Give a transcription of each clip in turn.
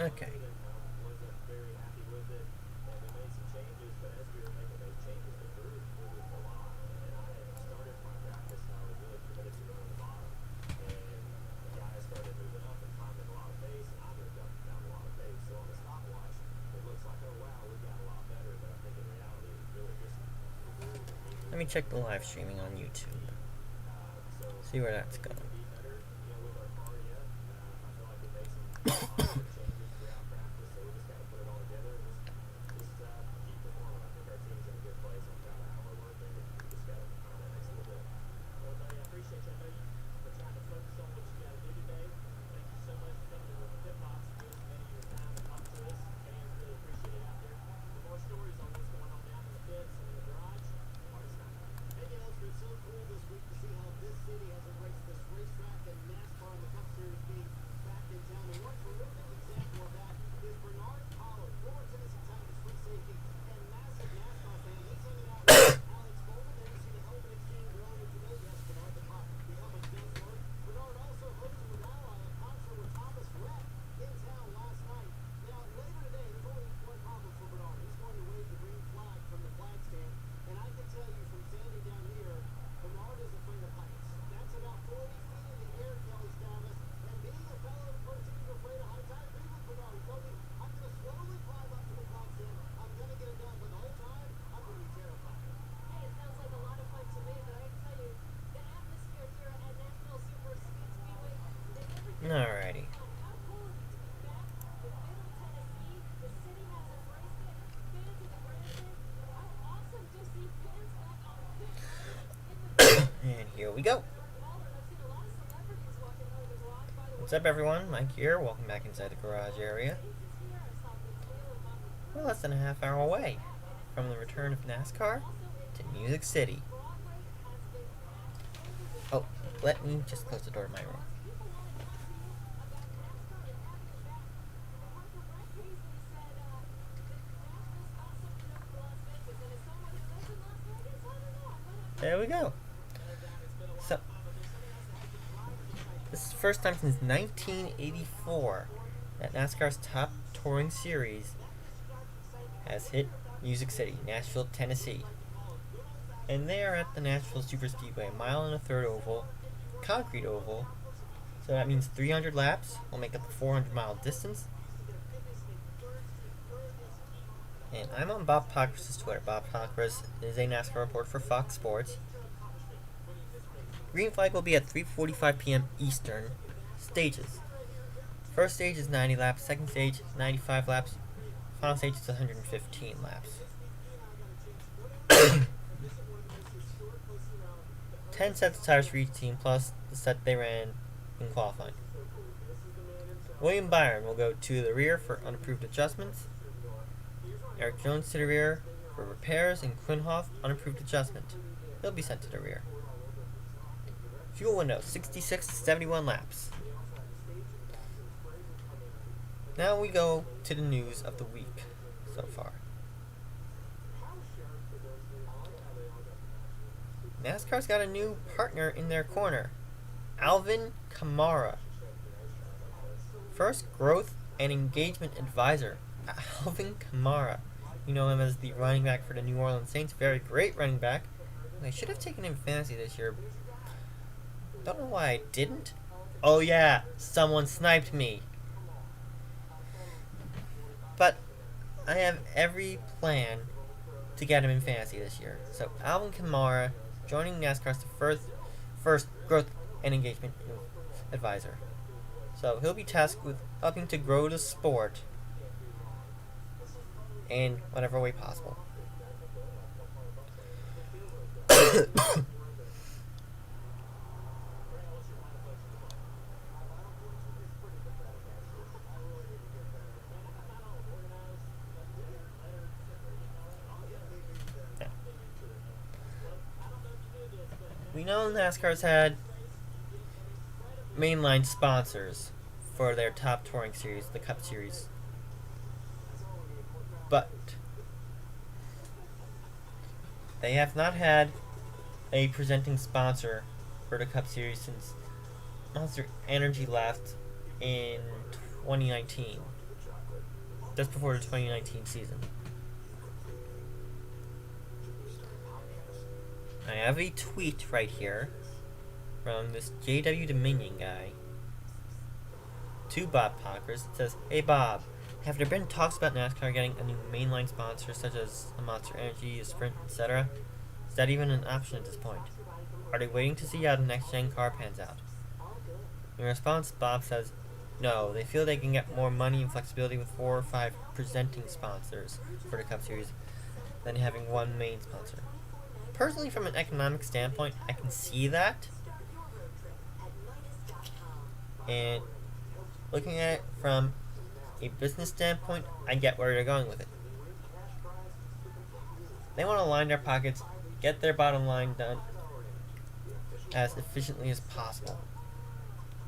Okay. Let me check the live streaming on YouTube. See where that's going. Alrighty. And here we go. What's up, everyone? Mike here. Welcome back inside the garage area. We're less than a half hour away from the return of NASCAR to Music City. Oh, let me just close the door to my room. There we go. So, this is the first time since 1984 that NASCAR's top touring series has hit Music City, Nashville, Tennessee. And they are at the Nashville Superspeedway, a 1.25 oval, concrete oval. So that means 300 laps will make up the 400-mile distance. And I'm on Bob Pockrass' Twitter. Bob Pockrass is a NASCAR reporter for Fox Sports. Green flag will be at 3:45 p.m. Eastern. Stages. First stage is 90 laps. Second stage, 95 laps. Final stage is 115 laps. 10 sets of tires for each team, plus the set they ran in qualifying. William Byron will go to the rear for unapproved adjustments. Eric Jones to the rear for repairs, and Quinhoff, unapproved adjustment. He'll be sent to the rear. Fuel window, 66 to 71 laps. Now we go to the news of the week so far. NASCAR's got a new partner in their corner, Alvin Kamara. First growth and engagement advisor, Alvin Kamara. You know him as the running back for the New Orleans Saints. Very great running back. I should have taken him fantasy this year. Don't know why I didn't. Oh yeah, someone sniped me. But I have every plan to get him in fantasy this year. So Alvin Kamara joining NASCAR's first growth and engagement advisor. So he'll be tasked with helping to grow the sport in whatever way possible. We know NASCAR's had mainline sponsors for their top touring series, the Cup Series. But they have not had a presenting sponsor for the Cup Series since Monster Energy left in 2019. just before the 2019 season. I have a tweet right here from this JW Dominion guy to Bob Pockers. It says, "Hey Bob, have there been talks about NASCAR getting a new mainline sponsor such as a Monster Energy, a Sprint, etc.? Is that even an option at this point? Are they waiting to see how the next gen car pans out?" In response, Bob says, "No, they feel they can get more money and flexibility with 4 or 5 presenting sponsors for the Cup Series than having one main sponsor. Personally, from an economic standpoint, I can see that. And looking at it from a business standpoint, I get where they're going with it. They want to line their pockets, get their bottom line done as efficiently as possible.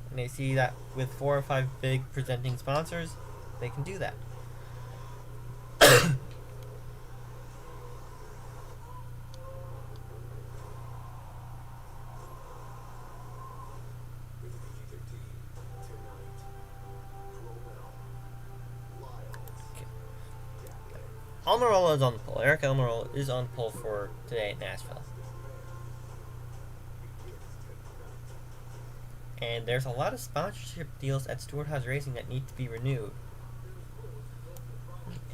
And they see that with 4 or 5 big presenting sponsors, they can do that." Almirola is on the pole. Eric Almirola is on the pole for today at Nashville. And there's a lot of sponsorship deals at Stewart-Haas Racing that need to be renewed.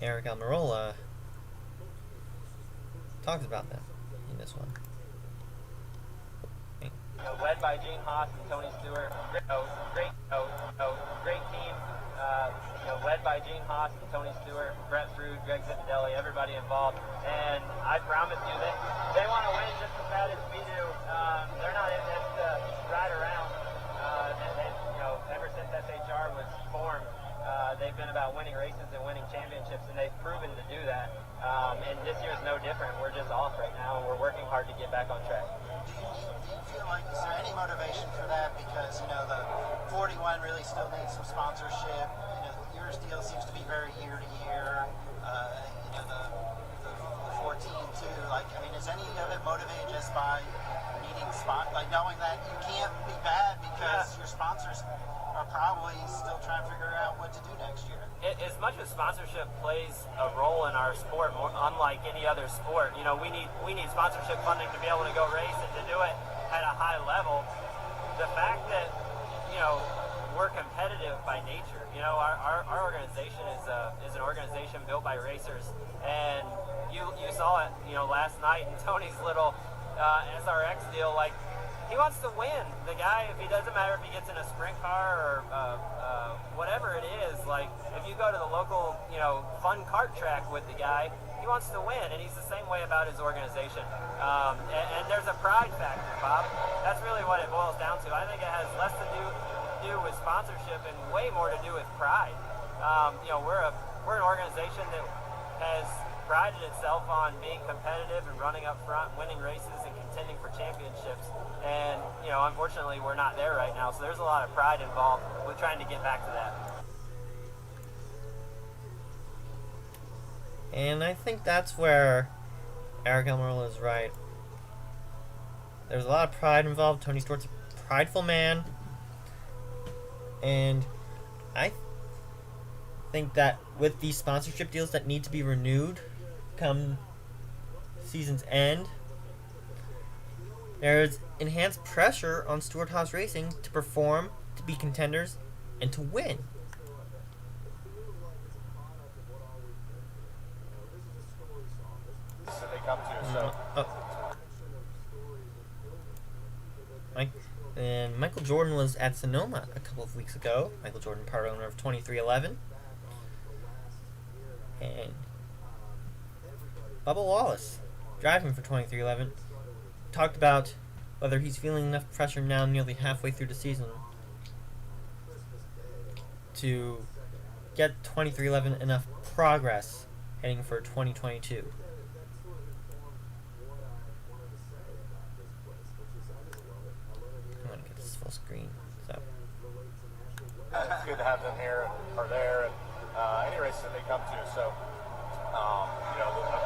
Eric Almirola talks about them in this one. Led by Gene Haas and Tony Stewart, great team. Led by Gene Haas and Tony Stewart, Brett Frude, Greg Zipadelli, everybody involved. And I promise you that they want to win just as bad as we do. They're not in this to ride around. Ever since SHR was formed, they've been about winning races and winning championships, and they've proven to do that. And this year's no different. We're just off right now, and we're working hard to get back on track. Do you feel like, is there any motivation for that? Because, the 41 really still needs some sponsorship. Yours deal seems to be very year to year. The 14 too. Is any of it motivated just by needing knowing that you can't be bad because your sponsors are probably still trying to figure out what to do next year? As much as sponsorship plays a role in our sport, unlike any other sport, we need sponsorship funding to be able to go race and to do it at a high level. The fact that we're competitive by nature. Our organization is an organization built by racers, and you saw it last night in Tony's little SRX deal. He wants to win. The guy, if he doesn't matter if he gets in a sprint car or whatever it is, if you go to the local fun kart track with the guy, he wants to win, and he's the same way about his organization. And there's a pride factor, Bob. That's really what it boils down to. I think it has less to do with sponsorship and way more to do with pride. We're an organization that has prided itself on being competitive and running up front, winning races and contending for championships. And unfortunately, we're not there right now. So there's a lot of pride involved with trying to get back to that. And I think that's where Eric Almirola is right. There's a lot of pride involved. Tony Stewart's a prideful man. And I think that with these sponsorship deals that need to be renewed come season's end, there's enhanced pressure on Stewart-Haas Racing to perform, to be contenders, and to win. That they come to, so. And Michael Jordan was at Sonoma a couple of weeks ago. Michael Jordan, part owner of 2311. And Bubba Wallace, driving for 2311, talked about whether he's feeling enough pressure now nearly halfway through the season to get 2311 enough progress heading for 2022. Full screen. So it's good to have them here or there, and any races that they come to. So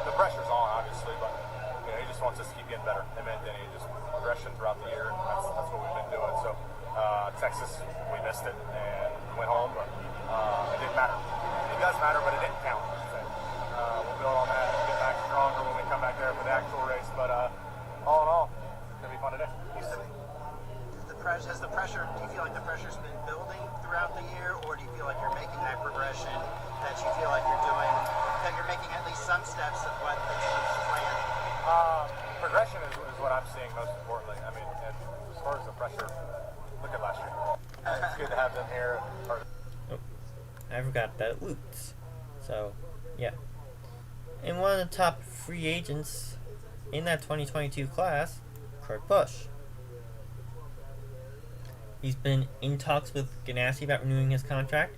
the pressure's on, obviously, but he just wants us to keep getting better. Him and Denny, just progression throughout the year. That's what we've been doing. So Texas, we missed it and went home, but it didn't matter. It does matter, but it didn't steps of what the team's plan? Progression is what I'm seeing most importantly. I mean, and as far as the pressure, look at last year. It's good to have them here. Oh, I forgot that it loops. So, yeah. And one of the top free agents in that 2022 class, Kurt Busch. He's been in talks with Ganassi about renewing his contract,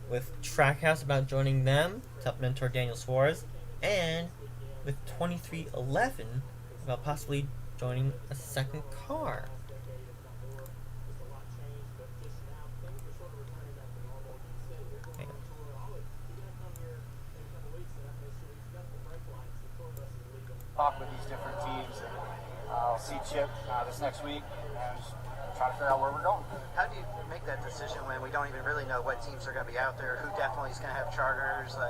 with Trackhouse about joining them to help mentor Daniel Suarez, and with 2311 about possibly joining a second car. Talk with these different teams, and I'll see Chip this next week and just try to figure out where we're going. How do you make that decision when we don't even really know what teams are going to be out there? Who definitely is going to have charters? Do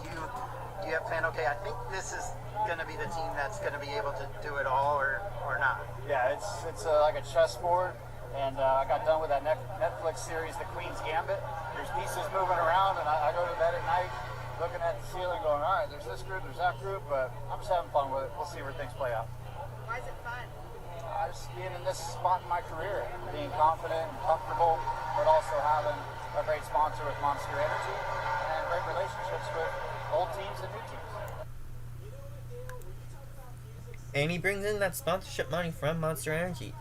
you have a plan? Okay, I think this is going to be the team that's going to be able to do it all, or not? Yeah, it's like a chessboard, and I got done with that Netflix series, The Queen's Gambit. There's pieces moving around, and I go to bed at night looking at the ceiling going, all right, there's this group, there's that group, but I'm just having fun with it. We'll see where things play out. Why is it fun? Just being in this spot in my career, being confident and comfortable, but also having a great sponsor with Monster Energy and great relationships with old teams and new teams. And he brings in that sponsorship money from Monster Energy.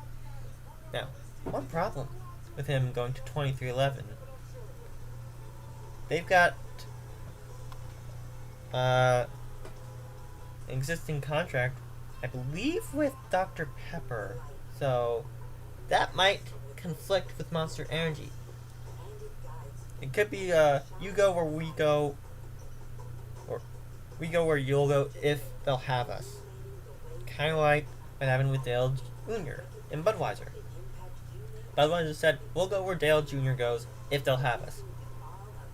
Now, one problem with him going to 2311, they've got an existing contract, I believe, with Dr. Pepper, so that might conflict with Monster Energy. It could be you go where we go, or we go where you'll go if they'll have us. Kind of like what happened with Dale Jr. and Budweiser. Budweiser said, we'll go where Dale Jr. goes if they'll have us.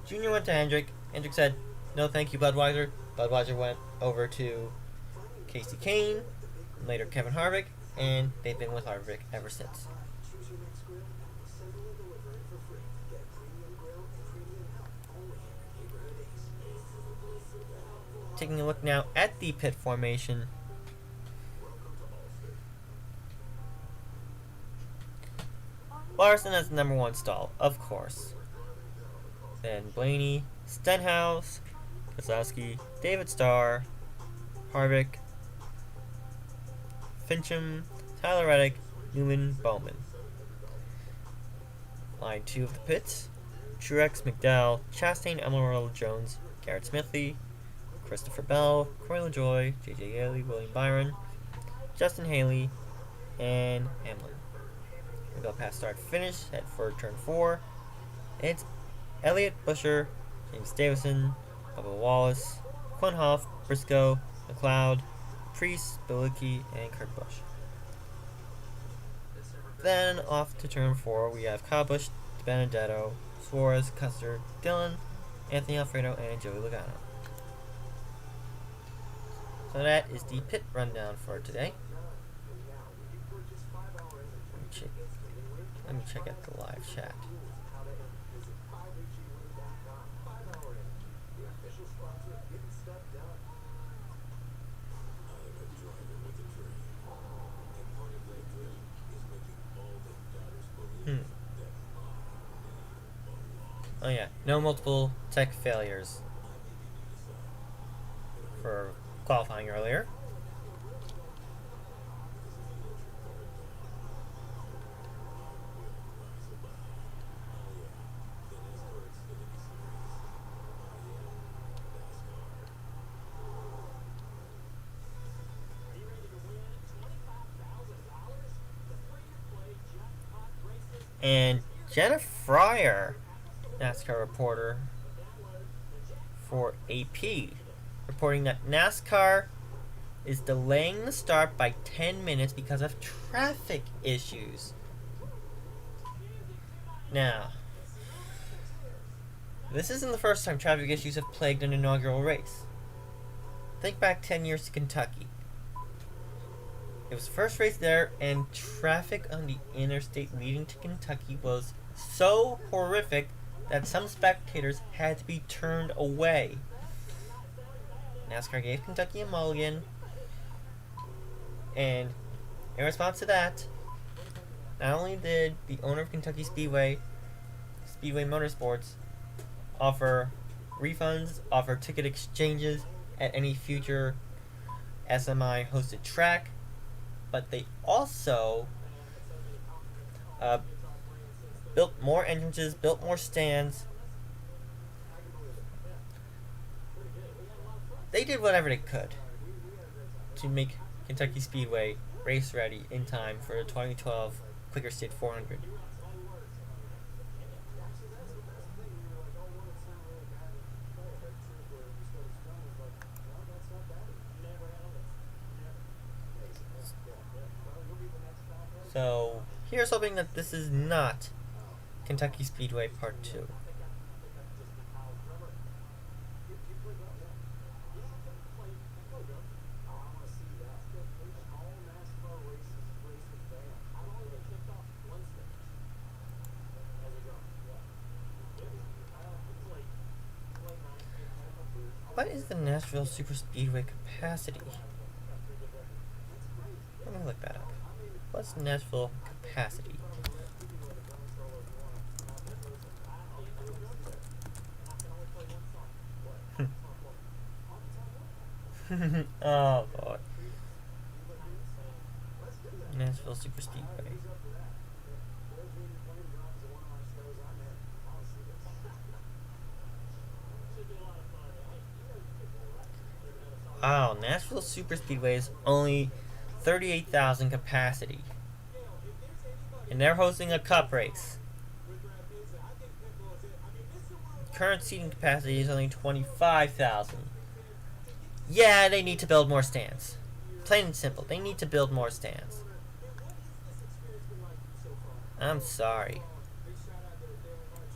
Jr. went to Hendrick. Hendrick said, no thank you, Budweiser. Budweiser went over to Casey Kane, and later Kevin Harvick, and they've been with Harvick ever since. Taking a look now at the pit formation. Larson as the number one stall, of course. Then Blaney, Stenhouse, Kozlowski, David Starr, Harvick, Fincham, Tyler Reddick, Newman, Bowman. Line 2 of the pits, Truex, McDowell, Chastain, Emerald Jones, Garrett Smithley, Christopher Bell, Corey LaJoy, J.J. Yeley, William Byron, Justin Haley, and Hamlin. We go past start finish, head for turn 4. It's Elliott, Busher, James Davison, Bubba Wallace, Quinn Hoff, Briscoe, McLeod, Priest, Bilicki, and Kurt Busch. Then off to turn 4, we have Kyle Busch, Benedetto, Suarez, Custer, Dillon, Anthony Alfredo, and Joey Logano. So that is the pit rundown for today. Let me check out the live chat. Oh yeah, no multiple tech failures for qualifying earlier. And Jenna Fryer, NASCAR reporter for AP, reporting that NASCAR is delaying the start by 10 minutes because of traffic issues. Now, this isn't the first time traffic issues have plagued an inaugural race. Think back 10 years to Kentucky. It was the first race there, and traffic on the interstate leading to Kentucky was so horrific that some spectators had to be turned away. NASCAR gave Kentucky a mulligan, and in response to that, not only did the owner of Kentucky Speedway Motorsports, offer refunds, offer ticket exchanges at any future SMI hosted track, but they also built more entrances, built more stands. They did whatever they could to make Kentucky Speedway race ready in time for the 2012 Quaker State 400. So, here's hoping that this is not Kentucky Speedway Part 2. What is the Nashville Superspeedway capacity? Let me look that up. What's Nashville capacity? Oh boy. Nashville Superspeedway. Wow, Nashville Superspeedway is only 38,000 capacity. And they're hosting a cup race. Current seating capacity is only 25,000. Yeah, they need to build more stands. Plain and simple, they need to build more stands. I'm sorry.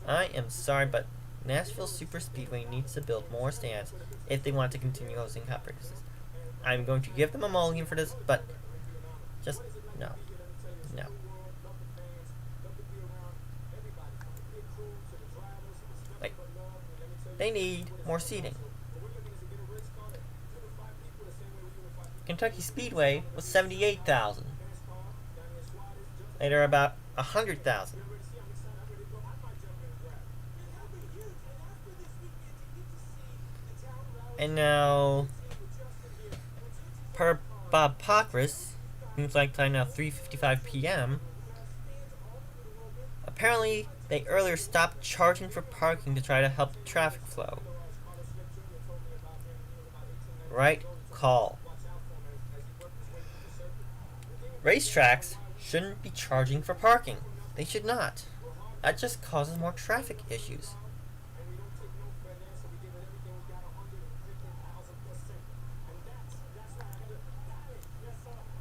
I am sorry, but Nashville Superspeedway needs to build more stands if they want to continue hosting cup races. I'm going to give them a mulligan for this, but just no. No. Like, they need more seating. Kentucky Speedway was 78,000. Later, about 100,000. And now, per Bob Pockris, seems like time now 3:55 p.m. Apparently, they earlier stopped charging for parking to try to help the traffic flow. Right call. Racetracks shouldn't be charging for parking. They should not. That just causes more traffic issues.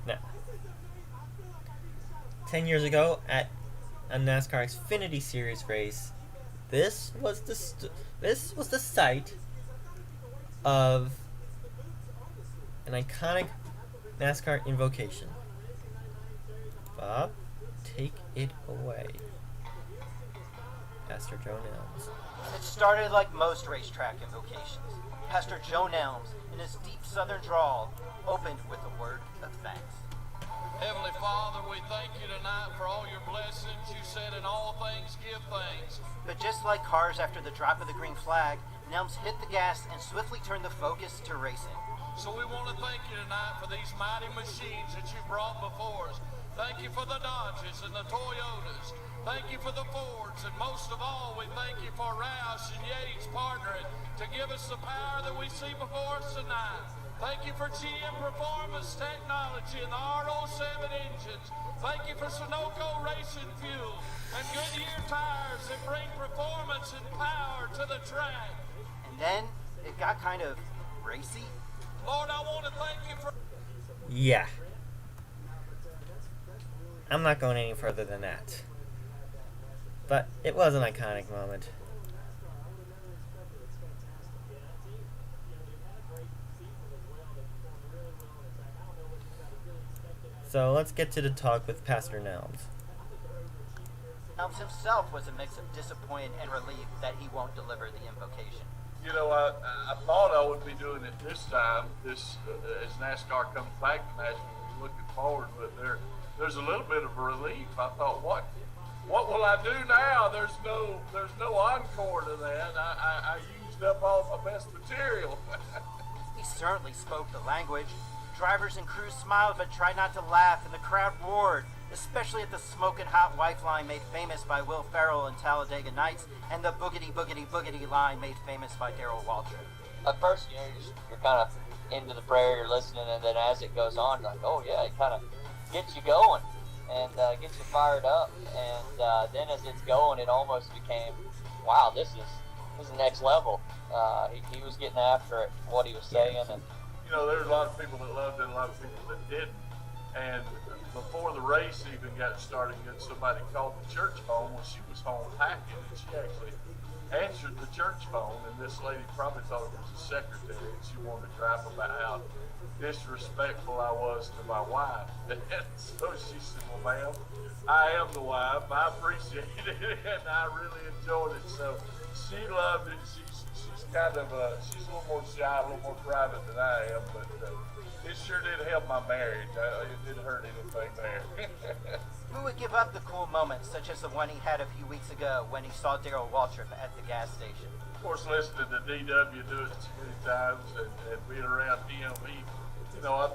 Now, 10 years ago at a NASCAR Xfinity Series race, this was the site of an iconic NASCAR invocation. Bob, take it away. Pastor Joe Nelms. It started like most racetrack invocations. Pastor Joe Nelms, in his deep southern drawl, opened with a word of thanks. Heavenly Father, we thank you tonight for all your blessings. You said in all things give thanks. But just like cars after the drop of the green flag, Nelms hit the gas and swiftly turned the focus to racing. So we want to thank you tonight for these mighty machines that you brought before us. Thank you for the Dodges and the Toyotas. Thank you for the Fords. And most of all, we thank you for Roush and Yates partnering to give us the power that we see before us tonight. Thank you for GM Performance Technology and the R07 engines. Thank you for Sunoco Racing Fuel and Goodyear tires that bring performance and power to the track. And then it got kind of racy. Lord, I want to thank you for... Yeah. I'm not going any further than that. But it was an iconic moment. So let's get to the talk with Pastor Nelms. Nelms himself was a mix of disappointment and relief that he won't deliver the invocation. I thought I would be doing it this time. As NASCAR comes back to Nashville, we're looking forward. But there's a little bit of relief. I thought, what will I do now? There's no encore to that. I used up all my best material. He certainly spoke the language. Drivers and crews smiled but tried not to laugh, and the crowd roared, especially at the smoking hot wife line made famous by Will Ferrell in Talladega Nights, and the boogity boogity boogity line made famous by Darrell Waltrip. At first, you're kind of into the prayer, you're listening, and then as it goes on, you're like, oh yeah, it kind of gets you going and gets you fired up. And then as it's going, it almost became, wow, this is next level. He was getting after it, what he was saying. And there's a lot of people that loved it, and a lot of people that didn't. And before the race even got started, somebody called the church phone when she was home packing, and she actually answered the church phone, and this lady probably thought it was a secretary, and she wanted to gripe about how disrespectful I was to my wife. And so she said, well, ma'am, I am the wife. I appreciate it, and I really enjoyed it. So she loved it. She's kind of she's a little more shy, a little more private than I am, but it sure did help my marriage. It didn't hurt anything there. Who would give up the cool moments, such as the one he had a few weeks ago when he saw Darrell Waltrip at the gas station? Of course, listening to DW do it too many times and being around him, I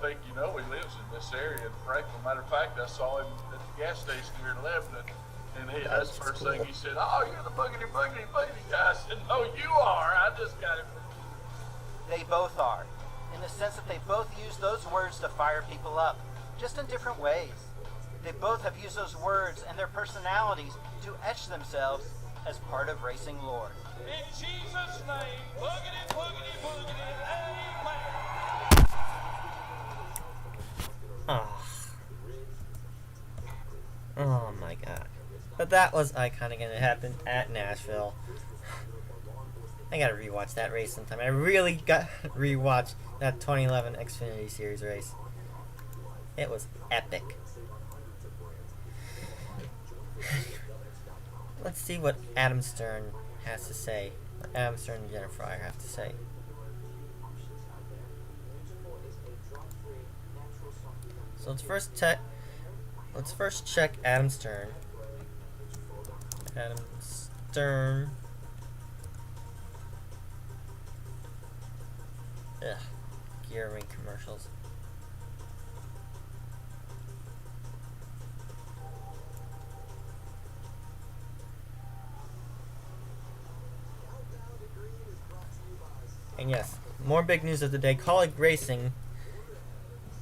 think, he lives in this area in Franklin. Matter of fact, I saw him at the gas station here in Lebanon, and that's the first thing he said, oh, you're the boogity boogity boogity guy. I said, no, you are. I just got it. They both are, in the sense that they both use those words to fire people up, just in different ways. They both have used those words and their personalities to etch themselves as part of racing lore. In Jesus' name, boogity, boogity, boogity, amen. Oh my god. But that was iconic, and it happened at Nashville. I gotta rewatch that race sometime. I really got to rewatch that 2011 Xfinity Series race. It was epic. Let's see what Adam Stern has to say. What Adam Stern and Jennifer Fryer have to say. So let's first check Adam Stern. Adam Stern. Ugh. Gear ring commercials. And yes, more big news of the day. Colleague Racing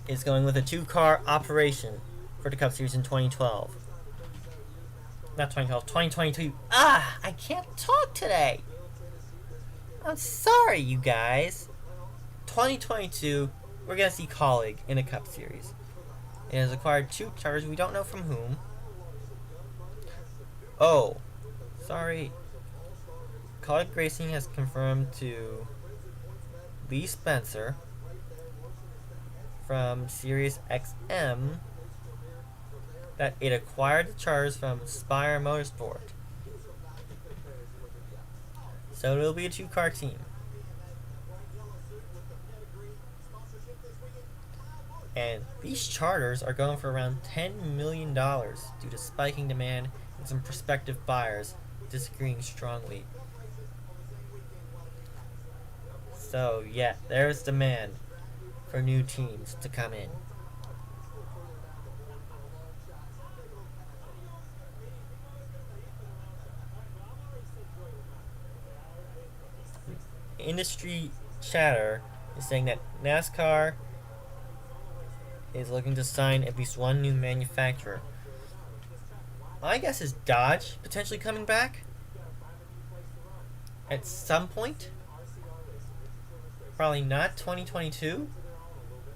is going with a 2-car operation for the Cup Series in 2012. Not 2012, 2022. I can't talk today. I'm sorry, you guys. 2022, we're going to see Colleague in a Cup Series. It has acquired 2 cars, we don't know from whom. Oh, sorry. Colleague Racing has confirmed to Lee Spencer from Sirius XM that it acquired the cars from Spire Motorsport. So it'll be a 2-car team. And these charters are going for around $10 million due to spiking demand and some prospective buyers disagreeing strongly. So yeah, there's demand for new teams to come in. Industry chatter is saying that NASCAR is looking to sign at least one new manufacturer. My guess is Dodge potentially coming back at some point. Probably not 2022.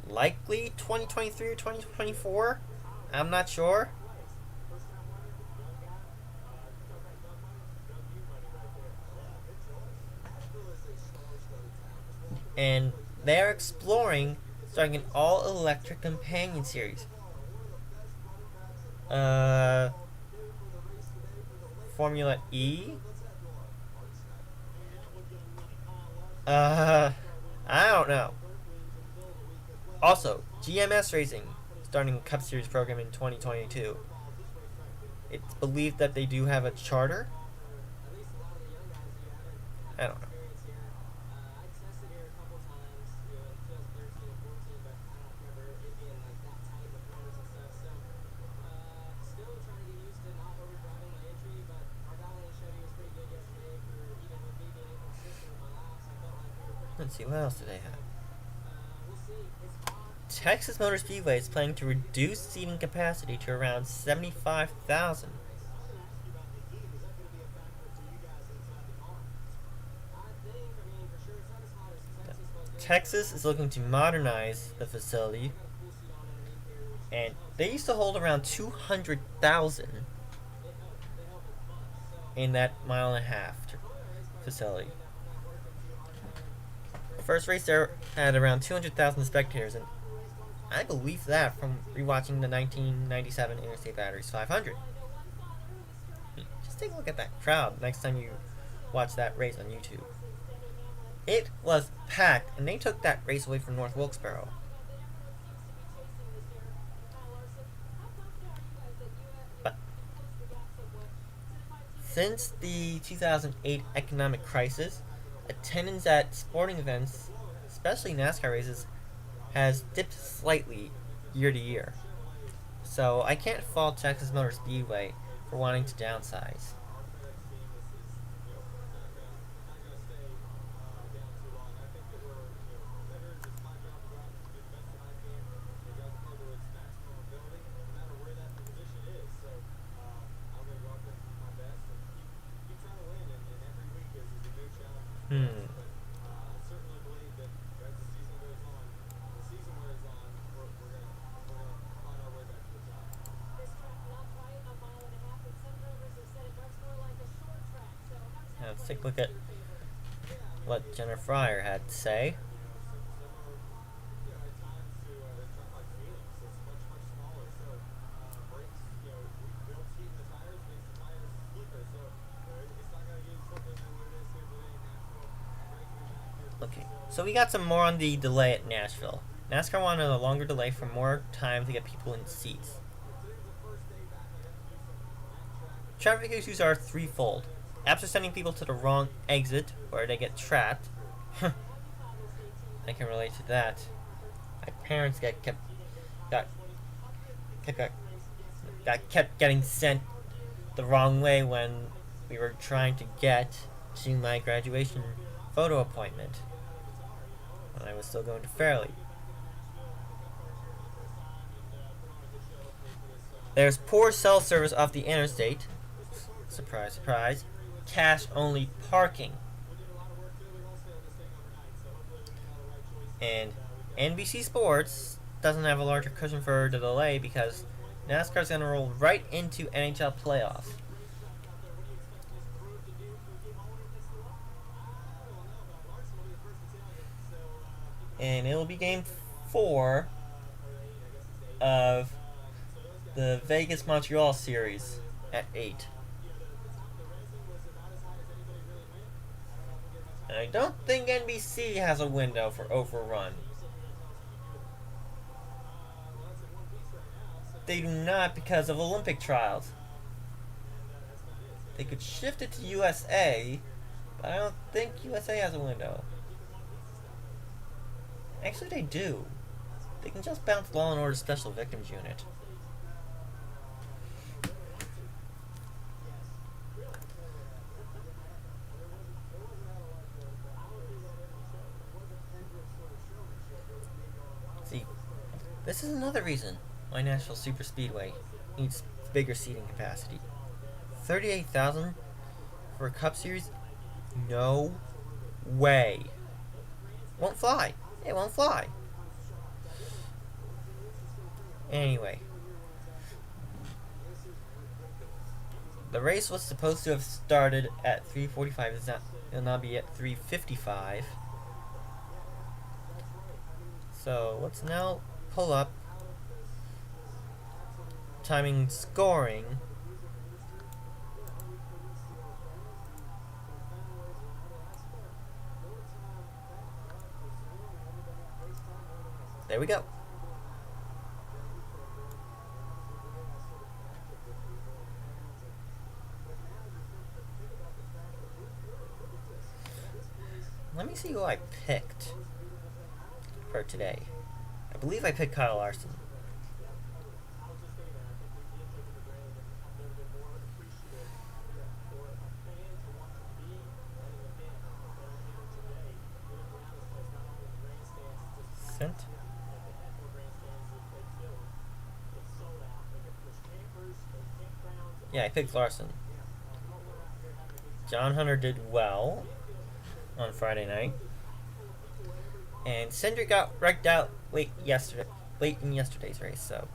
Likely 2023 or 2024. I'm not sure. And they're exploring starting an all-electric companion series. Formula E? I don't know. Also, GMS Racing starting a Cup Series program in 2022. It's believed that they do have a charter. I don't know. Let's see, what else do they have? Texas Motor Speedway is planning to reduce seating capacity to around 75,000. Texas is looking to modernize the facility, and they used to hold around 200,000 in that mile-and-a-half facility. The first race there had around 200,000 spectators, and I believe that from rewatching the 1997 Interstate Batteries 500. Just take a look at that crowd next time you watch that race on YouTube. It was packed, and they took that race away from North Wilkesboro. But since the 2008 economic crisis, attendance at sporting events, especially NASCAR races, has dipped slightly year to year. So I can't fault Texas Motor Speedway for wanting to downsize. Now let's take a look at what Jennifer Fryer had to say. Okay, so we got some more on the delay at Nashville. NASCAR wanted a longer delay for more time to get people in seats. Traffic issues are threefold. Apps are sending people to the wrong exit, where they get trapped. I can relate to that. My parents kept getting sent the wrong way when we were trying to get to my graduation photo appointment when I was still going to Fairleigh. There's poor cell service off the interstate. Surprise, surprise. Cash-only parking. And NBC Sports doesn't have a larger cushion for the delay because NASCAR's going to roll right into NHL playoffs. And it will be game 4 of the Vegas-Montreal series at 8. And I don't think NBC has a window for overrun. They do not because of Olympic trials. They could shift it to USA, but I don't think USA has a window. Actually, they do. They can just bounce Law and Order Special Victims Unit. See, this is another reason why Nashville Superspeedway needs bigger seating capacity. 38,000 for a Cup Series? No way. Won't fly. It won't fly. Anyway. The race was supposed to have started at 3:45. It'll now be at 3:55. So let's now pull up timing scoring. There we go. Let me see who I picked for today. I believe I picked Kyle Larson. Sent. Yeah, I picked Larson. John Hunter did well on Friday night. And Cindric got wrecked out late in yesterday's race, so.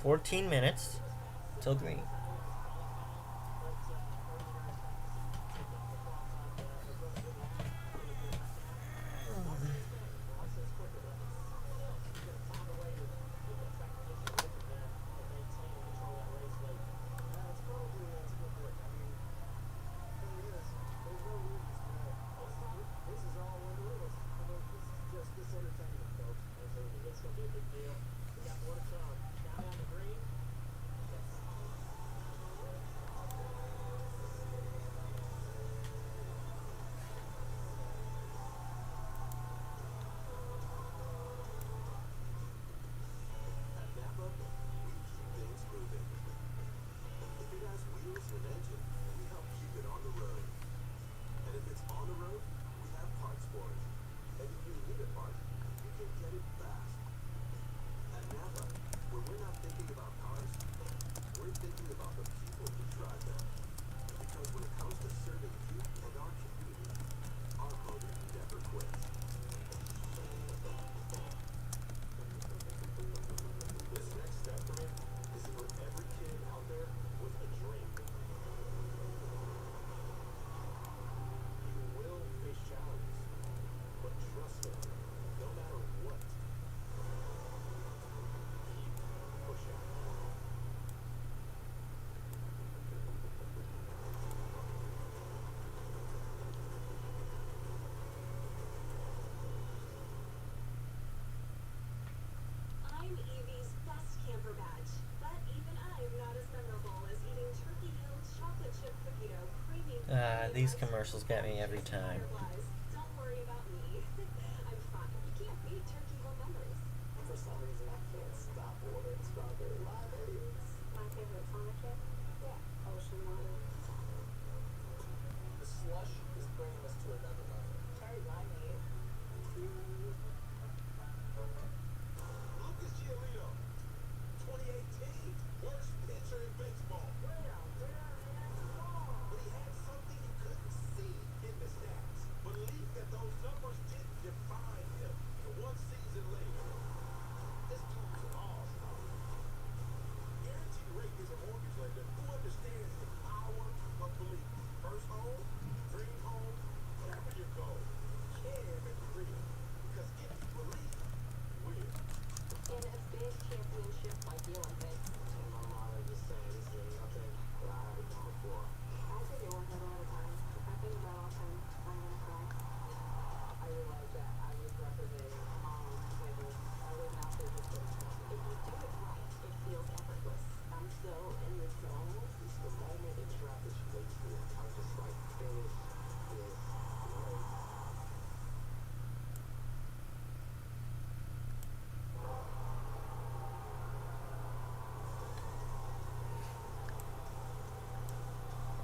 "14 minutes till green." These commercials get me every time.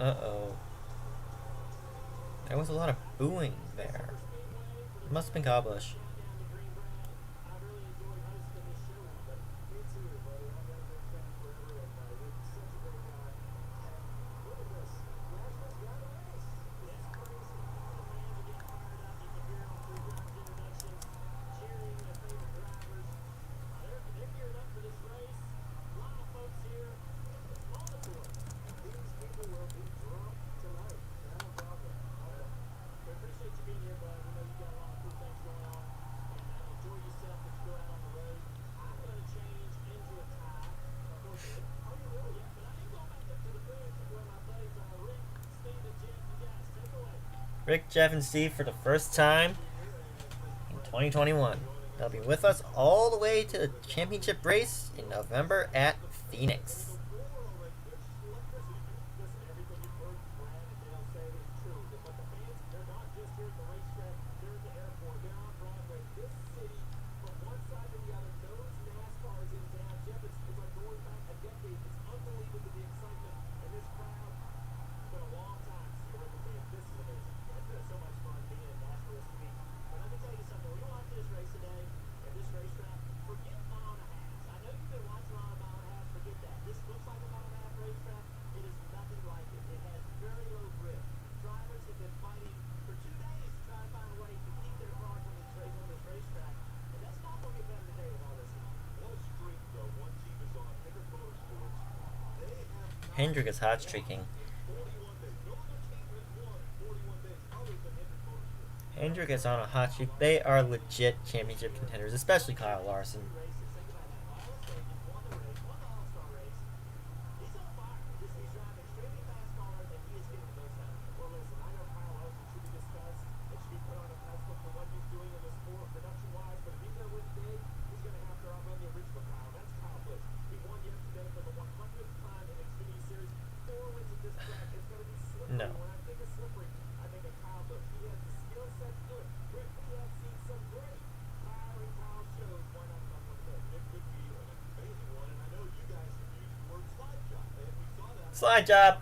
Uh-oh. There was a lot of booing there. It must have been Kyle Busch. Rick, Jeff, and Steve for the first time in 2021. They'll be with us all the way to the championship race in November at Phoenix. Hendrick is hot streaking. Hendrick is on a hot streak. They are legit championship contenders, especially Kyle Larson. No. Slide job.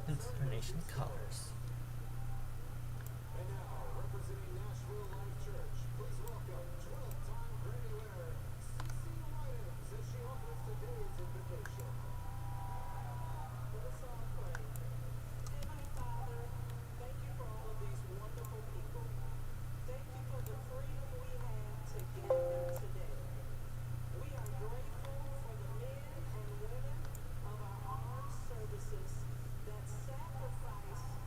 It's our nation's colors. And now, representing Nashville Life Church, please welcome 12-time Grammy winner, CeCe Winans, as she offers today's invitation. Let us all pray. Heavenly Father, thank you for all of these wonderful people. Thank you for the freedom we have to gather today. We are grateful for the men and women of our armed services that sacrifice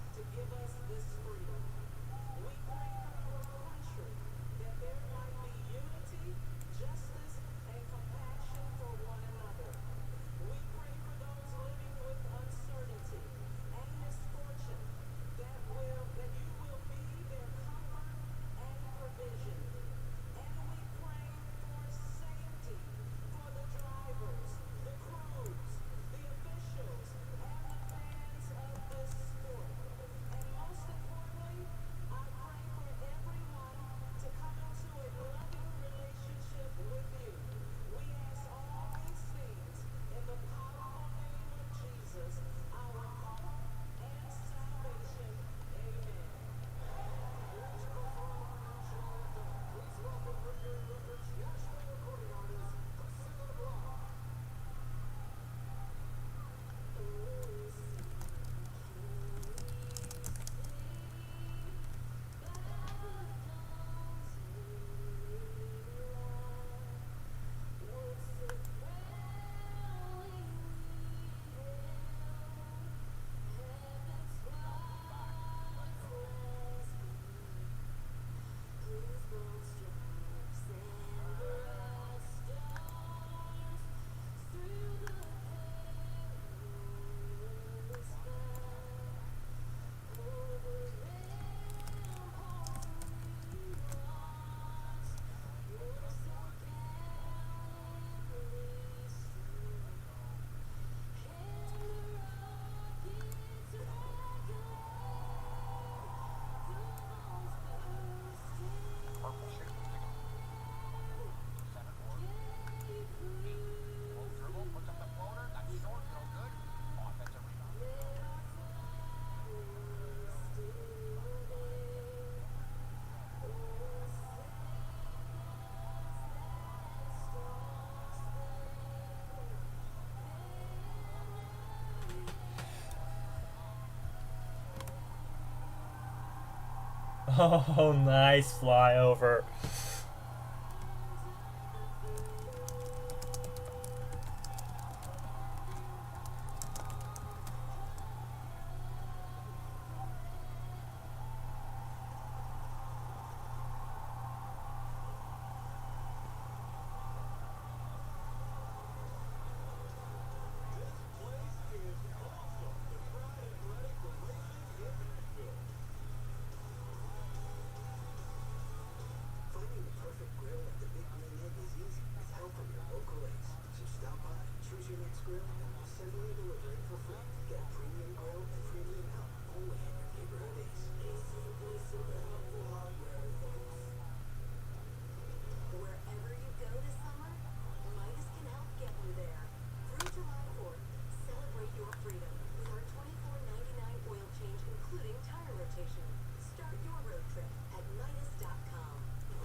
Oh, nice flyover.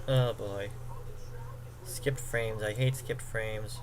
Oh boy. Skipped frames. I hate skipped frames.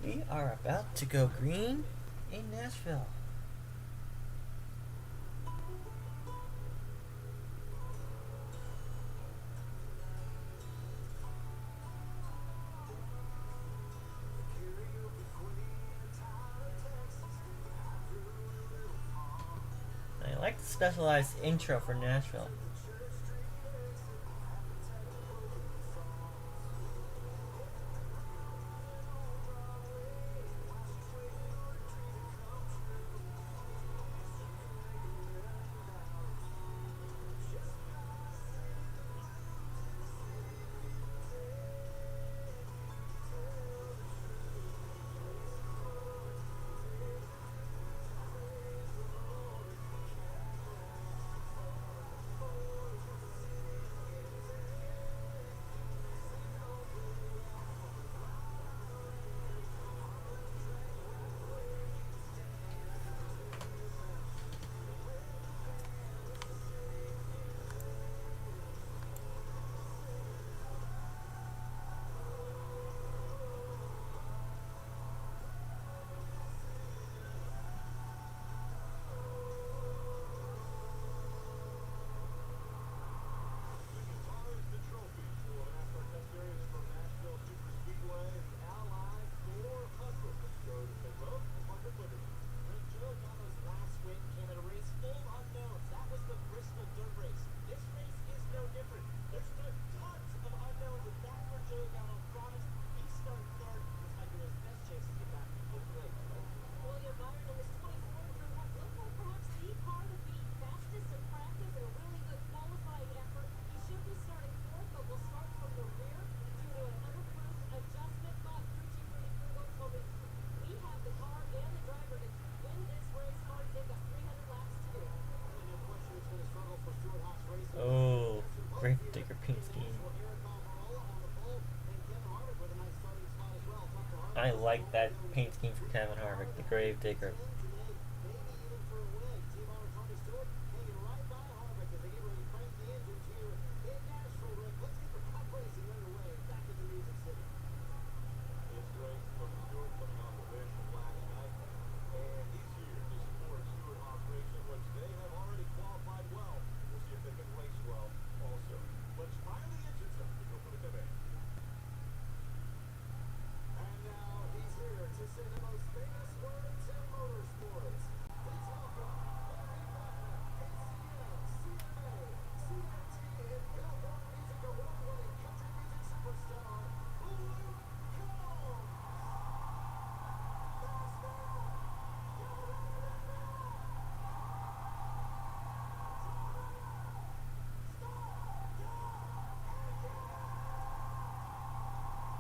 We are about to go green in Nashville. I like the specialized intro for Nashville. I like that paint scheme for Kevin Harvick, the Grave Digger.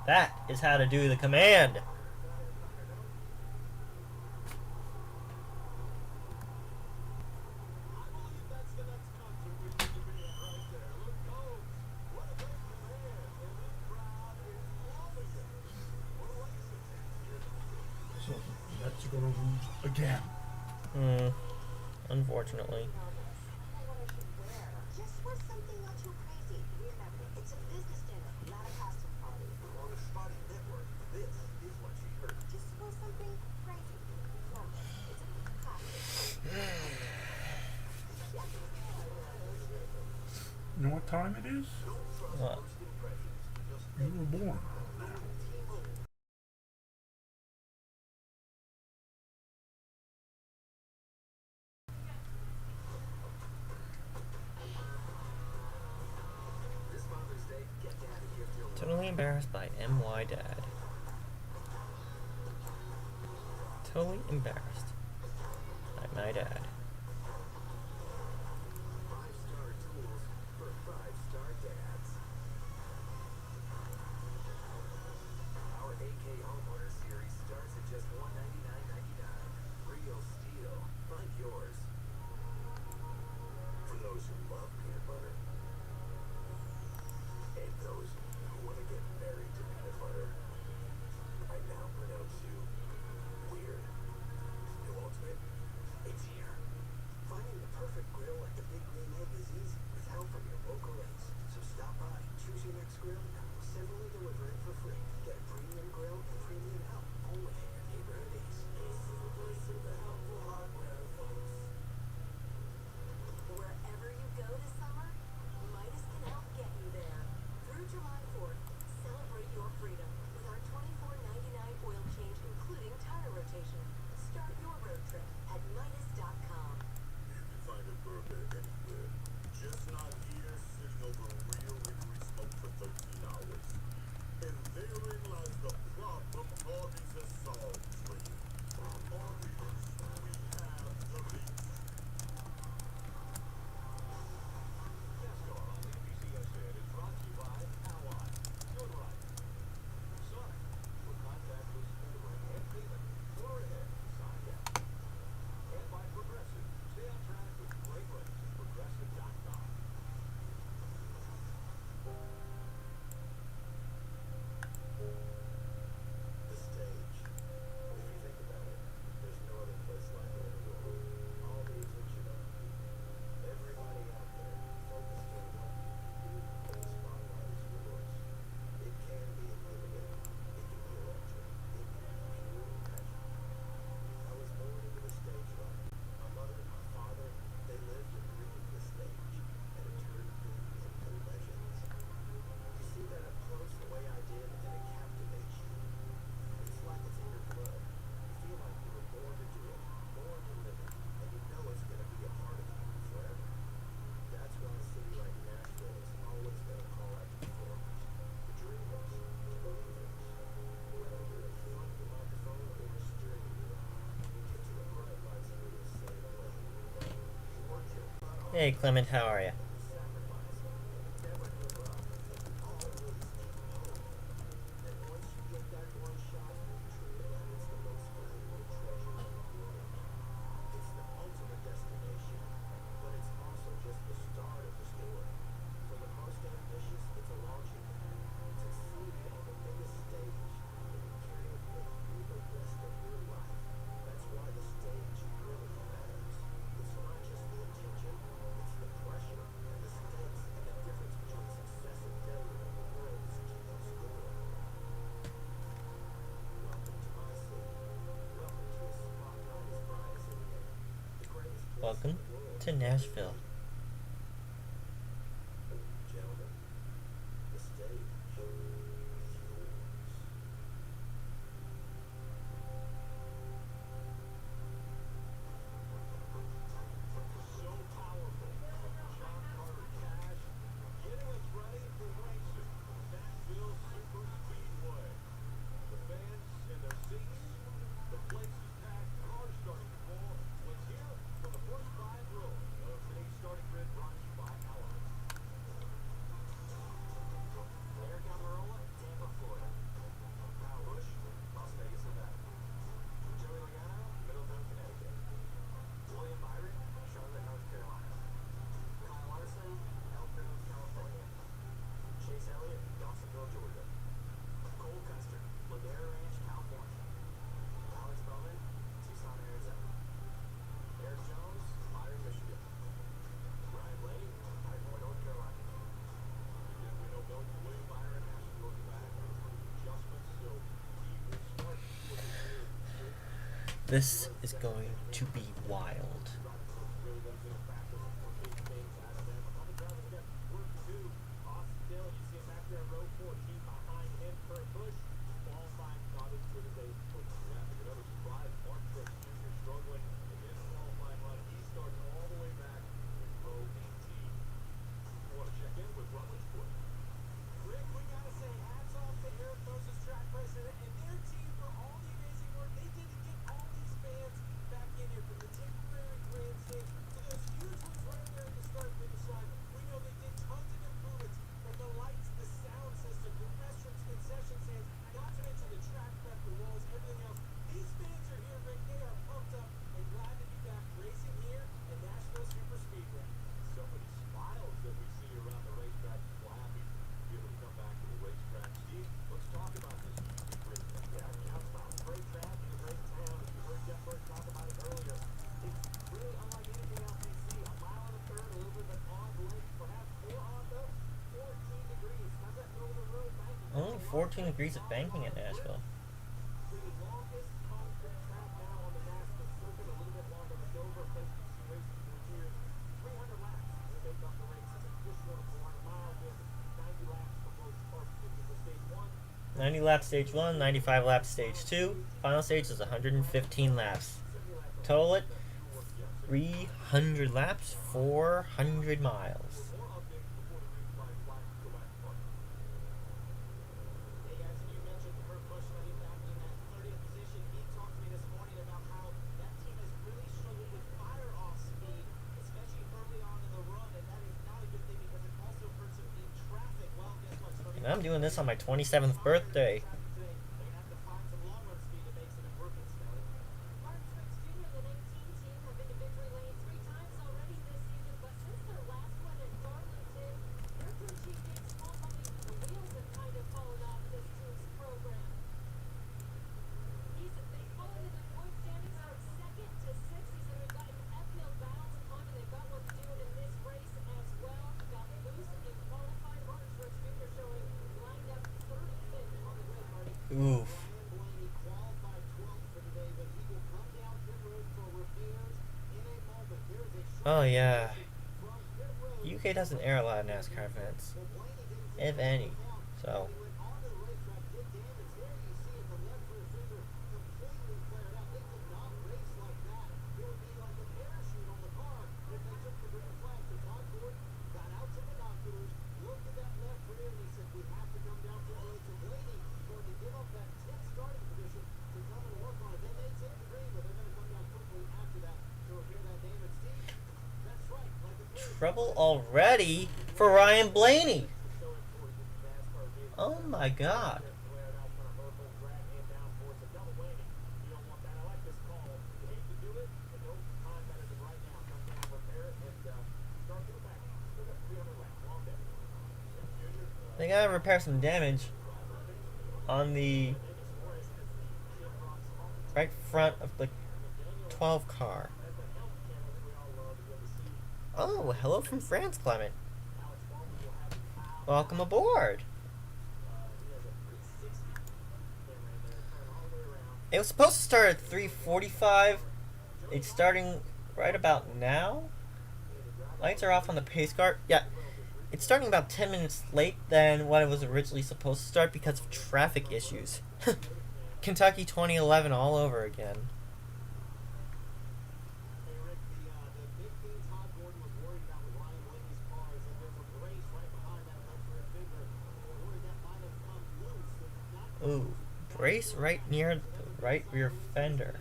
That is how to do the command. So that's gonna lose again. Unfortunately. Just wear something not too crazy. Remember, it's a business dinner, not a costume party. On the Spotty Network, this is what she heard. Just wear something crazy. Remember, it's a costume. You know what time it is? What? You were born. Totally embarrassed by MY Dad. Totally embarrassed by my dad. 5-star tools for 5-star dads. Our AK Homeowner Series starts at just $199.99. Real steel. Find yours. For those who love peanut butter, and those who want to get married to peanut butter, I now pronounce you weird. New Ultimate, it's here. Finding the perfect grill like the Big Green Egg is easy with help from your local Ace. So stop by, choose your next grill, and we'll simply deliver it for free. Get a premium grill and premium help only at your neighborhood Ace. Ace is the place for the helpful hardware, folks. Wherever you go this summer, Midas can help get you there. Through July 4th, celebrate your freedom with our $24.99 oil change, including tire rotation. Start your road trip at Midas.com. You can find a burger anywhere, just not here sitting over real hickory smoke for 13 hours. And therein lies the problem Arby's has solved for you. Arby's, we have the meat. NASCAR on NBCSN is brought to you by Ally. Good right. Sonic, with contactless ordering and payment. Order ahead, sign up. And by Progressive. Stay on track with great rates at Progressive.com. The stage. If you think about it, there's no other place like it in the world. All the attention on you. Everybody out there focused on what you do, and the spotlight is yours. It can be intimidating. It can be electric. It can be pure passion. I was born into the stage life. My mother and my father, they lived and breathed the stage, and it turned them into legends. You see that up close the way I did, and it captivates you. It's like it's in your blood. You feel like you were born to do it, born to live it, and you know it's going to be a part of you forever. That's why a city like Nashville is always going to call out to performers, the dreamers, the believers. Whether you're in front of the microphone or a steering wheel, you get to the bright lights for the same way. You work your butt off, Hey Clement, how are ya? you sacrifice, and you never give up, and you always keep hope. And once you get that one shot, you treat it like it's the most valuable treasure in the world. It's the ultimate destination, but it's also just the start of the story. For the most ambitious, it's a launching pad. Succeed on the biggest stage, and you carry it with you. Welcome to Nashville. Gentlemen, the stage is yours. So powerful. John Carter Cash getting us ready for racing. Nashville Superspeedway. The fans in their seats. The place is packed. Cars starting to fall. Let's hear from the first 5 rows of today's starting grid brought to you by Allies. Eric Almirola, Tampa, Florida. Kyle Busch, Las Vegas, Nevada. Joey Logano, Middletown, Connecticut. William Byron, Charlotte, North Carolina. Kyle Larson, Elko, California. Chase Elliott, Dawsonville, Georgia. Cole Custer, Ladera Ranch, California. Alex Bowman, Tucson, Arizona. Eric Jones, Byron, Michigan. Ryan Blaney, Ivor, North Carolina. Again, we know William Byron has to go back for adjustments, so he will start with the year. This is going to be wild. Really does get a factor for big things out of them. Other drivers we got work to do. Austin Dillon, you see him back there in row 14 behind him. Kurt Busch qualifying caught into the day's push. Yeah, another surprise. Mark Truex Jr. struggling against qualifying run. He starts all the way back in row 18. We want to check in with Rutledge Wood. Rick, we got to say hats off to Eric Moses, track president, and their team for all the amazing work they did to get all these fans back in here, from the temporary grandstand to those huge ones right there at the start finish line. We know they did tons of improvements, from the lights, the sound system, the restrooms, concession stands, not to mention the track prep, the walls, everything else. These fans are here, Rick. They are pumped up and glad to be back racing here at Nashville Superspeedway. So many smiles that we see around the racetrack. People happy to be able to come back to the racetrack. Steve, let's talk about this unique racetrack. Yeah, counts about great track in a great town. As you heard Jeff Burke talk about it earlier, it's really unlike anything else we see. A mile and a third, a little bit of an odd length, perhaps more odd though. 14 degrees. How's that middle of the road banking? Only 14 degrees of banking at Nashville. The longest concrete track now on the NASCAR circuit, a little bit longer than Dover, a place we've seen racing for years. 300 laps to make up the race. It's additional to 400 miles with 90 laps for most parts of the stage 1. 90 laps stage 1, 95 laps stage 2. Final stage is 115 laps. Total it 300 laps, 400 miles. More updates before the green flag flags go back to park. Hey guys, and you mentioned Kurt Busch running back in that 30th position. He talked to me this morning about how that team has really struggled with fire off speed, especially early on in the run, and that is not a good thing because it also hurts them in traffic. Well, guess what? Starting And I'm doing this on my 27th birthday. today, they're gonna have to find some long run speed to make some improvements, Smelly. Mark Truex Jr. and the 19 team have been to victory lane 3 times already this season, but since their last one at Darlington, their crew chief Dave Small told me the wheels have kind of fallen off this team's program. They've fallen in the point standings from 2nd to 6th. He said we've got an uphill battle to climb, and they've got one to do it in this race as well. Got loose and qualified. Mark Truex Jr. showing lined up 35th on the grid party. Oof. Ryan Blaney qualified 12th for today, but he will come down pit road for repairs in a moment. There is a short Oh yeah. from pit road. UK doesn't air a lot of NASCAR events, Well, Blaney didn't if any. So, He went onto the racetrack, did damage. There you see it, the left rear fender completely flared out. They could not race like that. It would be like a parachute on the car if they took the green flag. So Todd Gordon got out to binoculars, looked at that left rear, and he said, we have to come down pit road. So Blaney going to give up that 10th starting position to come and work on it. They may take the green, but they're going to come down quickly after that to repair that damage. Steve, that's right. Like a parachute. trouble already for Ryan Blaney. So important in NASCAR vehicles. Oh my god. Flared out, kind of hurtful, drag him down for it. So double whammy. You don't want that. I like this call. You hate to do it, but no time better than right now. Come down, repair it, and start to go back. Still got 300 laps. Long day. Junior, They gotta repair some damage on the right front of the 12 car. Oh, hello from France, Clement. Welcome aboard. It was supposed to start at 3:45. It's starting right about now. Lights are off on the pace car. Yeah, it's starting about 10 minutes late than what it was originally supposed to start because of traffic issues. Kentucky 2011 all over again. Hey, Rick, the big thing Todd Gordon was worried about with Ryan Blaney's car is that there's a brace right behind that left rear fender. Worried that might have come loose. If not, Ooh, brace right near the right rear fender.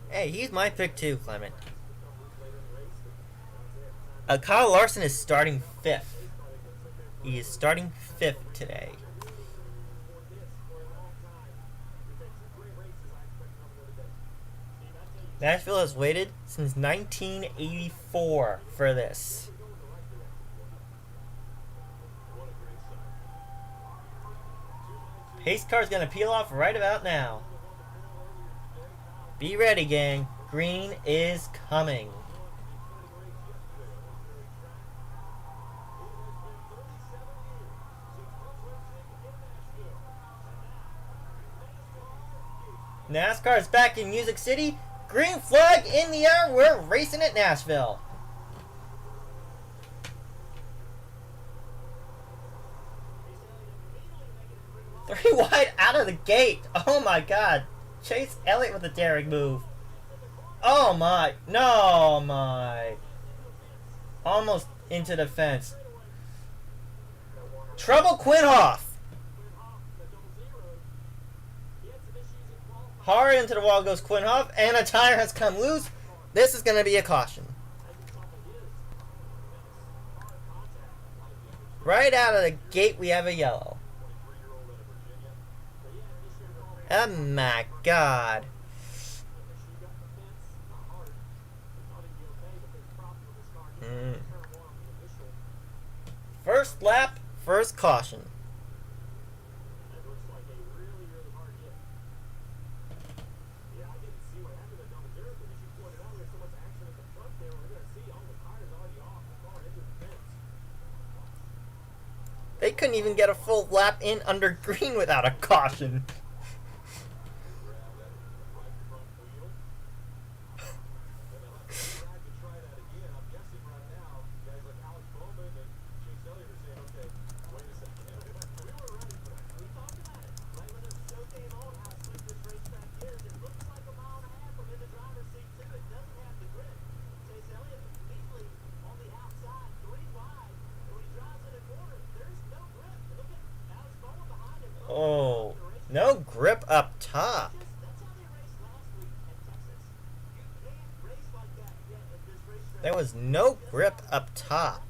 Hey, he's my pick too, Clement. Kyle Larson is starting 5th. He is starting 5th today. Nashville has waited since 1984 for this. Pace car's gonna peel off right about now. Be ready, gang. Green is coming. NASCAR is back in Music City. Green flag in the air. We're racing at Nashville. 3 wide out of the gate. Oh my god. Chase Elliott with a daring move. Oh my. No, my. Almost into the fence. Trouble Quinhoff. Hard into the wall goes Quinhoff, and a tire has come loose. This is going to be a caution. Right out of the gate, we have a yellow. Oh my god. First lap, first caution. They couldn't even get a full lap in under green without a caution. Oh, no grip up top. There was no grip up top.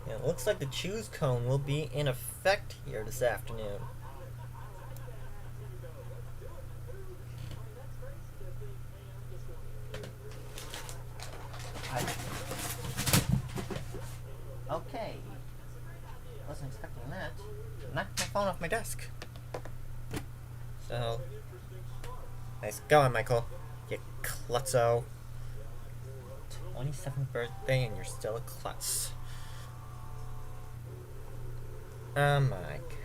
It looks like the choose cone will be in effect here this afternoon. Okay. Wasn't expecting that. Knocked my phone off my desk. So, nice going, Michael. You klutzo. 27th birthday and you're still a klutz. Oh my god.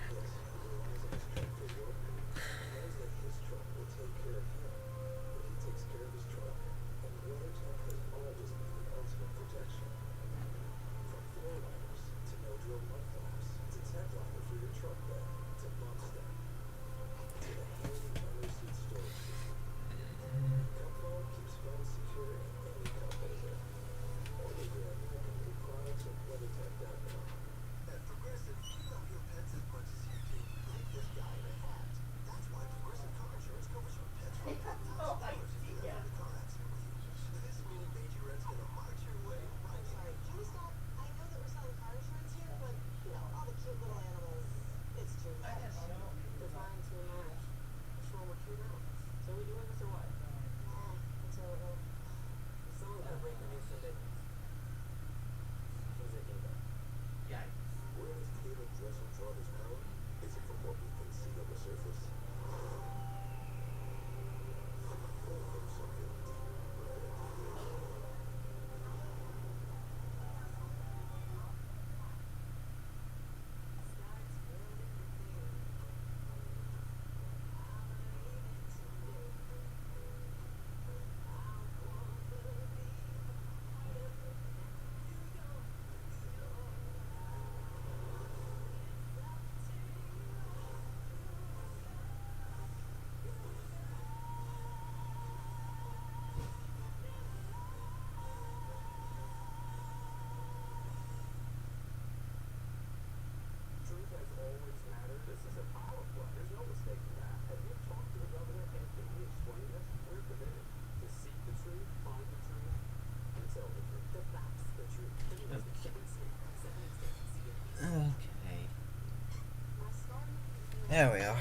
There we are.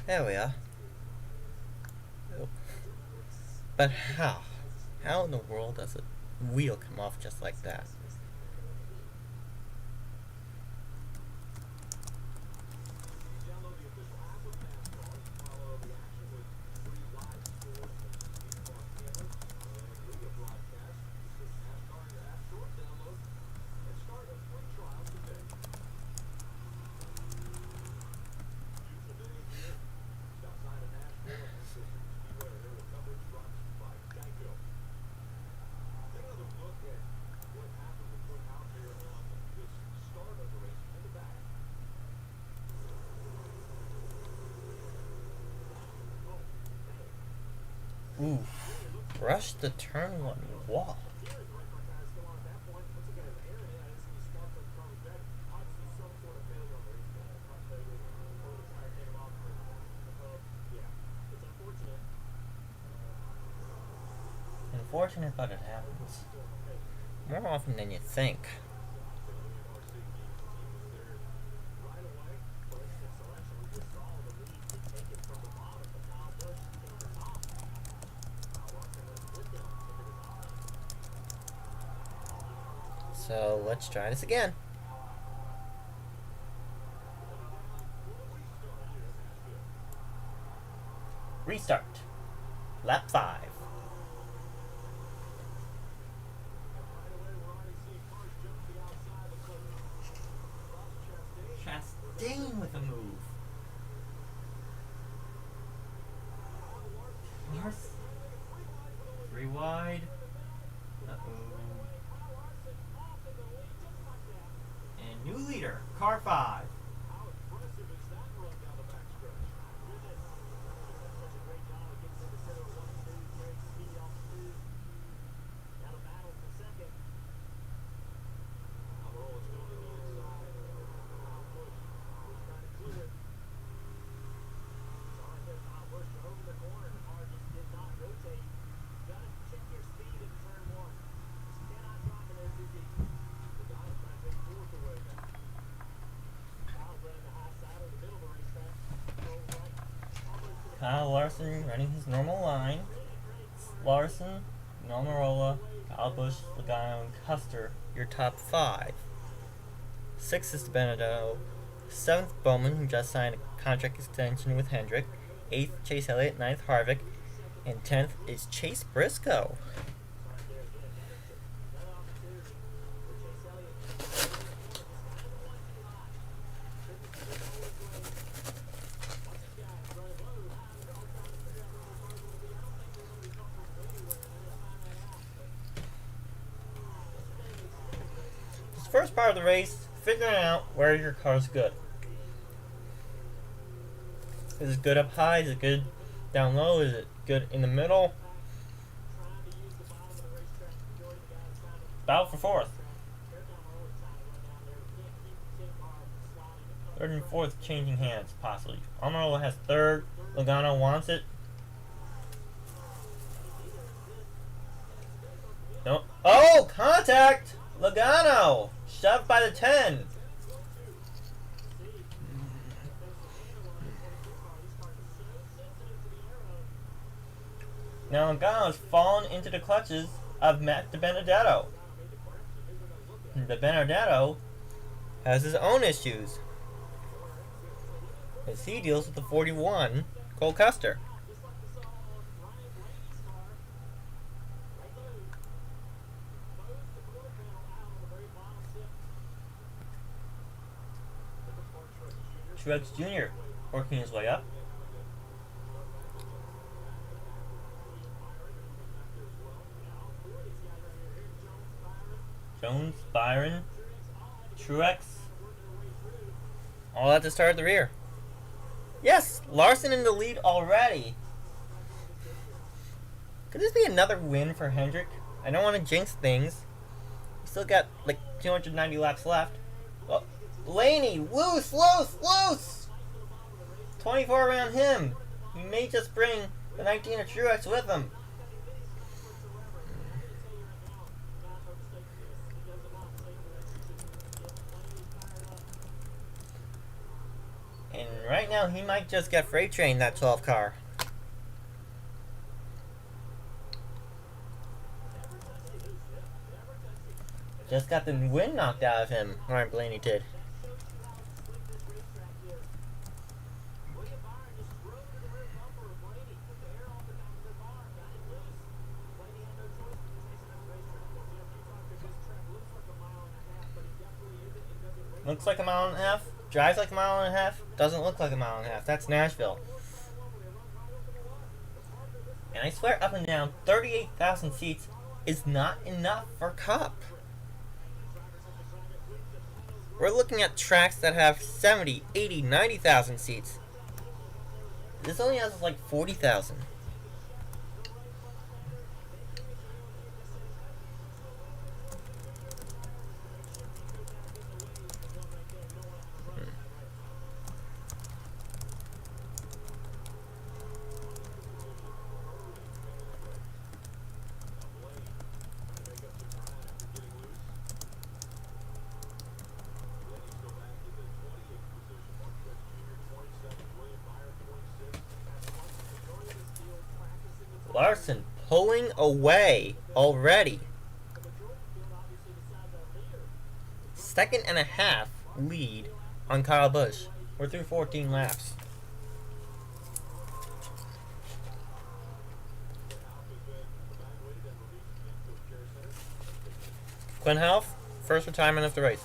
There we are. Oh. But how? How in the world does a wheel come off just like that? Download the official app of NASCAR. Follow the action with free live scores from speed cameras and video broadcasts. Just visit NASCAR in your app store, download, and start a free trial today. Beautiful day here, just outside of Nashville at Nashville Superspeedway. Our aerial coverage brought to you by Geico. Take another look at what happened to put out there on this start of the race in the back. Ooh. Rush the turn one wall. Unfortunate, but it happens. More often than you think. So let's try this again. Restart. Lap 5. Chastain with a move. Lars. 3 wide. Uh-oh. And new leader, car 5. Kyle Larson running his normal line. Larson, Almirola, Kyle Busch, Logano, and Custer, your top 5. 6th is Benedetto. 7th, Bowman, who just signed a contract extension with Hendrick. 8th, Chase Elliott. 9th, Harvick. And 10th is Chase Briscoe. First part of the race, figuring out where your car's good. Is it good up high? Is it good down low? Is it good in the middle? Battle for 4th. 3rd and 4th changing hands, possibly. Almirola has 3rd. Logano wants it. No. Oh, contact! Logano! Shoved by the 10. Now Logano has fallen into the clutches of Matt DiBenedetto. DiBenedetto has his own issues as he deals with the 41, Cole Custer. Truex Jr. working his way up. Jones, Byron, Truex. All at the start of the rear. Yes, Larson in the lead already. Could this be another win for Hendrick? I don't want to jinx things. We still got like 290 laps left. Oh, Blaney, loose! 24 around him. He may just bring the 19 of Truex with him. And Right now, he might just get freight trained that 12 car. Just got the wind knocked out of him. Ryan Blaney did. Looks like a mile and a half. Drives like a mile and a half. Doesn't look like a mile and a half. That's Nashville. And I swear, up and down, 38,000 seats is not enough for Cup. We're looking at tracks that have 70, 80, 90,000 seats. This only has like 40,000. Larson pulling away already. Second and a half lead on Kyle Busch. We're through 14 laps. Quinn Half, first retirement of the race.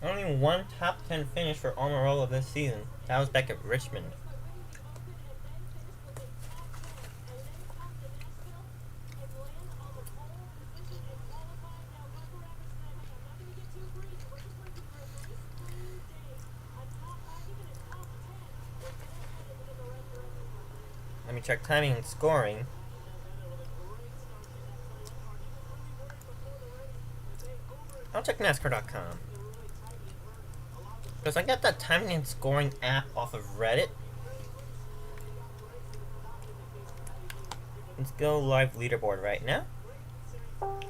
Only one top 10 finish for Almirola this season. That was back at Richmond. Let me check timing and scoring. I'll check NASCAR.com. Because I got that timing and scoring app off of Reddit. Let's go live leaderboard right now. Oh,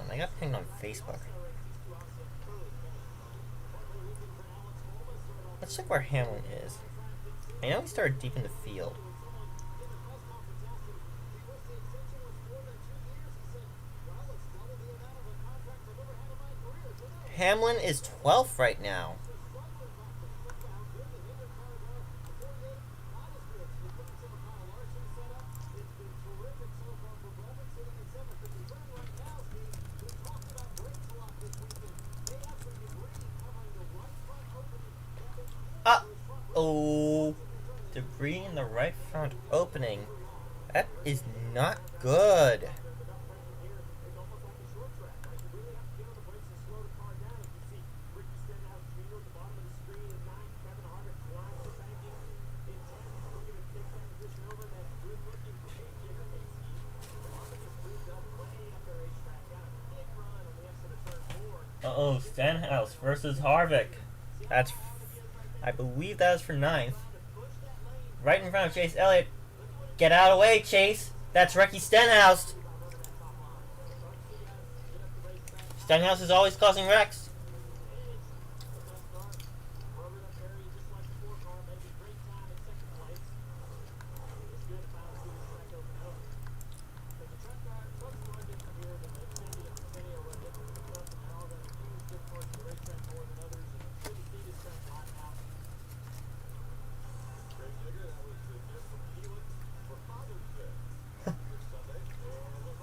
and I got pinged on Facebook. Let's check where Hamlin is. I know he started deep in the field. Hamlin is 12th right now. Uh-oh. Debris in the right front opening. That is not good. Uh-oh, Stenhouse versus Harvick. I believe that is for 9th. Right in front of Chase Elliott. Get out of the way, Chase. That's Ricky Stenhouse. Stenhouse is always causing wrecks.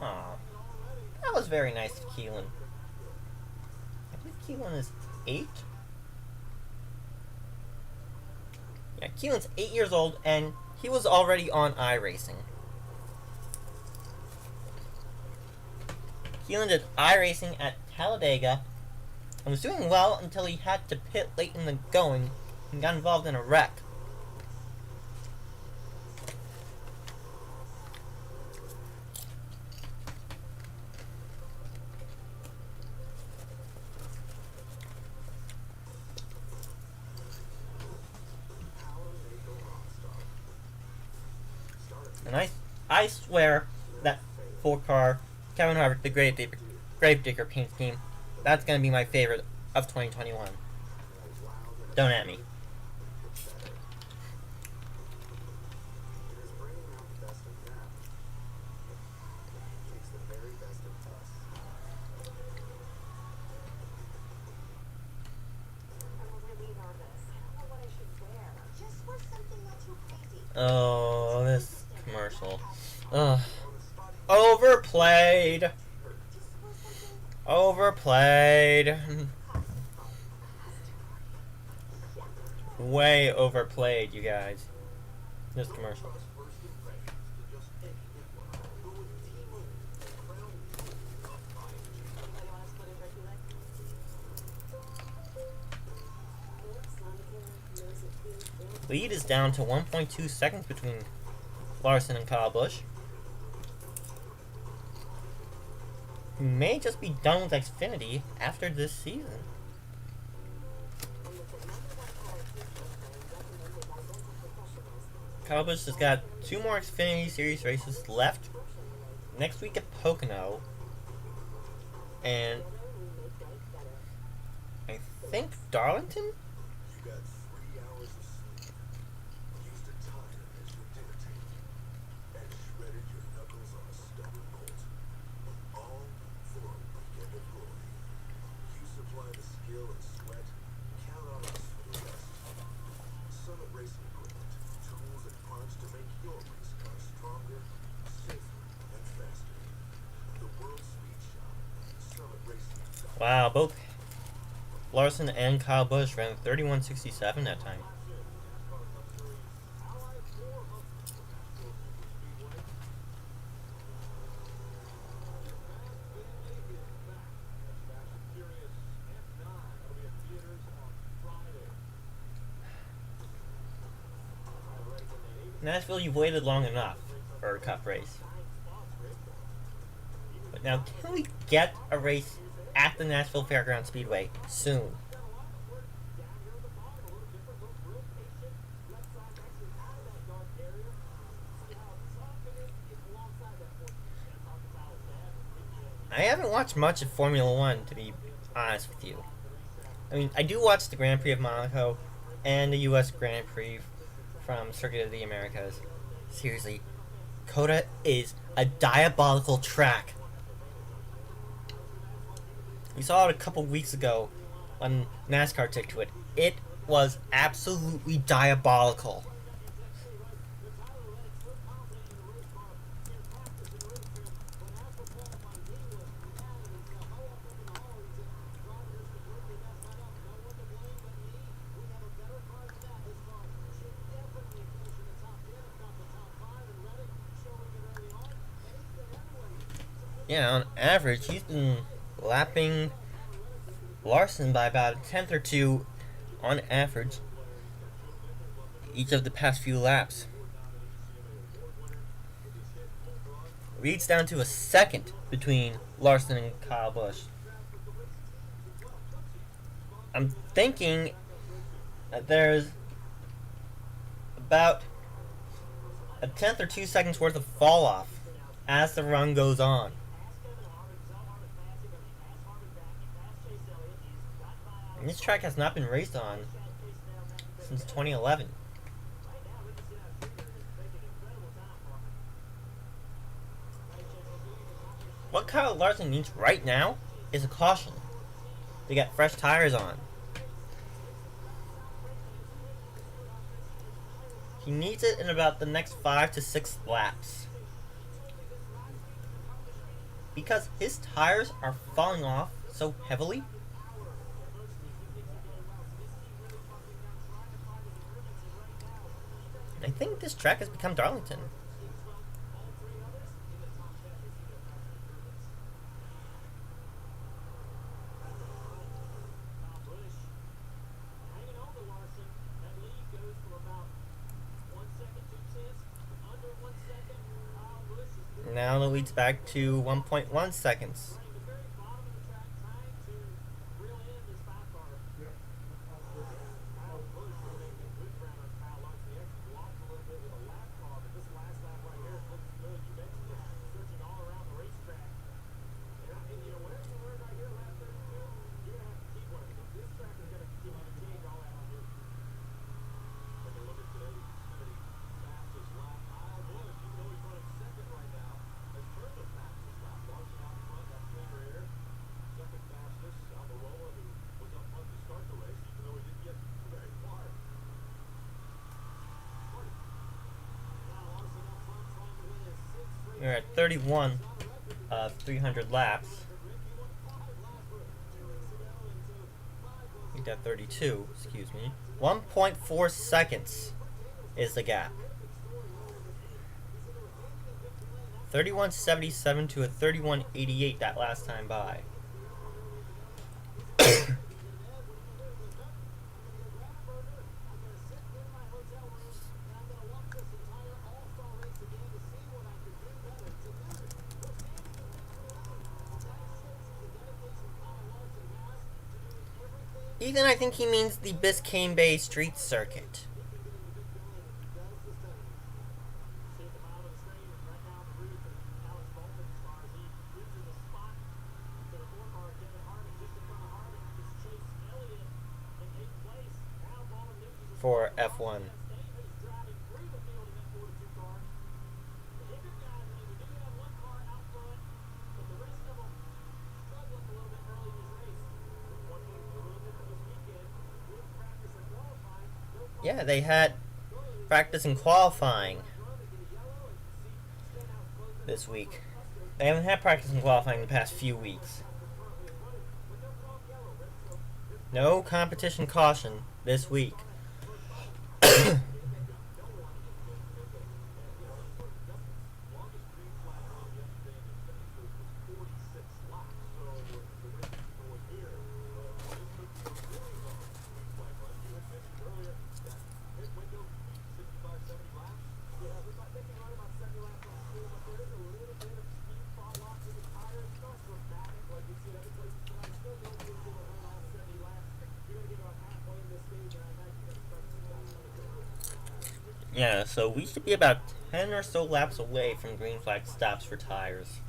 Aw, that was very nice of Keelan. I believe Keelan is 8? Yeah, Keelan's 8 years old, and he was already on iRacing. Keelan did iRacing at Talladega, and was doing well until he had to pit late in the going, and got involved in a wreck. And I swear that 4-car Kevin Harvick, the Gravedigger paint scheme, that's gonna be my favorite of 2021. Don't at me. It is bringing out the best of them. It takes the very best of us. I'm really nervous. I don't know what I should wear. Just wear something not too crazy. Oh, this commercial. Ugh. Overplayed. Overplayed. Way overplayed, you guys. This commercial. Lead is down to 1.2 seconds between Larson and Kyle Busch. He may just be done with Xfinity after this season. Kyle Busch has got 2 more Xfinity Series races left. Next week at Pocono. And I think Darlington? You got 3 hours of sleep, used a tire as your dinner table, and shredded your knuckles on a stubborn bolt. All for a weekend of glory. You supply the skill and sweat, count on us for the rest. Summit Racing Equipment, tools and parts to make your race car stronger, safer, and faster. The World Speed Shop, Summit Racing. Wow, both Larson and Kyle Busch ran 31.67 that time. Nashville, you've waited long enough for a Cup race. But now, can we get a race at the Nashville Fairgrounds Speedway soon? I haven't watched much of Formula One, to be honest with you. I mean, I do watch the Grand Prix of Monaco and the U.S. Grand Prix from Circuit of the Americas. Seriously, COTA is a diabolical track. We saw it a couple weeks ago when NASCAR took to it. It was absolutely diabolical. Yeah, on average, he's been lapping Larson by about a tenth or two on average each of the past few laps. Leads down to a second between Larson and Kyle Busch. I'm thinking that there's about a tenth or 2 seconds worth of fall off as the run goes on. And this track has not been raced on since 2011. What Kyle Larson needs right now is a caution to get fresh tires on. He needs it in about the next 5 to 6 laps. Because his tires are falling off so heavily. I think this track has become Darlington. Now the lead's back to 1.1 seconds. We're at 31 300 laps. I think that 32, excuse me. 1.4 seconds is the gap. 31.77 to a 31.88 that last time by. Ethan, I think he means the Biscayne Bay Street Circuit. For F1. Yeah, they had practice and qualifying this week. They haven't had practice and qualifying the past few weeks. No competition caution this week. Yeah, so we should be about 10 or so laps away from green flag stops for tires.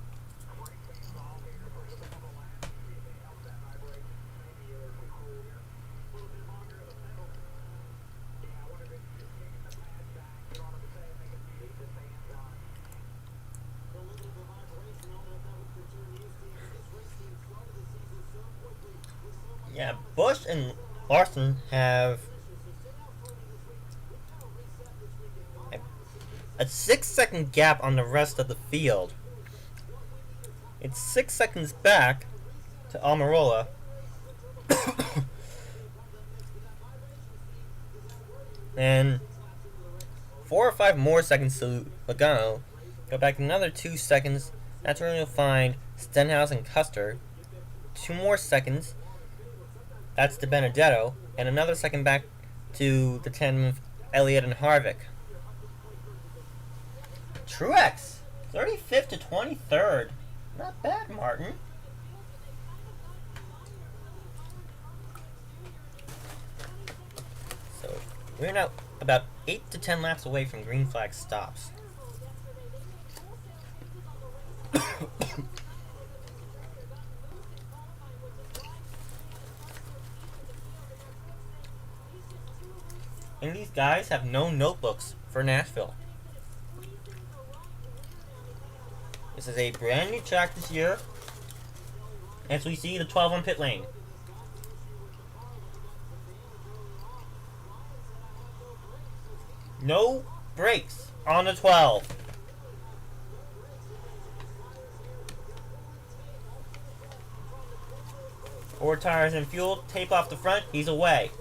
Yeah, Busch and Larson have a 6-second gap on the rest of the field. It's 6 seconds back to Almirola. And 4 or 5 more seconds to Logano. Go back another 2 seconds. That's where you'll find Stenhouse and Custer. 2 more seconds. That's to Benedetto. And another second back to the tandem of Elliott and Harvick. Truex, 35th to 23rd. Not bad, Martin. So, we're now about 8 to 10 laps away from green flag stops. And these guys have no notebooks for Nashville. This is a brand new track this year. As we see the 12 on pit lane. No brakes on the 12. Four tires and fuel. Tape off the front. He's away.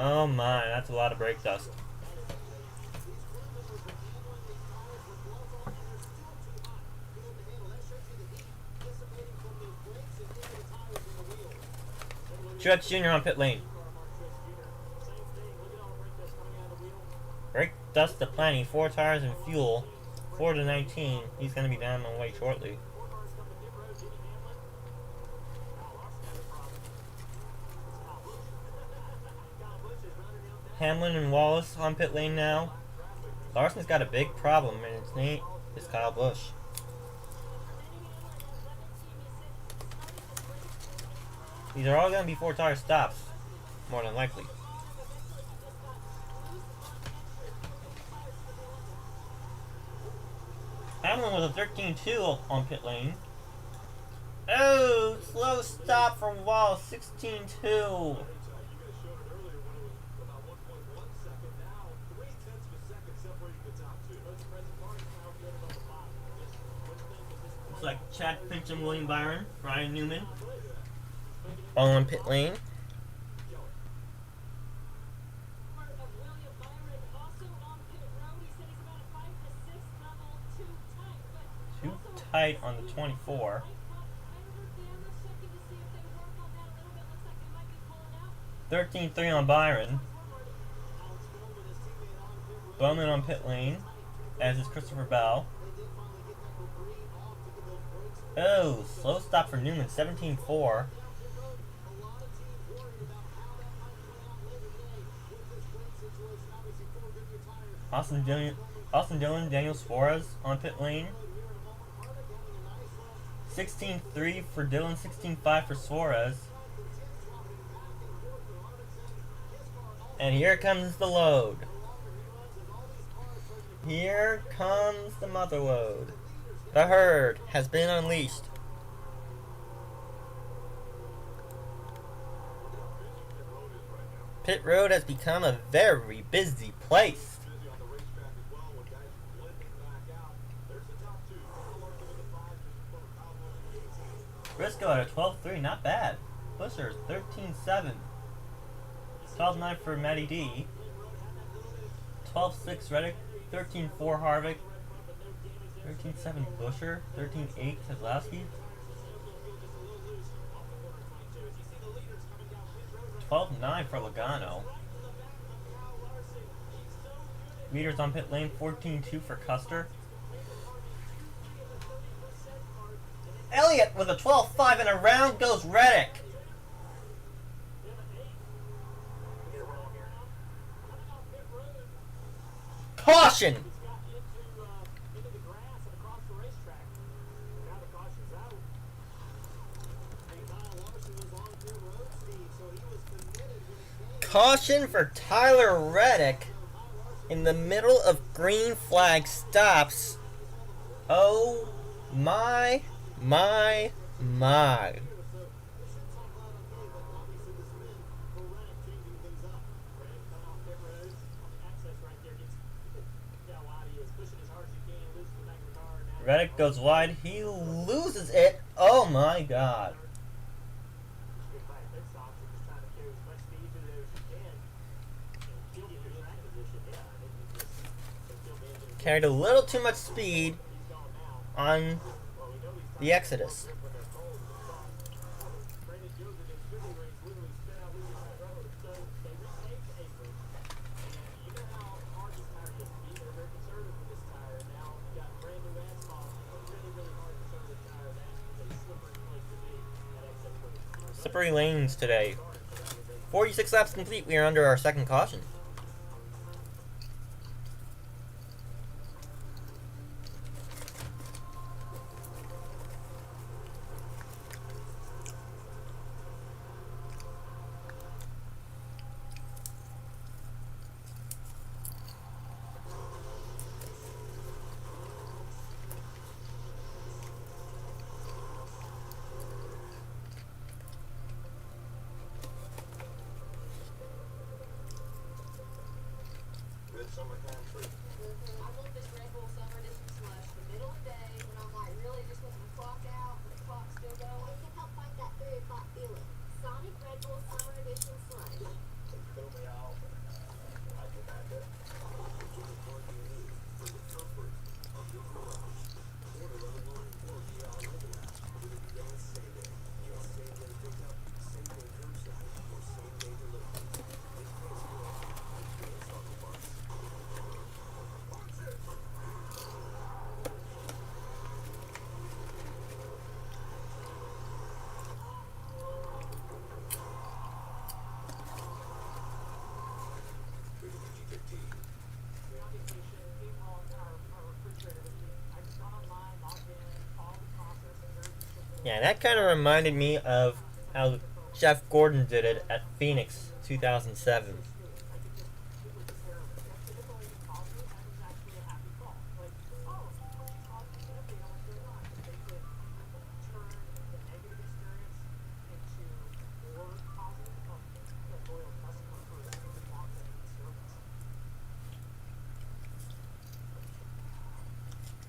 Oh my, that's a lot of brake dust. Truex Jr. on pit lane. Brake dust aplenty, 4 tires and fuel. 4 to 19. He's going to be down the way shortly. Hamlin and Wallace on pit lane now. Larson's got a big problem, and his name is Kyle Busch. These are all going to be 4 tire stops. more than likely. Hamlin was a 13-2 on pit lane. Oh, slow stop from Wall, 16-2. Looks like Chad Pincham, William Byron, Ryan Newman, all on pit lane. Too tight on the 24. 13-3 on Byron. Bowman on pit lane, as is Christopher Bell. Oh, slow stop for Newman, 17-4. Austin Dillon, Daniel Suarez on pit lane. 16-3 for Dillon, 16-5 for Suarez. And here comes the load. Here comes the mother load. The herd has been unleashed. Pit road has become a very busy place. Briscoe at a 12-3, not bad. Bushers 13-7. 12-9 for Matty D. 12-6 Reddick. 13-4 Harvick. 13-7 Busher. 13-8 Keselowski. 12-9 for Logano. Leaders on pit lane. 14-2 for Custer. Elliott with a 12-5 and around goes Reddick. Caution! Caution for Tyler Reddick in the middle of green flag stops. Oh my. Reddick goes wide. He loses it. Oh my god. Carried a little too much speed on the Exodus. Slippery lanes today. 46 laps complete. We are under our second caution. Summertime treat. I want this Red Bull summer edition slush the middle of the day when I'm like really just letting the clock out and the clock's still going. It can help fight that 3 o'clock feeling. Sonic Red Bull summer edition slush. Fill me out. I can add that. Get the plug you need for the comfort of your garage. Order online or via our mobile app. With advanced same day. Get same day pickup, same day curbside, or same day delivery. This pays for advanced auto parts. Yeah, that kind of reminded me of how Jeff Gordon did it at Phoenix 2007.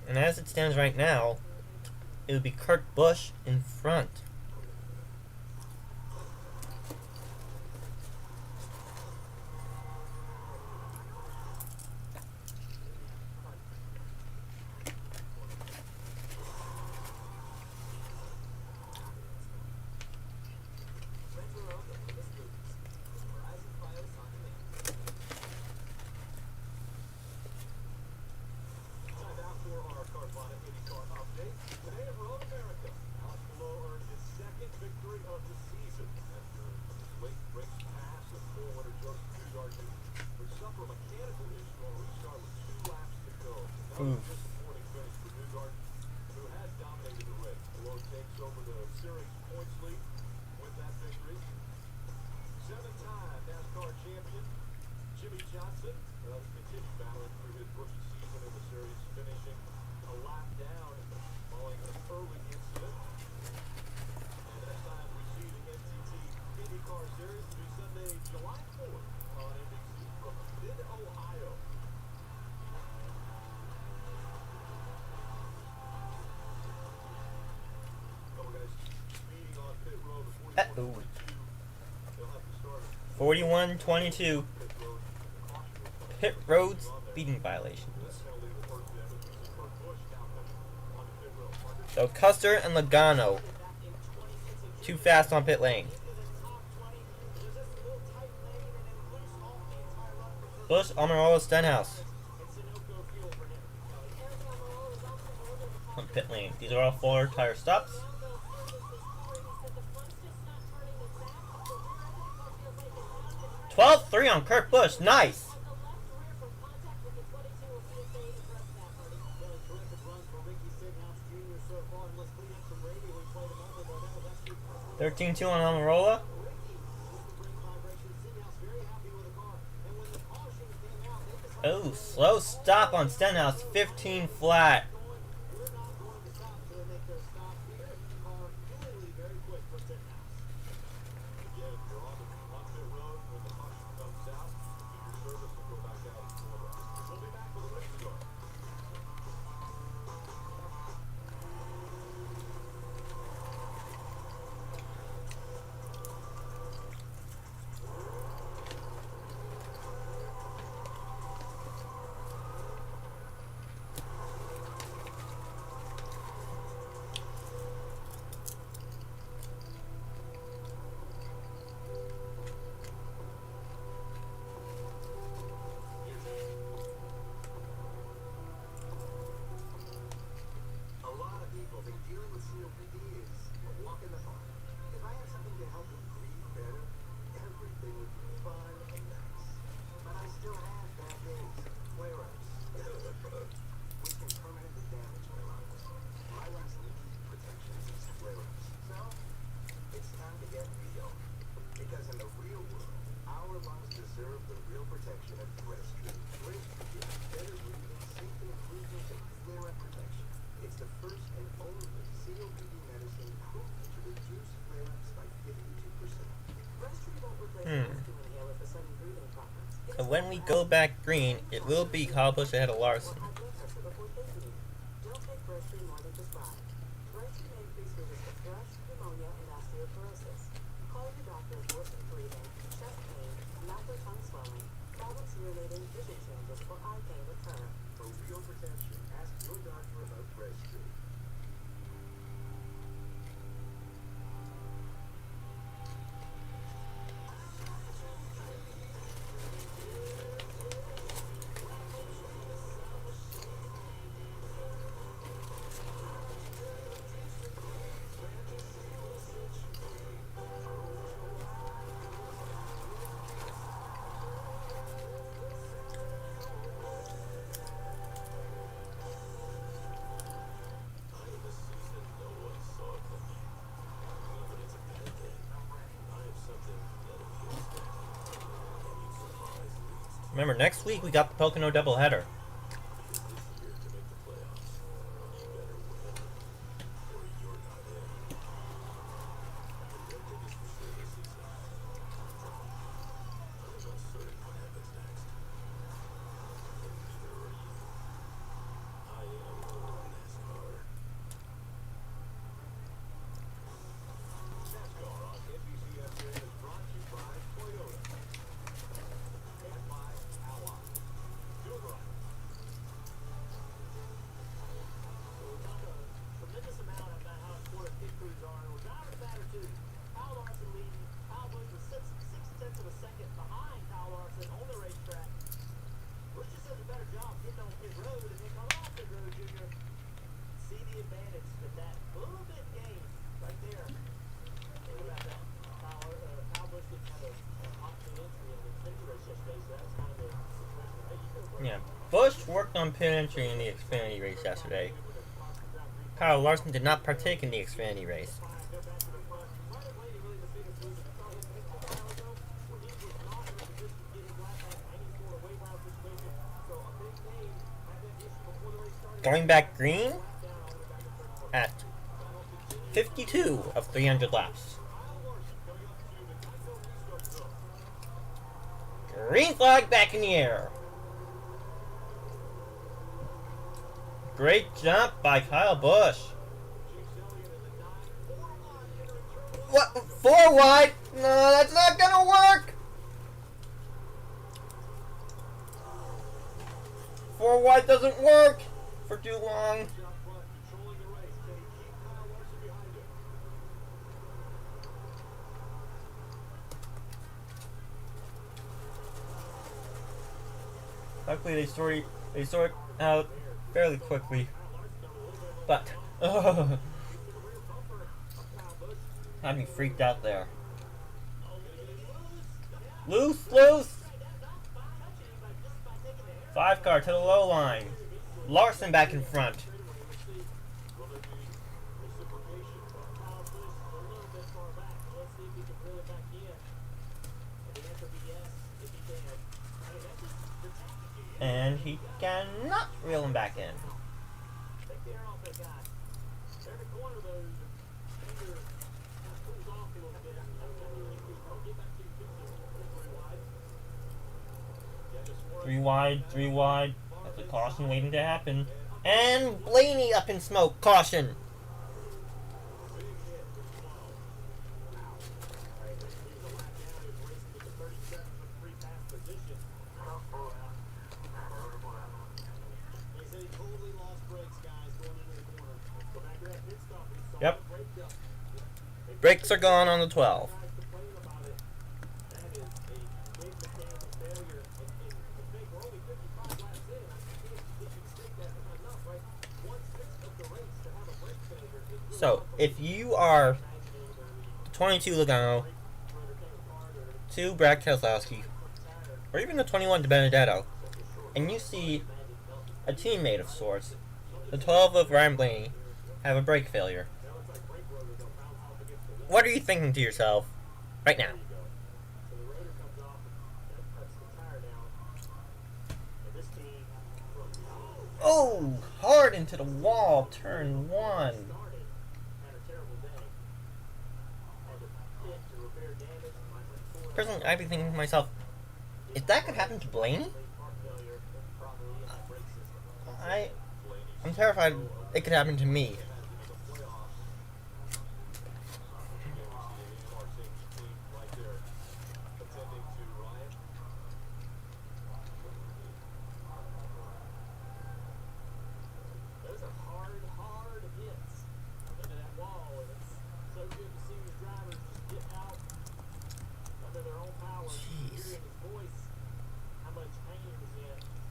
And as it stands right now, it would be Kurt Busch in front. Ooh. Seven-time NASCAR champion Jimmy Johnson continued battling through his rookie season in the series, finishing a lap down following an early incident. And next time we see the NTT IndyCar Series will be Sunday, July 4th on NBC from Mid-Ohio. Speeding on pit road, 41-22. Pit road speeding violations. So Custer and Logano, too fast on pit lane. Busch, Almirola, Stenhouse on pit lane. These are all 4 tire stops. 12-3 on Kurt Busch. Nice. $13-2 on Almirola. Oh, slow stop on Stenhouse. 15 flat. So when we go back green, it will be Kyle Busch ahead of Larson. Remember, next week we got the Pocono doubleheader. NASCAR on NBCSN is brought to you by Toyota and by Ally. Do it right. So we talk a tremendous amount about how important pit crews are, and drivers matter too. Kyle Larson leading. Kyle Busch was six-tenths of a second behind Kyle Larson on the racetrack. Busch just does a better job getting on pit road, and then come off pit road, Junior. See the advantage that little bit gains right there. Think about that. Kyle Busch didn't have a hot pit entry in the Xfinity race yesterday, so that's kind of the situation. Hey, you could have Yeah, Busch worked on pit entry in the Xfinity race yesterday. Kyle Larson did not partake in the Xfinity race. Going back green at 52 of 300 laps. Green flag back in the air. Great jump by Kyle Busch. What? 4 wide? No, that's not gonna work. 4 wide doesn't work for too long. Luckily, they sort out fairly quickly, but had me freaked out there. Loose. 5 car to the low line. Larson back in front. And he cannot reel him back in. Three wide. That's a caution waiting to happen. And Blaney up in smoke. Caution. Yep. Brakes are gone on the 12. So, if you are 22 Logano, 2 Brad Keselowski, or even the 21 DiBenedetto, and you see a teammate of sorts, the 12 of Ryan Blaney, have a brake failure, what are you thinking to yourself right now? Oh, hard into the wall, turn 1. Personally, I'd be thinking to myself, if that could happen to Blaney, I'm terrified it could happen to me.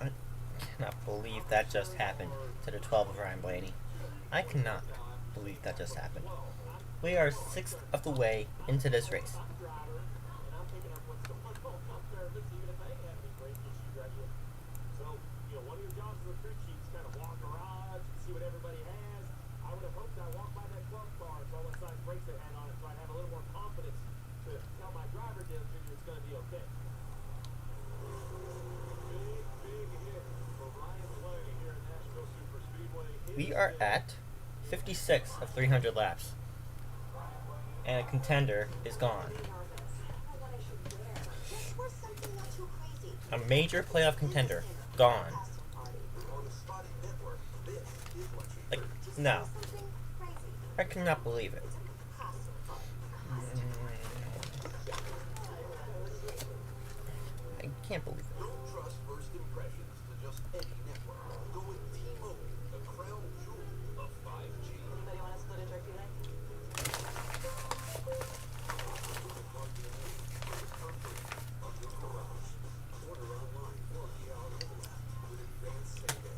I cannot believe that just happened to the 12 of Ryan Blaney. I cannot believe that just happened. We are 1/6 of the way into this race. We are at 56 of 300 laps. And a contender is gone. A major playoff contender gone. Like, no. I cannot believe it. I can't believe it. Don't trust first impressions to just any network. Go with T-Mobile, the crown jewel of 5G. Anybody want to split a turkey leg? Order online or via our mobile app with advanced same-day.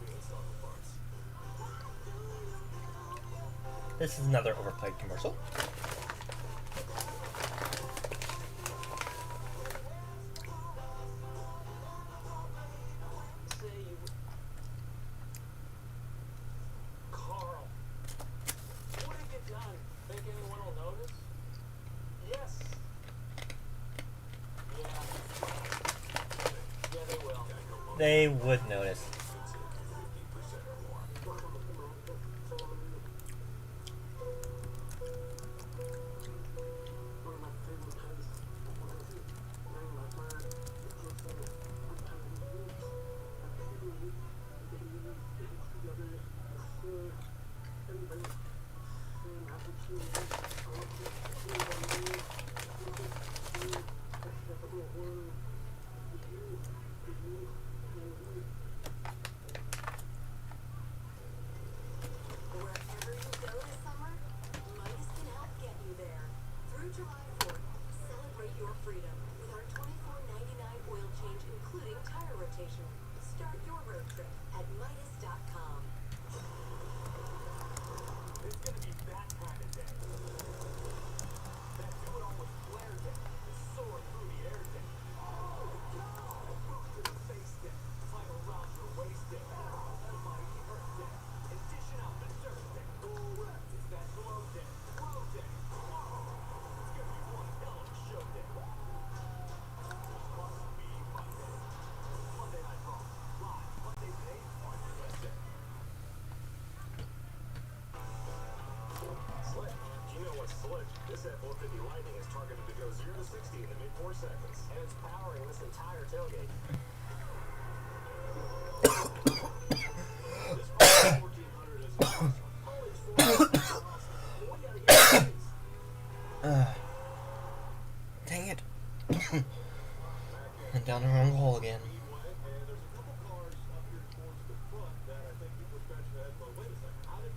Advanced auto parts. This is another overplayed commercial. Carl, what have you done? Think anyone will notice? Yes. Yeah. Yeah, they will. They would notice. Wherever you go this summer, Midas can help get you there. Through July 4th, celebrate your freedom with our $24.99 oil change, including tire rotation. Start your road trip at Midas.com. It's gonna be that kind of day. That do-it-all with flare day. Soar through the air day. Oh, God! Move to the face day. Final round your waist day. Almighty Earth day. And dishing out the dirt day. Correct! It's that glow day. Glow day. It's gonna be one hell of a show day. Must be Monday. Monday Night Raw. Live Monday day on USA. Slick. You know what's slick? This F-150 Lightning is targeted to go 0 to 60 in the mid-4 seconds. And it's powering this entire tailgate. This 1400 is awesome. Holy smokes. We gotta get these. Dang it. And down the wrong hole again. Speedway, and there's a couple cars up here towards the front that I think people are scratching their heads going, wait a second, how did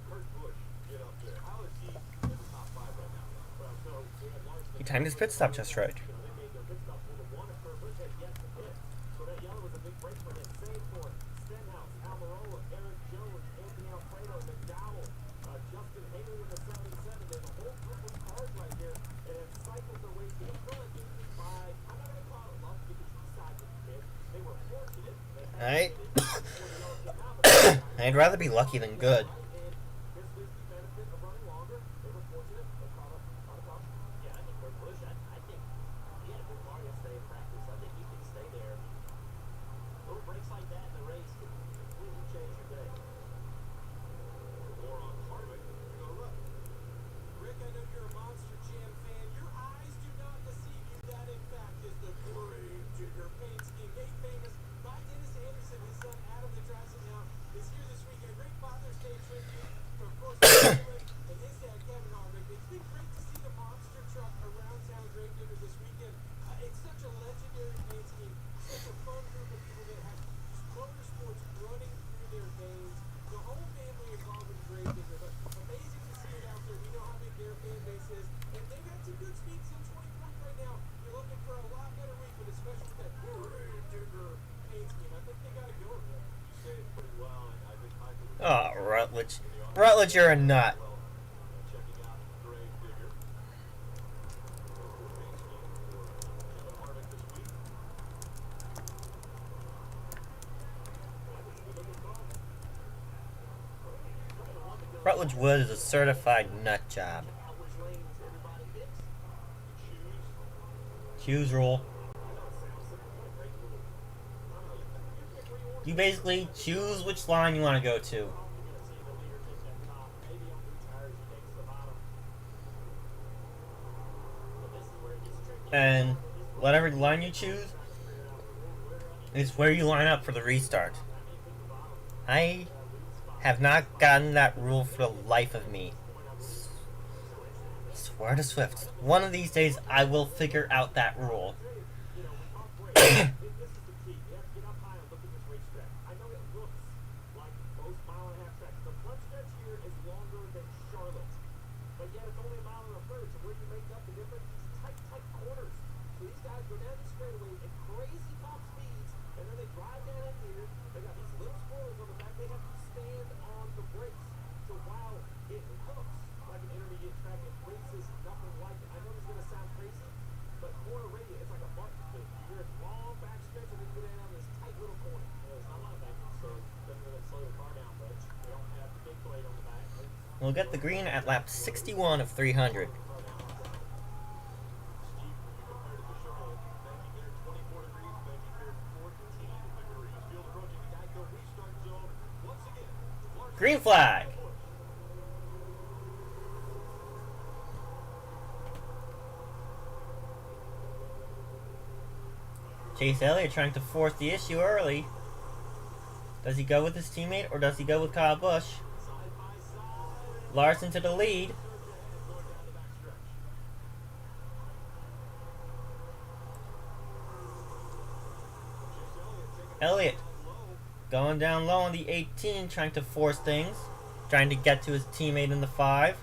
Kurt Busch get up there? How is he in the top 5 right now? Well, so we had Larson. He timed his pit stop just right. They made their pit stop for the one if Kurt Busch had yet to pit. So that yellow was a big break for him. Same for Stenhouse, Almirola, Eric Jones, Anthony Alfredo, McDowell, Justin Haley in the 77. There's a whole group of cars right here that have cycled their way to the front by, I'm not going to call it luck because you decided to pit. They were fortunate. They had Alright. to pit before the yellow came out. I'd rather be lucky than good. And this is the benefit of running longer. They were fortunate. They caught up. Yeah, I think Kurt Busch, I think he had a good car yesterday in practice. I think he can stay there. Little breaks like that in the race can completely change your day. More on Harvick. We go to Rupp. Rick, I know you're a Monster Jam fan. Your eyes do not deceive you. That, in fact, is the Grave Digger paint scheme made famous by Dennis Anderson. His son Adam, that drives him now, is here this weekend. A great Father's Day tribute from, of course, Rick and his dad, Kevin Harvick. It's been great to see the monster truck around town Grave Digger this weekend. It's such a legendary paint scheme. Such a fun group of people that have just motorsports running through their veins. The whole family involved with Grave Digger. But amazing to see it out there. We know how big their fan base is. And they've got some good speeds in 24th right now. You're looking for a lot better week, but especially with that Grave Digger paint scheme. I think they got to go with it. You say it pretty well, and I think Michael was Oh, Rutledge. Rutledge, you're a nut. checking out Grave Digger. Paint scheme for Kevin Harvick this week. Rutledge Wood is a certified nut job. Which lanes everybody picks. Hughes rule. Samson You basically choose which line you want to go to. You're gonna see the leader take that top. Maybe on blue tires he takes the bottom. But this is where it gets tricky. And whatever line you choose is where you line up for the restart. I have not gotten that rule for the life of me. Swear to Swift. One of these days I will figure out that rule. This is the key. You have to get up high and look at this racetrack. I know it looks like most mile-and-a-half tracks. The front stretch here is longer than Charlotte, but yet it's only a mile and a third. So where you make up the difference? These tight corners. So these guys go down these straightaways at crazy top speeds, and then they drive down in here. They got these little spoilers on the back. They have to stand on the brakes. So while it looks like an intermediate track, it races nothing like it. I know this is going to sound crazy, but corner radius, it's like a Martin thing. You're a long back stretch and then you go down this tight little corner. There's not a lot of back, so it doesn't really slow the car down much. They don't have the big blade on the back. We'll get the green at lap 61 of 300. Green flag. Chase Elliott trying to force the issue early. Does he go with his teammate or does he go with Kyle Busch? Larson to the lead. Elliott going down low on the 18, trying to force things, trying to get to his teammate in the 5.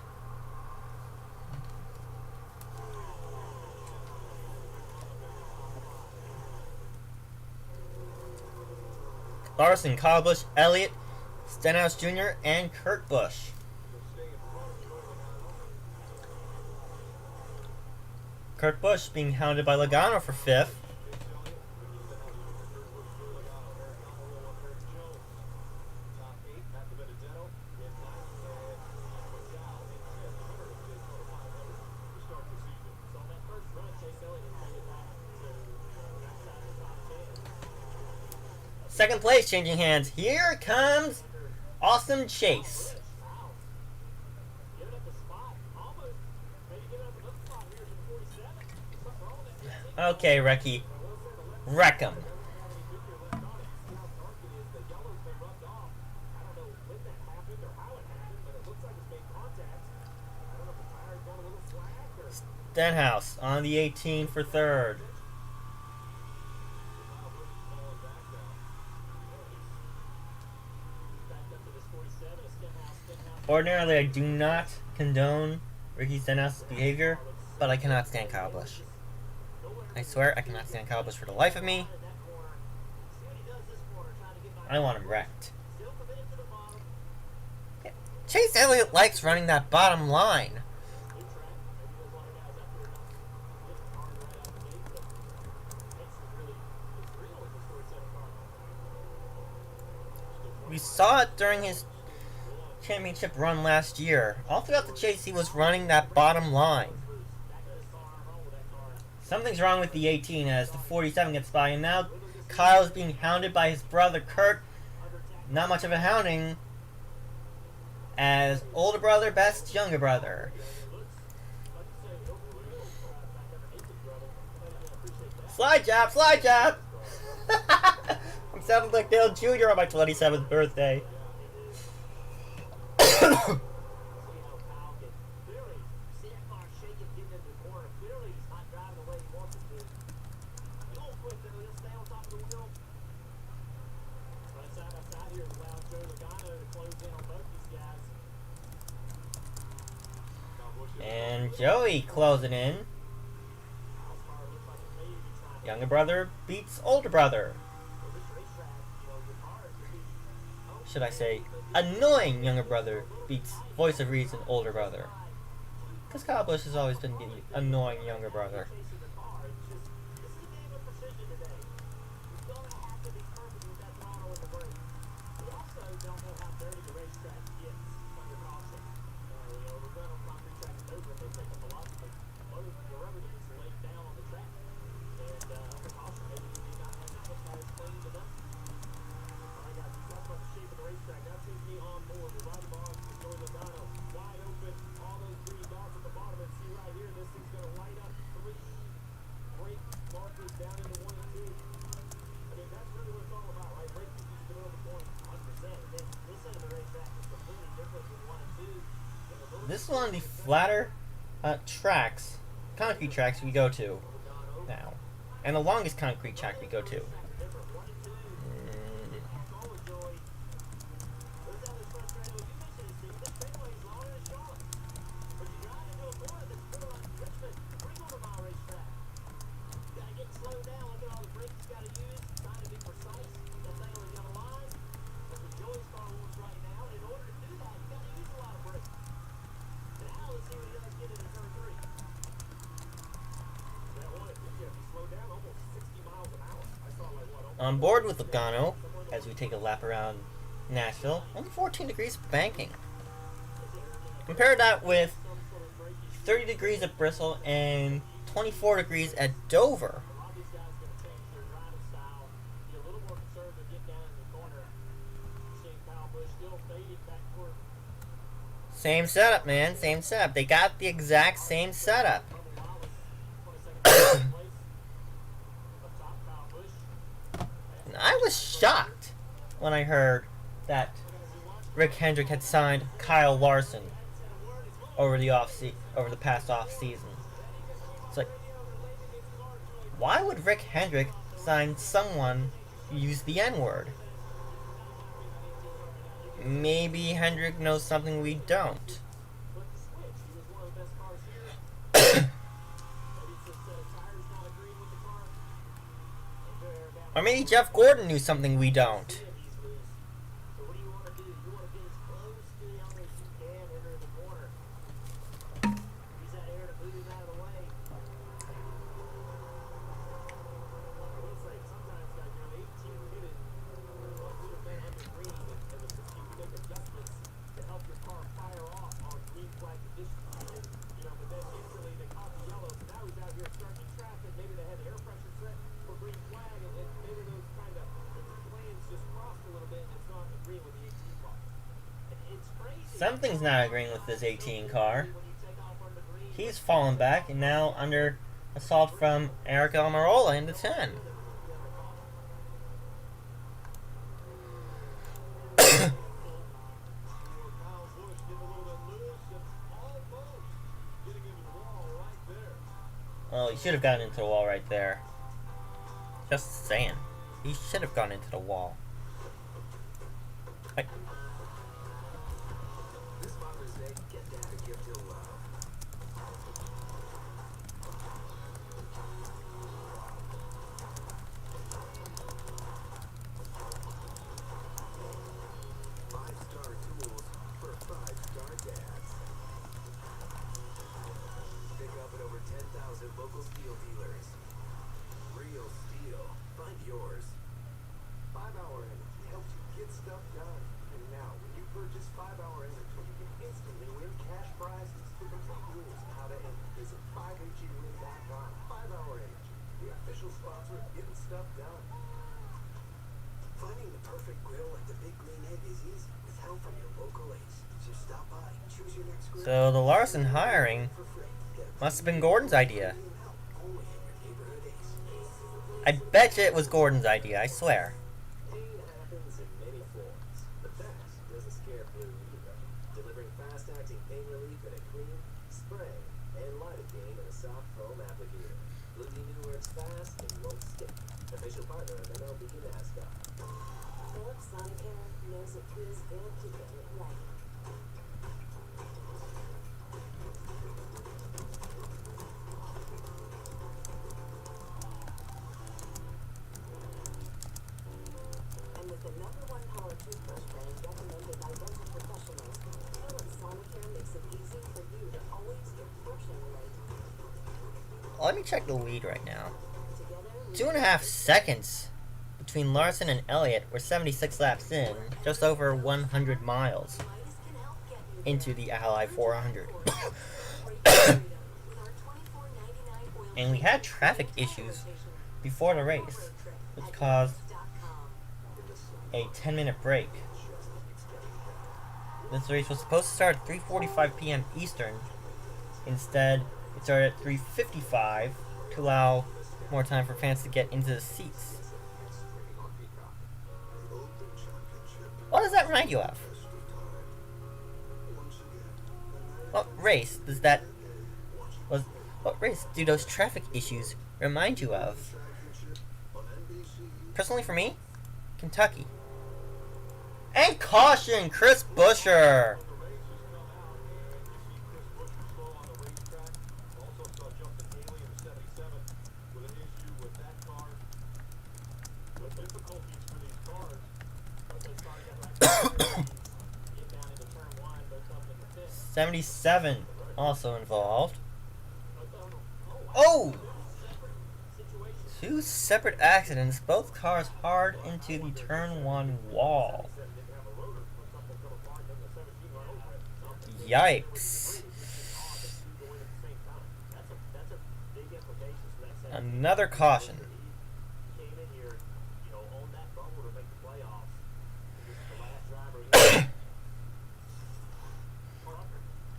Larson, Kyle Busch, Elliott, Stenhouse Jr., and Kurt Busch. Kurt Busch being hounded by Logano for 5th. Second place changing hands. Here comes Awesome Chase. Okay, Recky. Wreck him. Stenhouse on the 18 for 3rd. Ordinarily, I do not condone Ricky Stenhouse's behavior, but I cannot stand Kyle Busch. I swear, I cannot stand Kyle Busch for the life of me. I want him wrecked. Chase Elliott likes running that bottom line. We saw it during his championship run last year. All throughout the chase, he was running that bottom line. Something's wrong with the 18 as the 47 gets by, and now Kyle is being hounded by his brother Kurt. Not much of a hounding, as older brother best younger brother. Slide job, slide job! I'm sounding like Dale Jr. on my 27th birthday. And Joey closing in. Younger brother beats older brother. Should I say, annoying younger brother beats voice of reason older brother. Because Kyle Busch has always been the annoying younger brother. racetrack. That seems to be on board. The Roddy Boggs and Joey Logano wide open. All those green dots at the bottom. And see right here, this thing's going to light up 3 brake markers down into 1 and 2. I mean, that's really what it's all about, right? Brake keeps you middle of the point 100%. And then this end of the racetrack is completely different than 1 and 2. This is one of the flatter tracks, concrete tracks we go to now, and the longest concrete track we go to. On board with Logano, as we take a lap around Nashville, only 14 degrees of banking. Compare that with 30 degrees at Bristol and 24 degrees at Dover. Same setup, man. Same setup. They got the exact same setup. I was shocked when I heard that Rick Hendrick had signed Kyle Larson over the past off season. It's like, why would Rick Hendrick sign someone who used the N-word? Maybe Hendrick knows something we don't. Or maybe Jeff Gordon knew something we don't. Something's not agreeing with this 18 car. He's fallen back and now under assault from Eric Almirola in the 10. Well, he should have gotten into the wall right there. Just saying. He should have gone into the wall. Right. Local steel dealers. Real steel. Find yours. 5-Hour Energy helps you get stuff done. And now, when you purchase 5-Hour Energy, you can instantly win cash prizes. For complete rules on how to enter, visit 5HEWin.com. 5-Hour Energy, the official sponsor of getting stuff done. Finding the perfect grill like the Big Green Egg is easy with help from your local ace. So stop by, choose your next grill. So the Larson hiring must have been Gordon's idea. I bet you it was Gordon's idea, I swear. Pain happens in many forms, but that doesn't scare Blue either. Delivering fast-acting pain relief in a clean, spray, and lidocaine in a soft foam applicator. Blue knew where it's fast and won't stick. Official partner of MLB NASCAR. Philips Sonicare knows it feels good to get it right. The #1 power toothbrush brand recommended by dental professionals, Philips Sonicare makes it easy for you to always get brushing right. Let me check the lead right now. 2.5 seconds between Larson and Elliott. We're 76 laps in, just over 100 miles into the Ally 400. And we had traffic issues before the race, which caused a 10-minute break This race was supposed to start at 3:45 p.m. Eastern. Instead, it started at 3:55 to allow more time for fans to get into the seats. What does that remind you of? What race does that... What race do those traffic issues remind you of? Personally for me, Kentucky. And caution, Chris Buescher! '77 also involved. Oh! Two separate accidents, both cars hard into the turn 1 wall. Yikes. Another caution.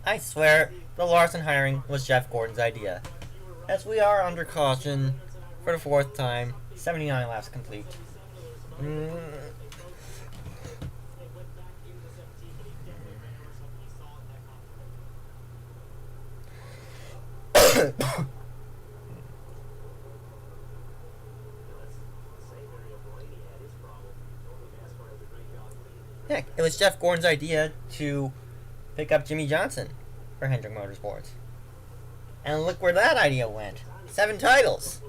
I swear, the Larson hiring was Jeff Gordon's idea. As we are under caution for the 4th time, 79 laps complete. Heck, it was Jeff Gordon's idea to pick up Jimmy Johnson for Hendrick Motorsports. And look where that idea went. 7 titles.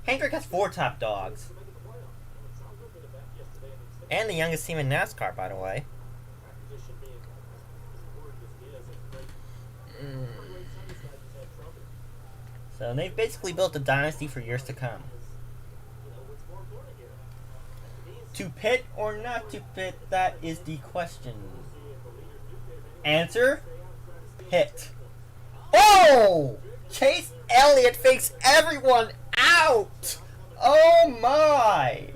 Hendrick has 4 top dogs. And the youngest team in NASCAR, by the way. So they've basically built a dynasty for years to come. To pit or not to pit, that is the question. Answer? Pit. Oh! Chase Elliott fakes everyone out! Oh my!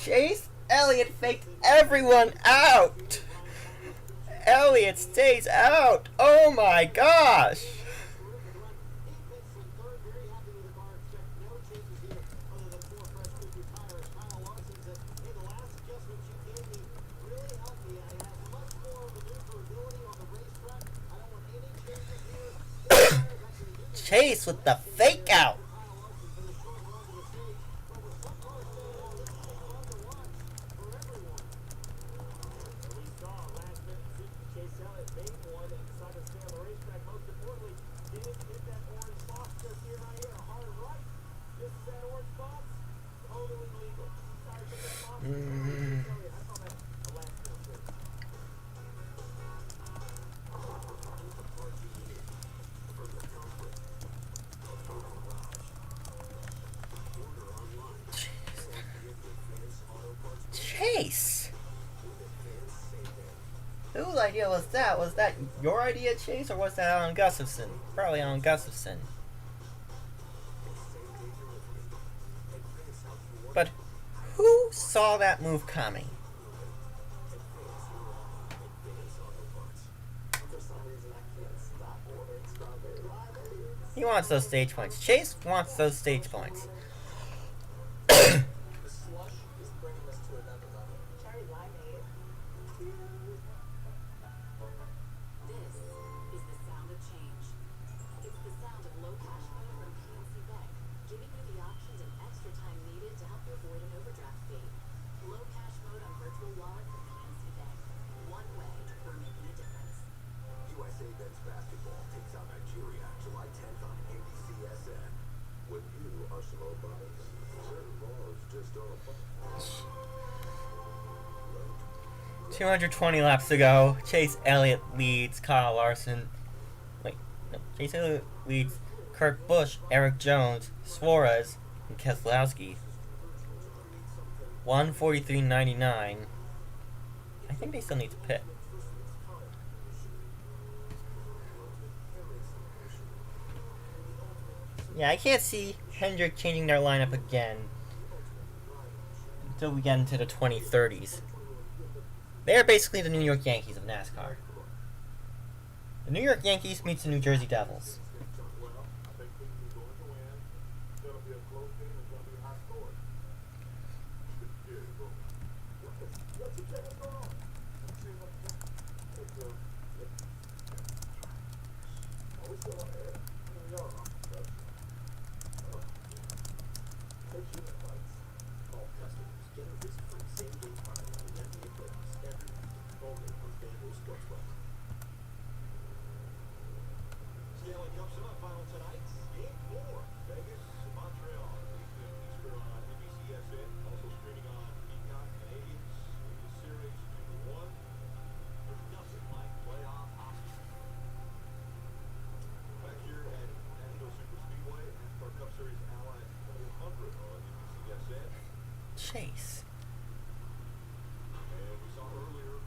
Chase Elliott faked everyone out! Elliott stays out! Oh my gosh! Chase with the fake out! Chase! Whose idea was that? Was that your idea, Chase, or was that Alan Gustafson? Probably Alan Gustafson. But who saw that move coming? He wants those stage points. Chase wants those stage points. Nigeria, July 10th on NBCSN. When you are slow bodies, certain laws just don't apply. 220 laps to go. Chase Elliott leads Kyle Larson. Wait, no. Chase Elliott leads Kurt Busch, Eric Jones, Suarez, and Keselowski. 1:43.99. I think they still need to pit. Yeah, I can't see Hendrick changing their lineup again until we get into the 2030s. They are basically the New York Yankees of NASCAR. The New York Yankees meets the New Jersey Devils. Stanley Cup semifinal tonight. Game 4. Vegas, Montreal. East Carolina, NBCSN. Also streaming on Peacock, Canadians. The series 2-1. There's nothing like playoff hockey. Back here at Nashville Superspeedway, NASCAR Cup Series Allied 400 on NBCSN. Chase. And we saw earlier,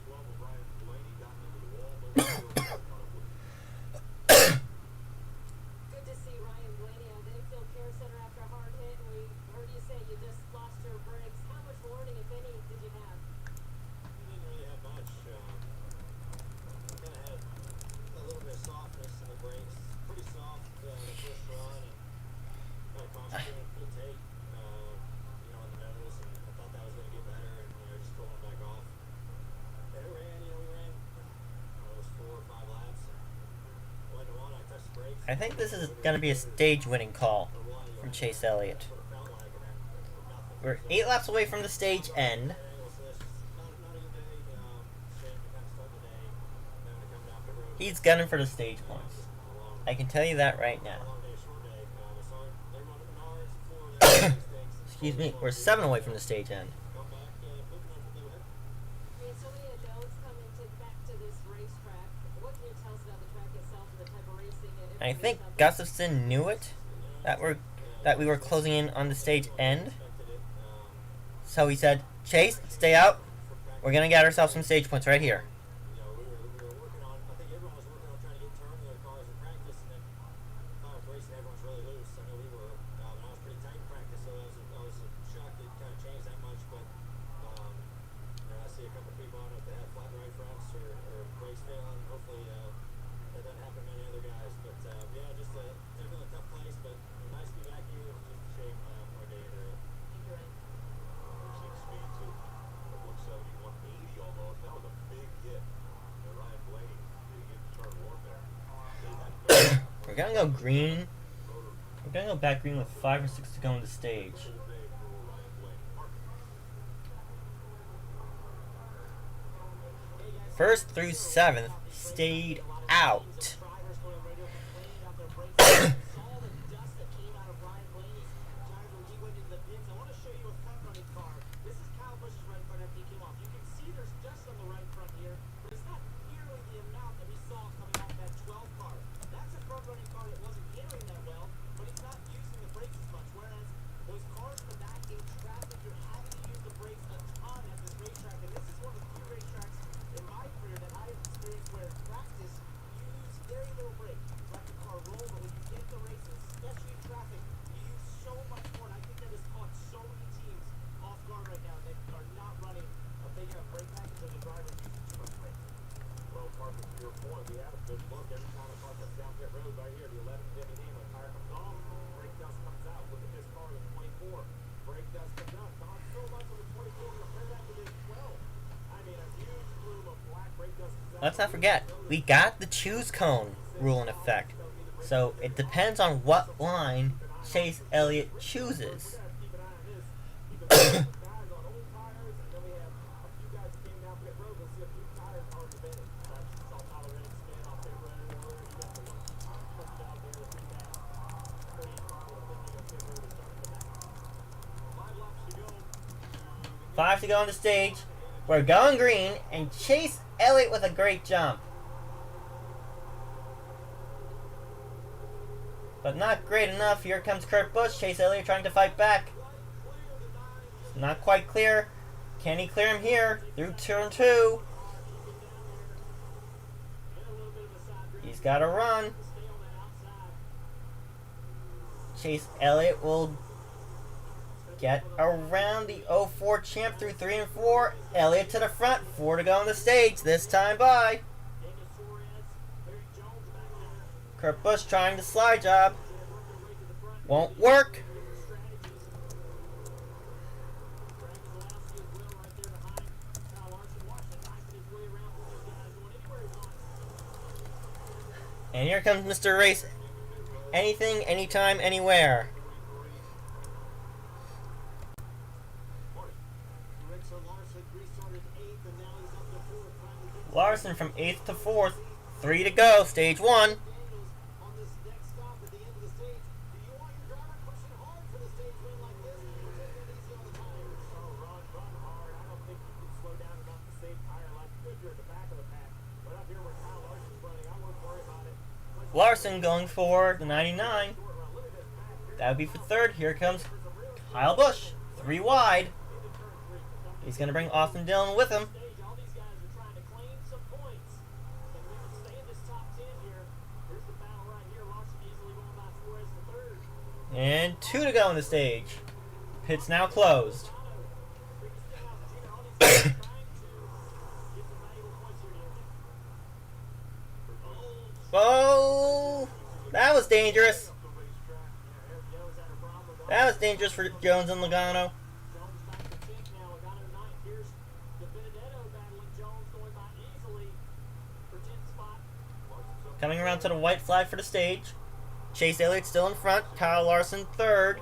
12 of Ryan Blaney got into the wall. No one Good to see Ryan Blaney at the infield care center after a hard hit, and we heard you say you just lost your brakes. How much warning, if any, did you have? We didn't really have much. Kind of had a little bit of softness in the brakes. Pretty soft the first run, and kind of concentrated full take, you know, in the nose, and I thought that was going to get better, and just pulling back off. And we ran, those 4 or 5 laps. One to one, I touched the brakes. I think this is going to be a stage-winning call from Chase Elliott. We're 8 laps away from the stage end. He's gunning for the stage points. I can tell you that right now. Excuse me, we're 7 away from the stage end. I mean, so many adults coming back to this racetrack. What can you tell us about the track itself and the type of racing it I think Gustafson knew it, that we were closing in on the stage end. So he said, Chase, stay out. We're going to get ourselves some stage points right here. We were working on, I think everyone was working on trying to get turns in their cars in practice, and then I was racing, everyone's really loose. I know we were, and I was pretty tight in practice, so I was shocked it kind of changed that much, but I see a couple people, I don't know if they have flat right fronts or brakes failing. Hopefully that doesn't happen to many other guys, but yeah, just definitely a tough place, but nice to be back here. It's just a shame our day ended early. We've seen speeds of 170, 180 almost. That was a big hit. And Ryan Blaney getting into turn 1 there. We're going to go green. We're going to go back green with 5 or 6 to go on the stage. Full day for Ryan Blaney. 1st through 7th stayed out. Let's not forget, we got the choose cone rule in effect. So it depends on what line Chase Elliott chooses. Five to go on the stage. We're going green, and Chase Elliott with a great jump. But not great enough. Here comes Kurt Busch. Chase Elliott trying to fight back. It's not quite clear. Can he clear him here? Through turn 2. He's got to run. Chase Elliott will get around the 04 champ through 3 and 4. Elliott to the front. 4 to go on the stage. This time by Kurt Busch trying the slide job. Won't work. And here comes Mr. Race. Anything, anytime, anywhere. Larson from 8th to 4th. 3 to go. Stage 1. Larson going for the 99. That would be for 3rd. Here comes Kyle Busch. 3 wide. He's going to bring Austin Dillon with him. And 2 to go on the stage. Pit's now closed. Oh, that was dangerous. That was dangerous for Jones and Logano. Coming around to the white flag for the stage. Chase Elliott still in front. Kyle Larson 3rd.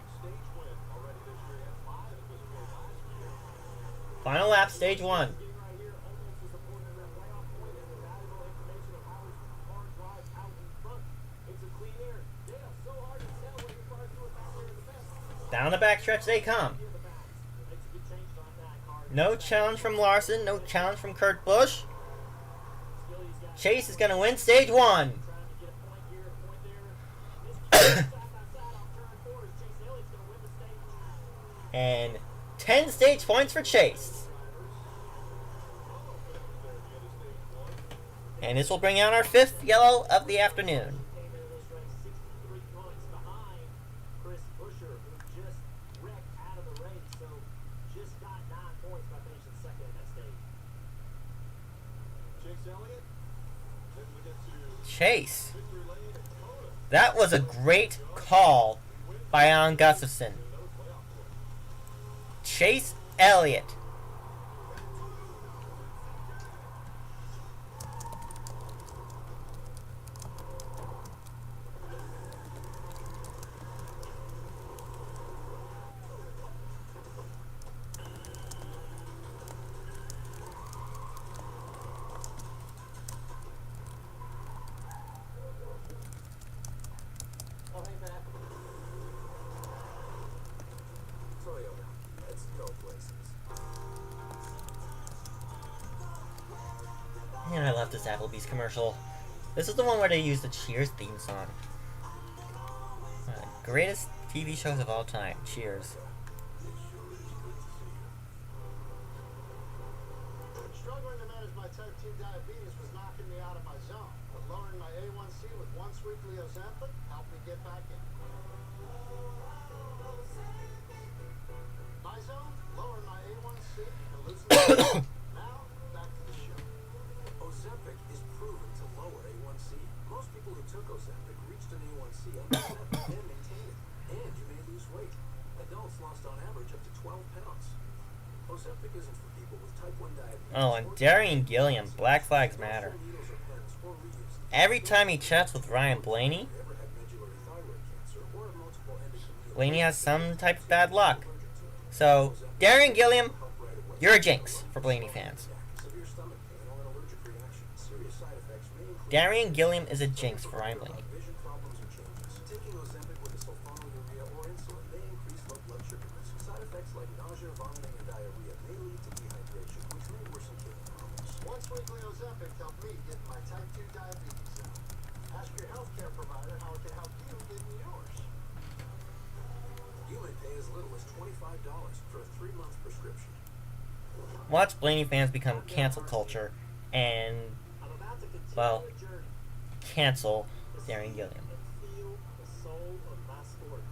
Final lap, stage 1. Down the backstretch they come. No challenge from Larson. No challenge from Kurt Busch. Chase is going to win stage 1. And 10 stage points for Chase. And this will bring out our 5th yellow of the afternoon. Chase. That was a great call by Alan Gustafson. Chase Elliott. And I love this Applebee's commercial. This is the one where they use the Cheers theme song. One of the greatest TV shows of all time. Cheers. Struggling to manage my type 2 diabetes was knocking me out of my zone, but lowering my A1C with once weekly Ozempic helped me get back in. My zone, lowering my A1C and losing my Now, back to the show. Ozempic is proven to lower A1C. Most people who took Ozempic reached an A1C under 7 and maintained it. And you may lose weight. Adults lost on average up to 12 pounds. Ozempic isn't for people with type 1 diabetes. Oh, and Darian Gilliam, Black Flags Matter. Every time he chats with Ryan Blaney, Blaney has some type of bad luck. So, Darian Gilliam, you're a jinx for Blaney fans. Darian Gilliam is a jinx for Ryan Blaney. Ask your healthcare provider how it can help you get in yours. You may pay as little as $25 for a 3-month prescription. Watch Blaney fans become cancel culture and, I'm about to continue well, a journey cancel Darren Gilliam. and feel the soul of my sport.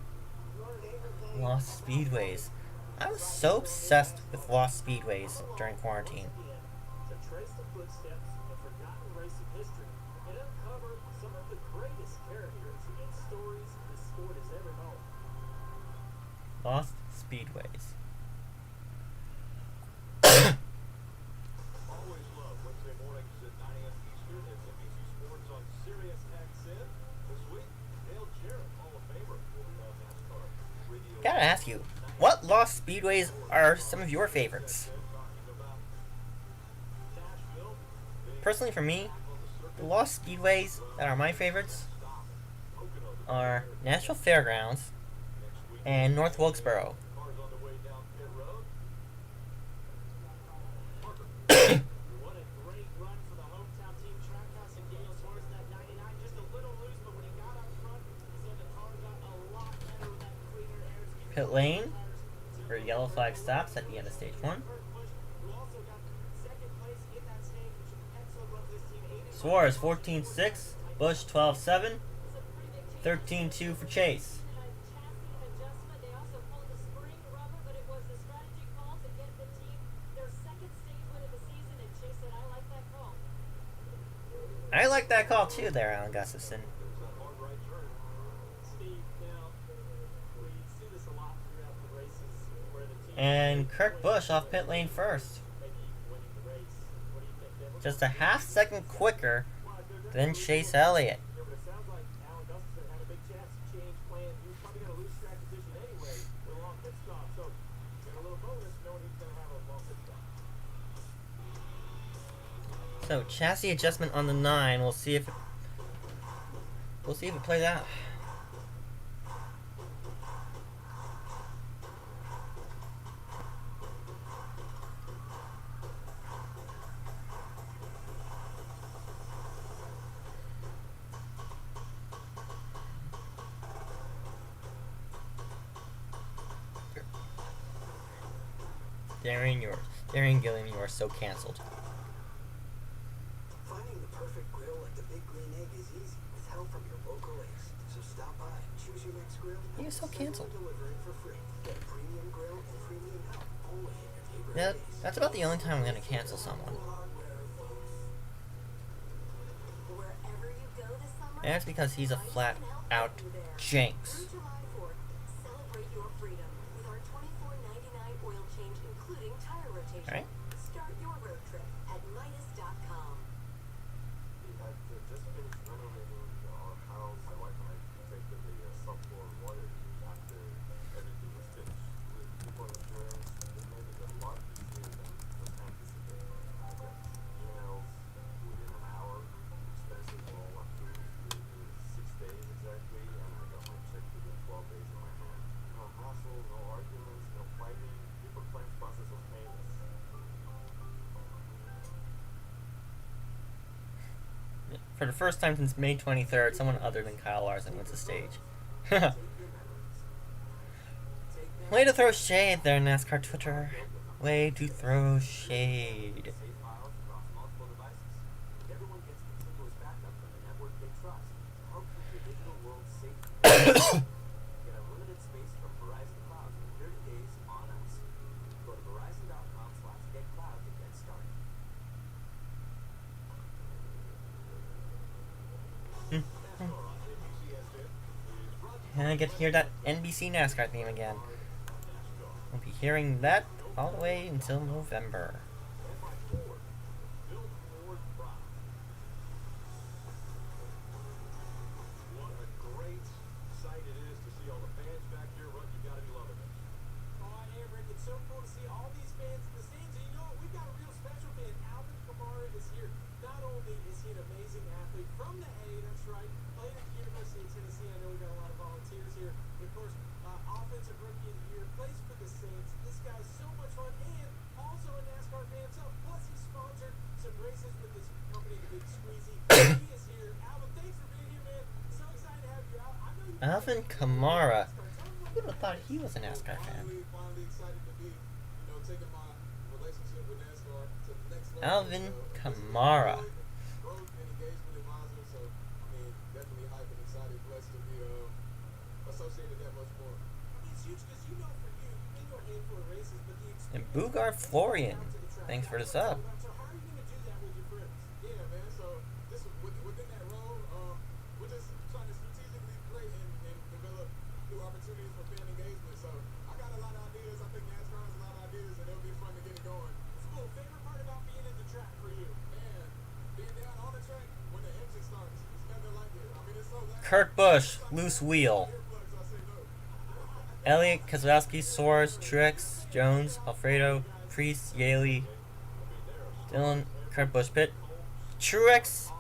Learn everything Lost Speedways. I was so obsessed with Lost Speedways during quarantine. to trace the footsteps of forgotten racing history and uncover some of the greatest characters and stories the sport has ever known. Lost Speedways. Always love Wednesday mornings at 9 a.m. Eastern at NBC Sports on Sirius XM. This week, Dale Jarrett, Hall of Famer, will be on NASCAR Radio. Gotta ask you, what Lost Speedways are some of your favorites? Talking about Nashville, Personally, for me, the Lost Speedways that are my favorites are Nashville Fairgrounds and North Wilkesboro. cars on the way down pit road. What a great run for the hometown team. Trackhouse and Gale Suarez that 99. Just a little loose, but when he got up front, he said the car got a lot better with that cleaner air. Pit lane, where yellow flag stops at the end of stage 1. Who also got second place in that stage, which is an excellent run for this team. 80 Suarez 14-6, Bush 12-7, 13-2 for Chase. Chassis adjustment. They also pulled the spring rubber, but it was the strategy call to get the team their second stage win of the season. And Chase said, "I like that call." I like that call too there, Alan Gustafson. Steve, now, we see this a lot throughout the races where the team And Kurt Busch off pit lane first. maybe winning the race. What do you think, Devin? Just a half second quicker than Chase Elliott. Yeah, but it sounds like Alan Gustafson had a big chassis change plan. He was probably going to lose track position anyway with a long pit stop. So, got a little bonus knowing he's going to have a long pit stop. So chassis adjustment on the 9. We'll see if it plays out. Darren Gilliam, you are so canceled. Finding the perfect grill like the Big Green Egg is easy with help from your local Ace. So stop by and choose your next grill. You're so canceled. Delivering for free. Get premium grill and premium help only at your neighborhood Ace. That's about the only time I'm gonna cancel someone. Wherever you go this summer, And that's because he's a flat out jinx. through July 4th, celebrate your freedom with our $24.99 oil change, including tire rotation. Alright. Start your road trip at Midas.com. We had just finished renovating our house. My wife and I take the subfloor water after everything was finished. With people insurance, it made it a lot easier than was anticipated. I got emails within an hour, expenses were all approved within 6 days exactly, and I got my check within 12 days in my hand. No hassle, no arguments, no fighting. People claims process was painless. For the first time since May 23rd, someone other than Kyle Larson wins the stage. Way to throw shade there, NASCAR Twitter. Way to throw shade. Save files across multiple devices. Everyone gets continuous backup from the network they trust to help keep your digital world safe. Get unlimited space from Verizon Cloud for 30 days on us. Go to verizon.com/getcloud to get started. And I get to hear that NBC NASCAR theme again. We'll be hearing that all the way until November. What a great sight it is to see all the fans back here. Rudd, you gotta be loving it. Oh, I am, Rick. It's so cool to see all these fans in the stands. And you know what? We've got a real special fan. Alvin Kamara is here. Not only is he an amazing athlete from the A, that's right, played at the University of Tennessee. I know we've got a lot of volunteers here. But of course, offensive rookie of the year, plays for the Saints. This guy's so much fun, and also a NASCAR Alvin Kamara. Who would have thought he was a NASCAR fan? Alvin Kamara. And Bugard Florian. Thanks for the sub. Kurt Busch, loose wheel. Elliott, Kozlowski, Soares, Truex, Jones, Alfredo, Priest, Yaley, Dillon, Kurt Busch pit. Truex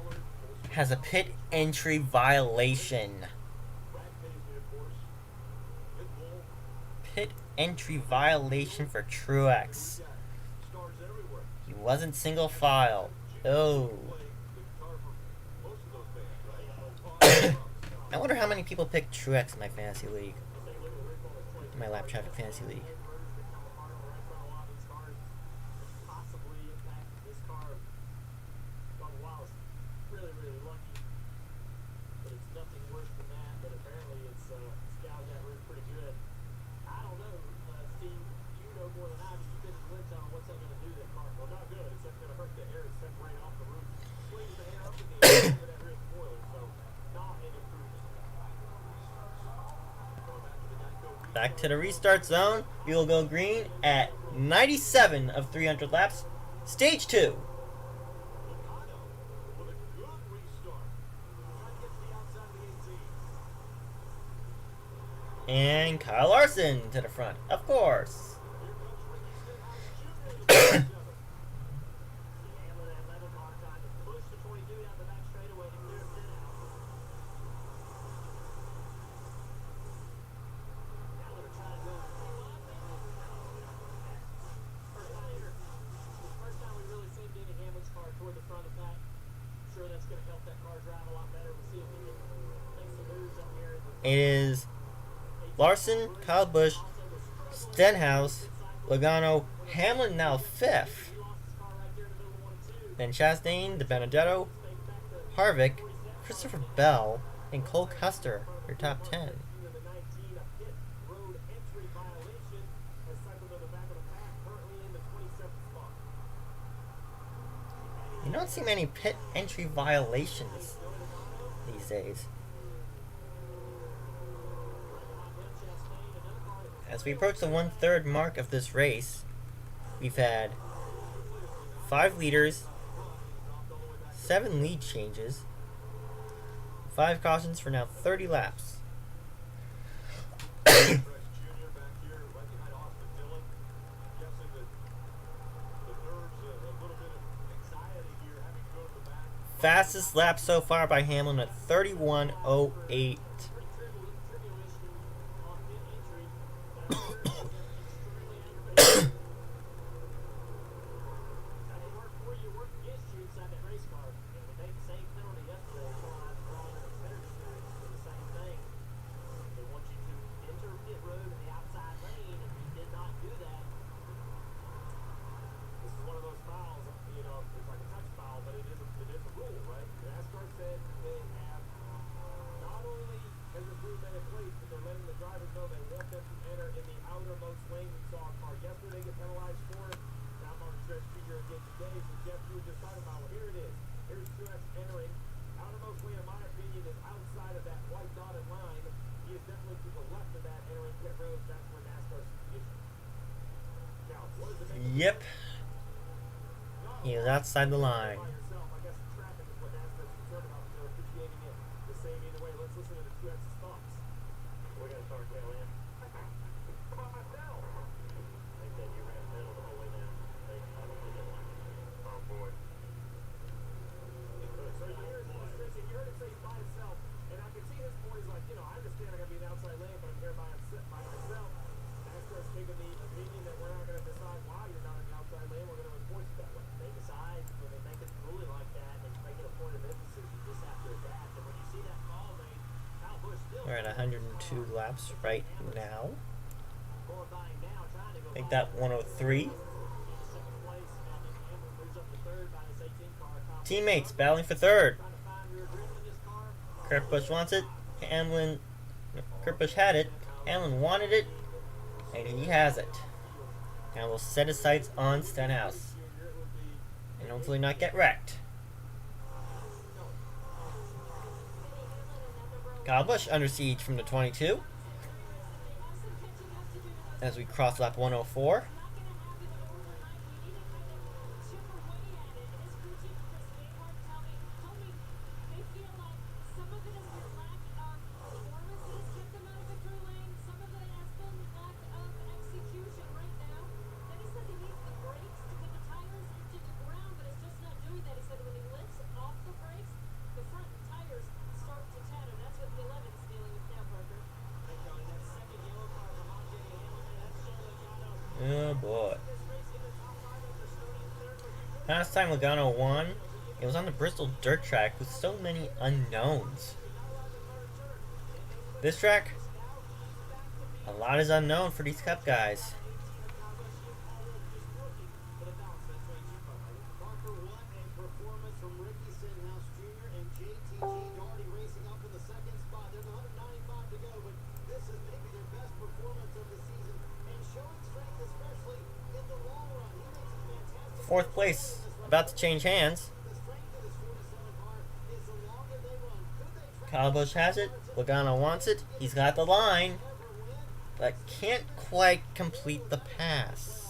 has a pit entry violation. Pit entry violation for Truex. He wasn't single file. Oh. I wonder how many people picked Truex in my fantasy league. In my lap traffic fantasy league. Back to the restart zone. We will go green at 97 of 300 laps. Stage 2. And Kyle Larson to the front, of course. It is Larson, Kyle Busch, Stenhouse, Logano, Hamlin now 5th. Then Chastain, DiBenedetto, Harvick, Christopher Bell, and Cole Custer, your top 10. You don't see many pit entry violations these days. As we approach the 1/3 mark of this race, we've had 5 leaders, 7 lead changes, 5 cautions for now 30 laps. Fastest lap so far by Hamlin at 31:08. Yep. He was outside the line. We're at 100. 102 laps right now. Make that 103. Teammates battling for third. Kurt Busch wants it. Kurt Busch had it. Hamlin wanted it, and he has it. Now we'll set his sights on Stenhouse and hopefully not get wrecked. Kyle Busch under siege from the 22 as we cross lap 104. Oh boy. Last time Logano won, it was on the Bristol dirt track with so many unknowns. This track, a lot is unknown for these Cup guys. Fourth place, about to change hands. Kyle Busch has it. Logano wants it. He's got the line, but can't quite complete the pass.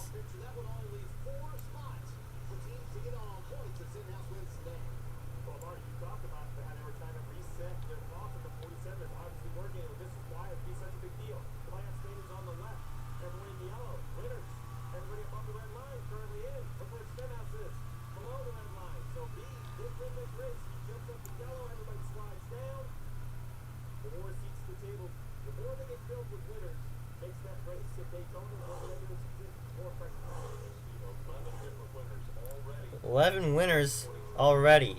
Daytona, 11 winners already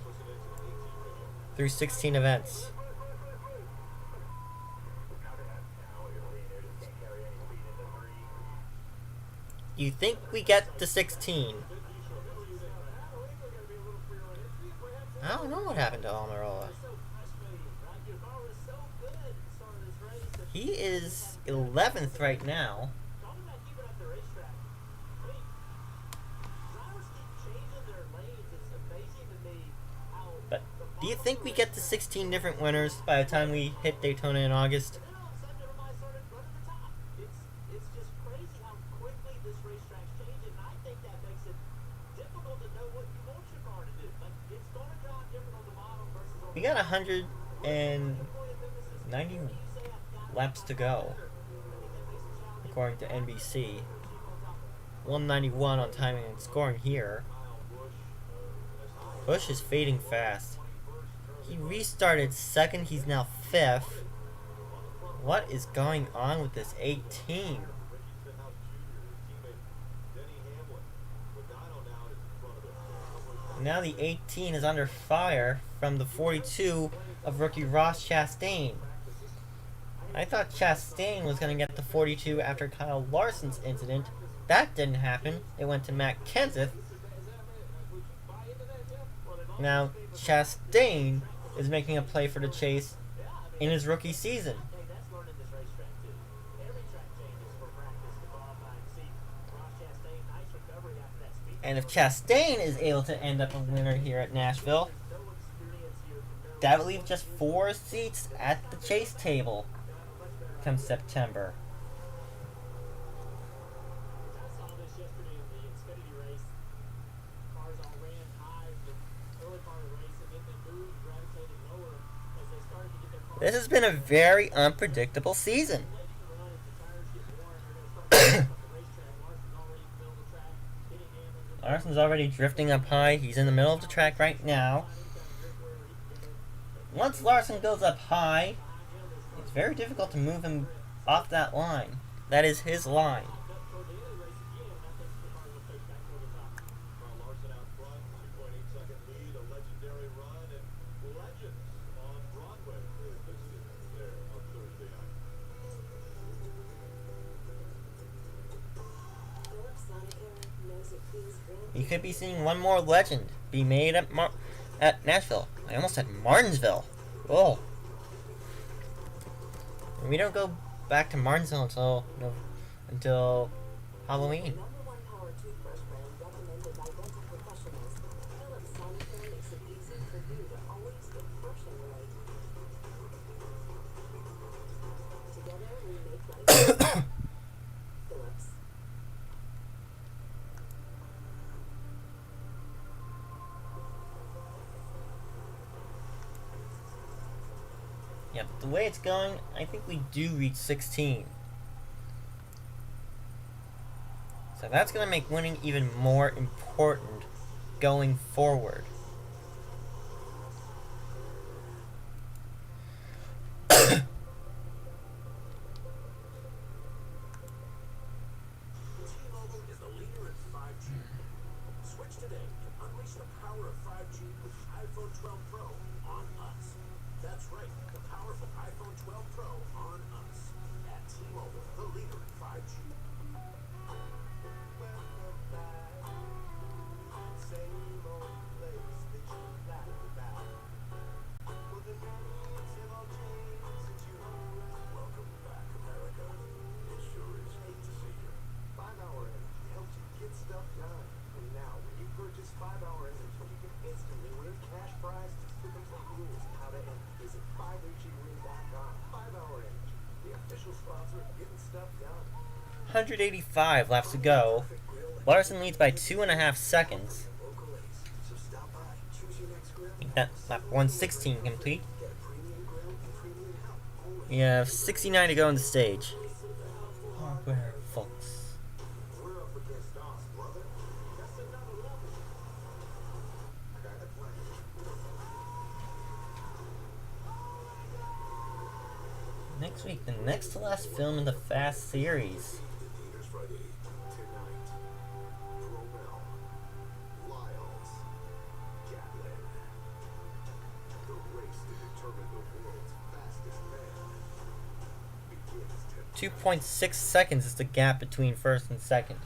through 16 events. You think we get to 16? I don't know what happened to Almirola. He is 11th right now. But do you think we get to 16 different winners by the time we hit Daytona in August? We got 190 laps to go, according to NBC. 191 on timing and scoring here. Busch is fading fast. He restarted second, he's now fifth. What is going on with this 18? Now the 18 is under fire from the 42 of rookie Ross Chastain. I thought Chastain was going to get the 42 after Kyle Larson's incident. That didn't happen. It went to Matt Kenseth. Now Chastain is making a play for the chase in his rookie season. And if Chastain is able to end up a winner here at Nashville, that would leave just 4 seats at the chase table come September. This has been a very unpredictable season. Larson's already drifting up high. He's in the middle of the track right now. Once Larson goes up high, it's very difficult to move him off that line. That is his line. Larson out front, 2.8-second lead, a legendary run, and Legends on Broadway. This is there on Thursday night. could be seeing one more legend be made at Nashville. I almost said Martinsville. Oh. And we don't go back to Martinsville until Halloween. Number one power toothbrush brand recommended by dental professionals. Philips Sonicare makes it easy for you to always get brushing right. Together we make life easier. Philips. Yeah, but the way it's going, I think we do reach 16. So that's going to make winning even more important going forward. T-Mobile is the leader in 5G. Switch today and unleash the power of 5G with the iPhone 12 Pro on us. That's right, the powerful iPhone 12 Pro on us. At T-Mobile, the leader in 5G. Same old place that you laughed about. Well, the news have all changed since you arrived. Welcome back, America. It sure is great to see you. 5-Hour Energy helps you get stuff done. And now, when you purchase 5-Hour Energy, you can instantly win cash prizes. For complete rules and how to enter, visit 5HEWin.com. 5-Hour Energy, the official sponsor of getting stuff done. 185 laps to go. Larson leads by 2.5 seconds. Make that lap 116 complete. We have 69 to go on the stage. Hardware, folks. We're up against us, brother. That's another level. I got a plan. Next week, the next to last film in the Fast series. Theaters Friday tonight. Bromell, Lyles, Gatlin. The race to determine the world's fastest man begins tonight. 2.6 seconds is the gap between first and second.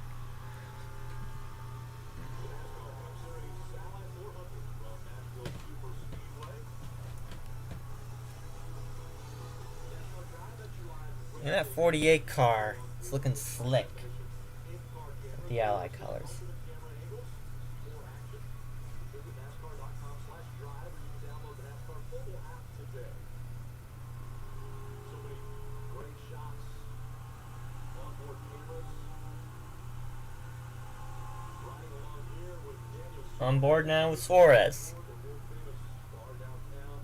NASCAR Cup Series Satellite 400 from Nashville Superspeedway. And that 48 car is looking slick. The Ally colors. Visit NASCAR.com/drive or you can download the NASCAR mobile app today. So many great shots, onboard cameras. Riding along here with Daniel On board now with Suarez. the world famous bar downtown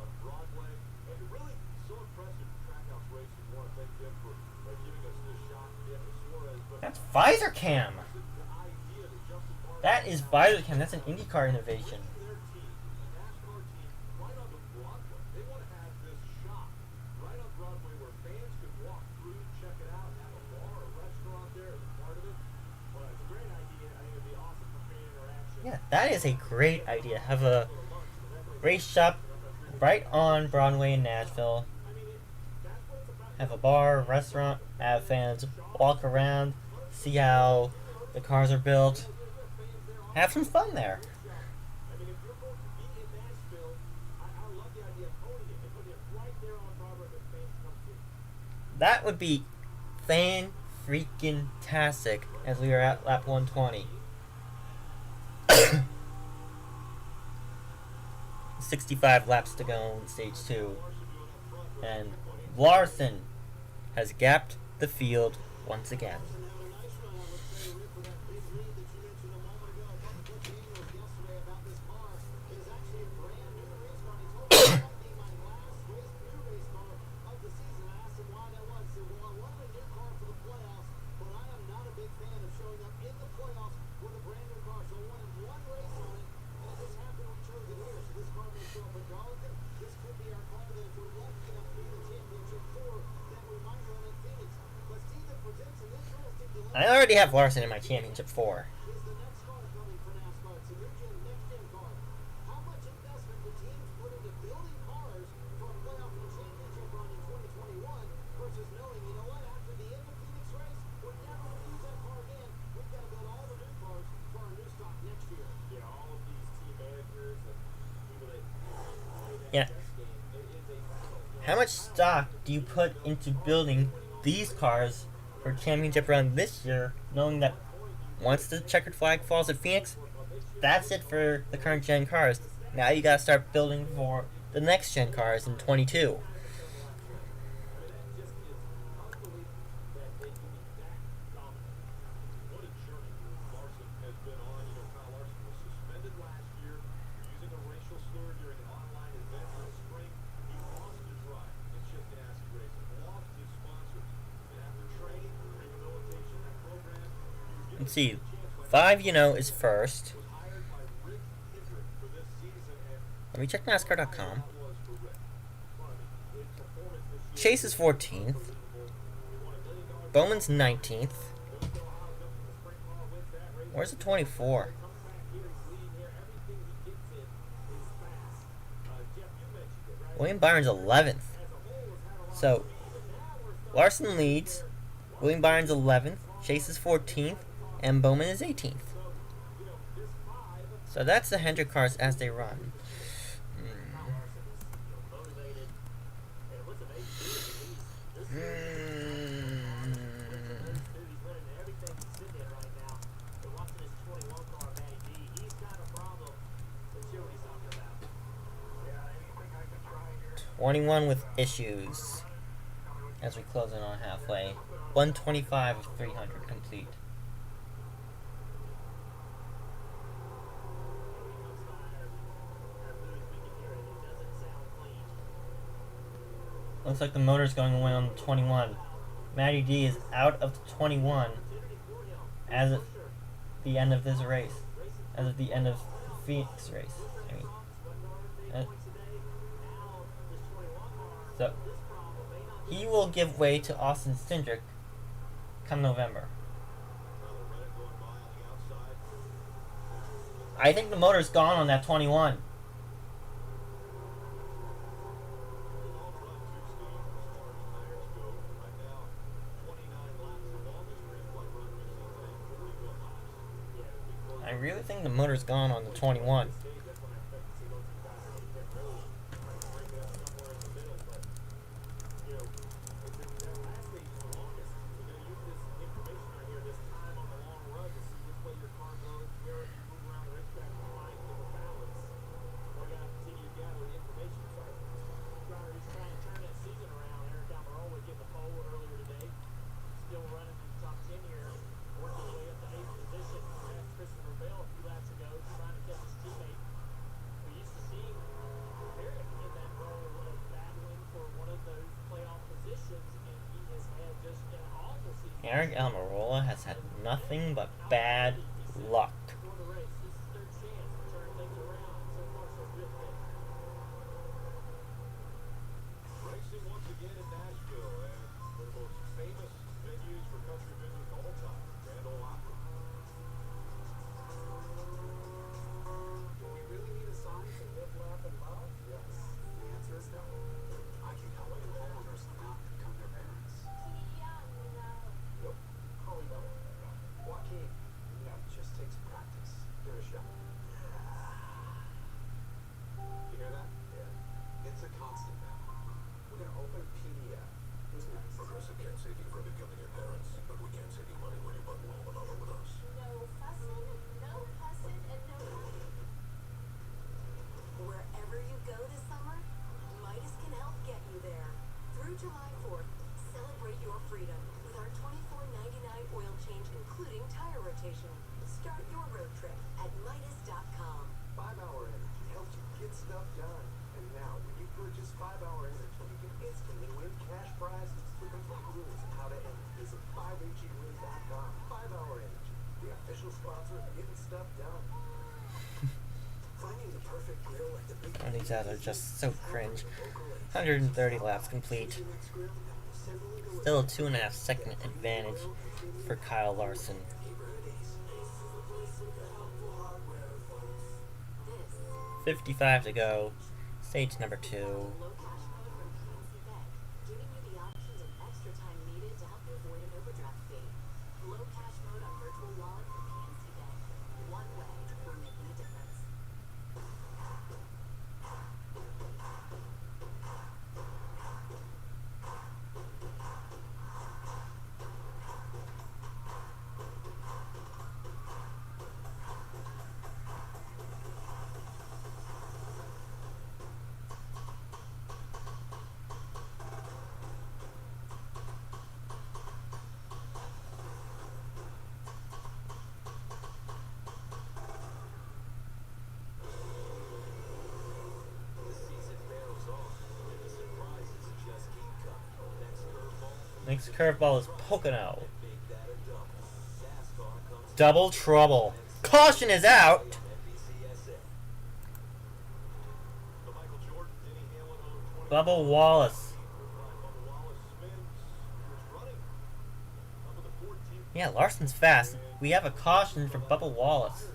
on Broadway. And really so impressive Trackhouse Racing. Want to thank them for giving us this shot. Daniel Suarez, but That's visor cam. the idea that Justin Martin That is visor cam. That's an IndyCar innovation. their team, the NASCAR team, right on the Broadway. They want to have this shop right on Broadway where fans could walk through, check it out, have a bar or restaurant there as a part of it. Well, it's a great idea. I think it'd be awesome for fan interaction. Yeah, that is a great idea. Have a race shop right on Broadway in Nashville. Have a bar, restaurant, have fans walk around, see how the cars are built. Have some fun there. I mean, if you're going to be in Nashville, I love the idea of owning it and putting it right there on Broadway that fans come see. That would be fan freaking tastic as we are at lap 120. 65 laps to go in stage 2. And Larson has gapped the field once again. I already have Larson in my championship 4. Yeah. How much stock do you put into building these cars for championship run this year, knowing that once the checkered flag falls at Phoenix, that's it for the current gen cars. Now you gotta start building for the next gen cars in 22. Let's see. 5 is first. Let me check NASCAR.com. Chase is 14th. Bowman's 19th. Where's the 24? William Byron's 11th. So, Larson leads. William Byron's 11th. Chase is 14th. And Bowman is 18th. So that's the Hendrick cars as they run. '21 with issues. As we close in on halfway. 125 of 300 complete. Looks like the motor's going away on the 21. Matty D is out of the 21 as of the end of this race. As of the end of the Phoenix race. So, he will give way to Austin Cindric come November. I think the motor's gone on that 21. I really think the motor's gone on the 21. Eric Almirola has had nothing but bad luck. Racing once again in Nashville, and one of the most famous venues for country music of all time, Grand Ole Opry. Do we really need a sign to live, laugh, and love? Yes. The answer is no. I keep helping homeowners not become their parents. Nope. Probably no. Joaquin. No, it just takes practice. Give it a shot. You hear that? Yeah. It's a constant now. We're going to open PDF. Who's next? Progressive can't save you from becoming your parents, but we can save you money when you bundle home and auto with us. No fussing, no cussing, and no fighting. Wherever you go this summer, Midas can help get you there. Through July 4th, celebrate your freedom with our $24.99 oil change, including tire rotation. Start your road trip at Midas.com. 5-Hour Energy helps you get stuff done. And now, when you purchase 5-Hour Energy, you can instantly win cash prizes. For complete rules on how to enter, visit 5HEWin.com. 5-Hour Energy, the official sponsor of getting stuff done. Finding the perfect grill at the big Oh, these ads are just so cringe. 130 laps complete. Still a 2.5 second advantage for Kyle Larson. 55 to go. Stage number 2. Low cash mode from PNC Bank, giving you the options and extra time needed to help you avoid an overdraft fee. Low cash mode on virtual wallet from PNC Bank. One way we're making a difference. Next curveball is Pocono. Double trouble. Caution is out. Bubba Wallace. Yeah, Larson's fast. We have a caution for Bubba Wallace.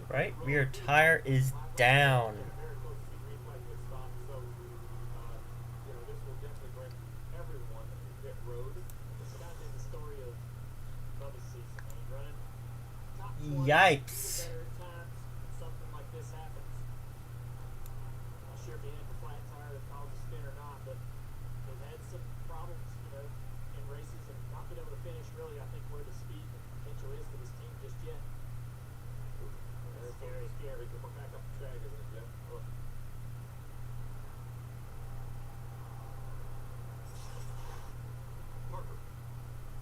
Right rear tire is down. Yipes. Something like this happens. Not sure if he had the flat tire that caused the spin or not, but they've had some problems, in races and not been able to finish really, I think, where the speed and potential is for this team just yet. That's scary. Scary. We're back up the track, isn't it, Jeff? Look. Parker.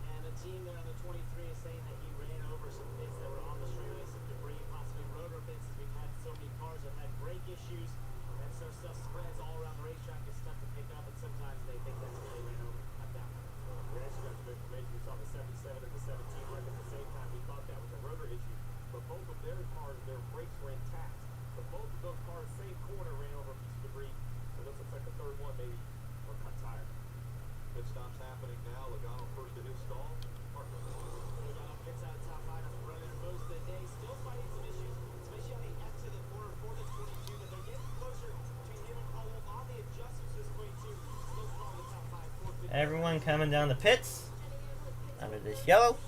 And the team there on the 23 is saying that he ran over some bits that were on the straightaway, some debris, possibly rotor bits. We've had so many cars that have had brake issues, and so stuff spreads all around the racetrack. It's tough to pick up, and sometimes they think that's why they ran over. I doubt that. We actually got some information. We saw the 77 and the 17 wreck at the same time. We thought that was a rotor issue, but both of their cars, their brakes were intact. But both of those cars, same corner, ran over a piece of debris. So this looks like the third one, maybe, or cut tire. Pit stop's happening now. Logano first in his stall. Logano gets out of top five after running most of the day. Still fighting some issues, especially on the exit of the corner for the 22. But they're getting closer between him and Paul Wolf on the adjustments this way too. Still strong in the top five. Everyone coming down the pits under this yellow.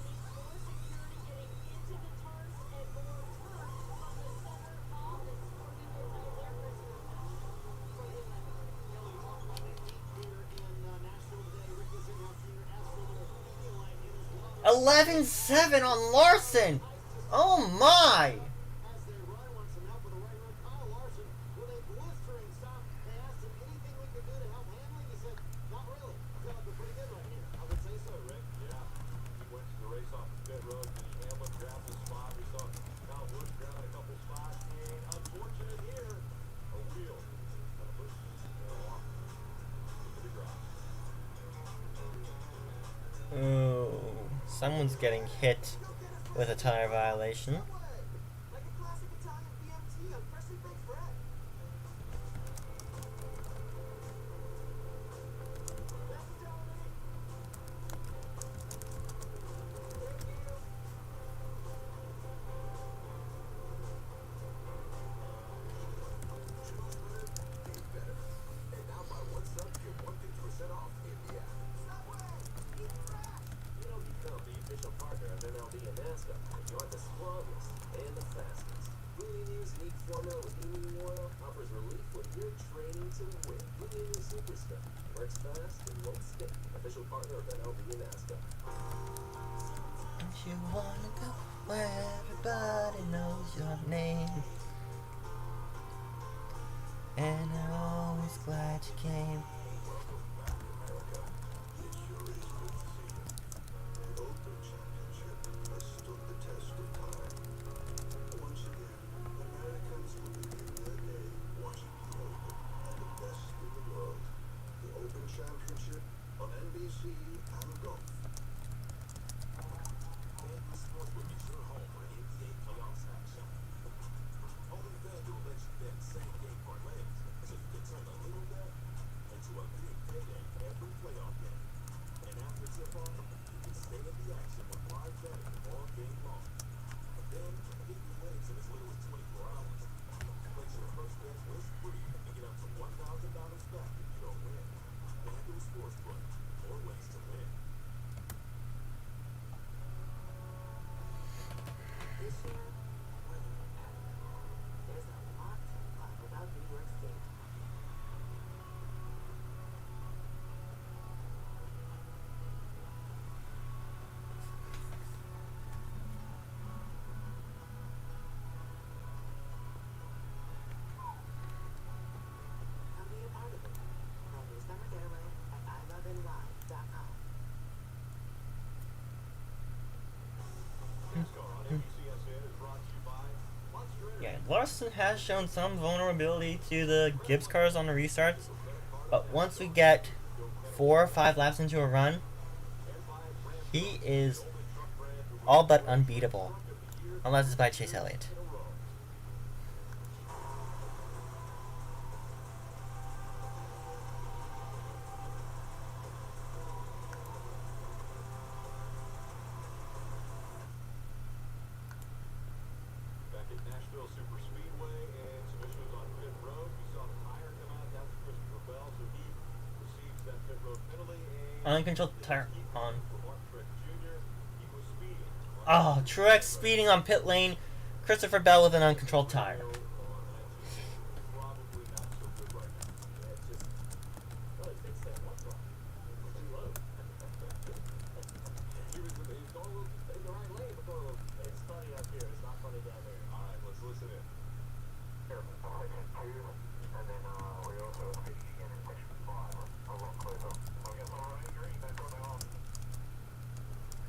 Eleven 7 on Larson. Oh my! As they run, wants some help with the right run. Kyle Larson with a blistering stop. They asked him anything we could do to help handling. He said, not really. I feel like we're pretty good right here. I would say so, Rick. Yeah. He went to the race off the pit road. Hamlin grabbed his spot. We saw Kyle Busch grabbing a couple spots. And unfortunate here, a wheel. Ooh, someone's getting hit with a tire violation. Like a classic Italian BMT on freshly baked bread. MLB and NASCAR. You want the strongest and the fastest. Really use unique formula with heating oil offers relief when you're training to win. Really new Superspeedway works fast and won't stick. Official partner of MLB and NASCAR. Don't you wanna go where everybody knows your name? And I'm always glad you came. Championship on NBC and Golf. Canton Sportsbook is your home for NBA playoffs action. Only FanDuel lets you bet same game parlays, so you can turn a little bet into a Larson has shown some vulnerability to the Gibbs cars on the restarts, but once we get 4 or 5 laps into a run, he is all but unbeatable, unless it's by Chase Elliott. Back at Nashville Superspeedway and some issues on pit road. We saw the tire come out. That was Christopher Bell, so he receives that pit road penalty. And Uncontrolled tire on. for Mark Truex Jr., he was speeding. Oh, Truex speeding on pit lane. Christopher Bell with an uncontrolled tire. Probably not so good right now. Yeah, it's just, well, he fixed that one problem. It was too low. He was going a little in the right lane, but going a little. It's funny up here. It's not funny down there. All right, let's listen in. Careful. And then we also in section 5. I'll run clear though. I guess all right, green. That's what they all.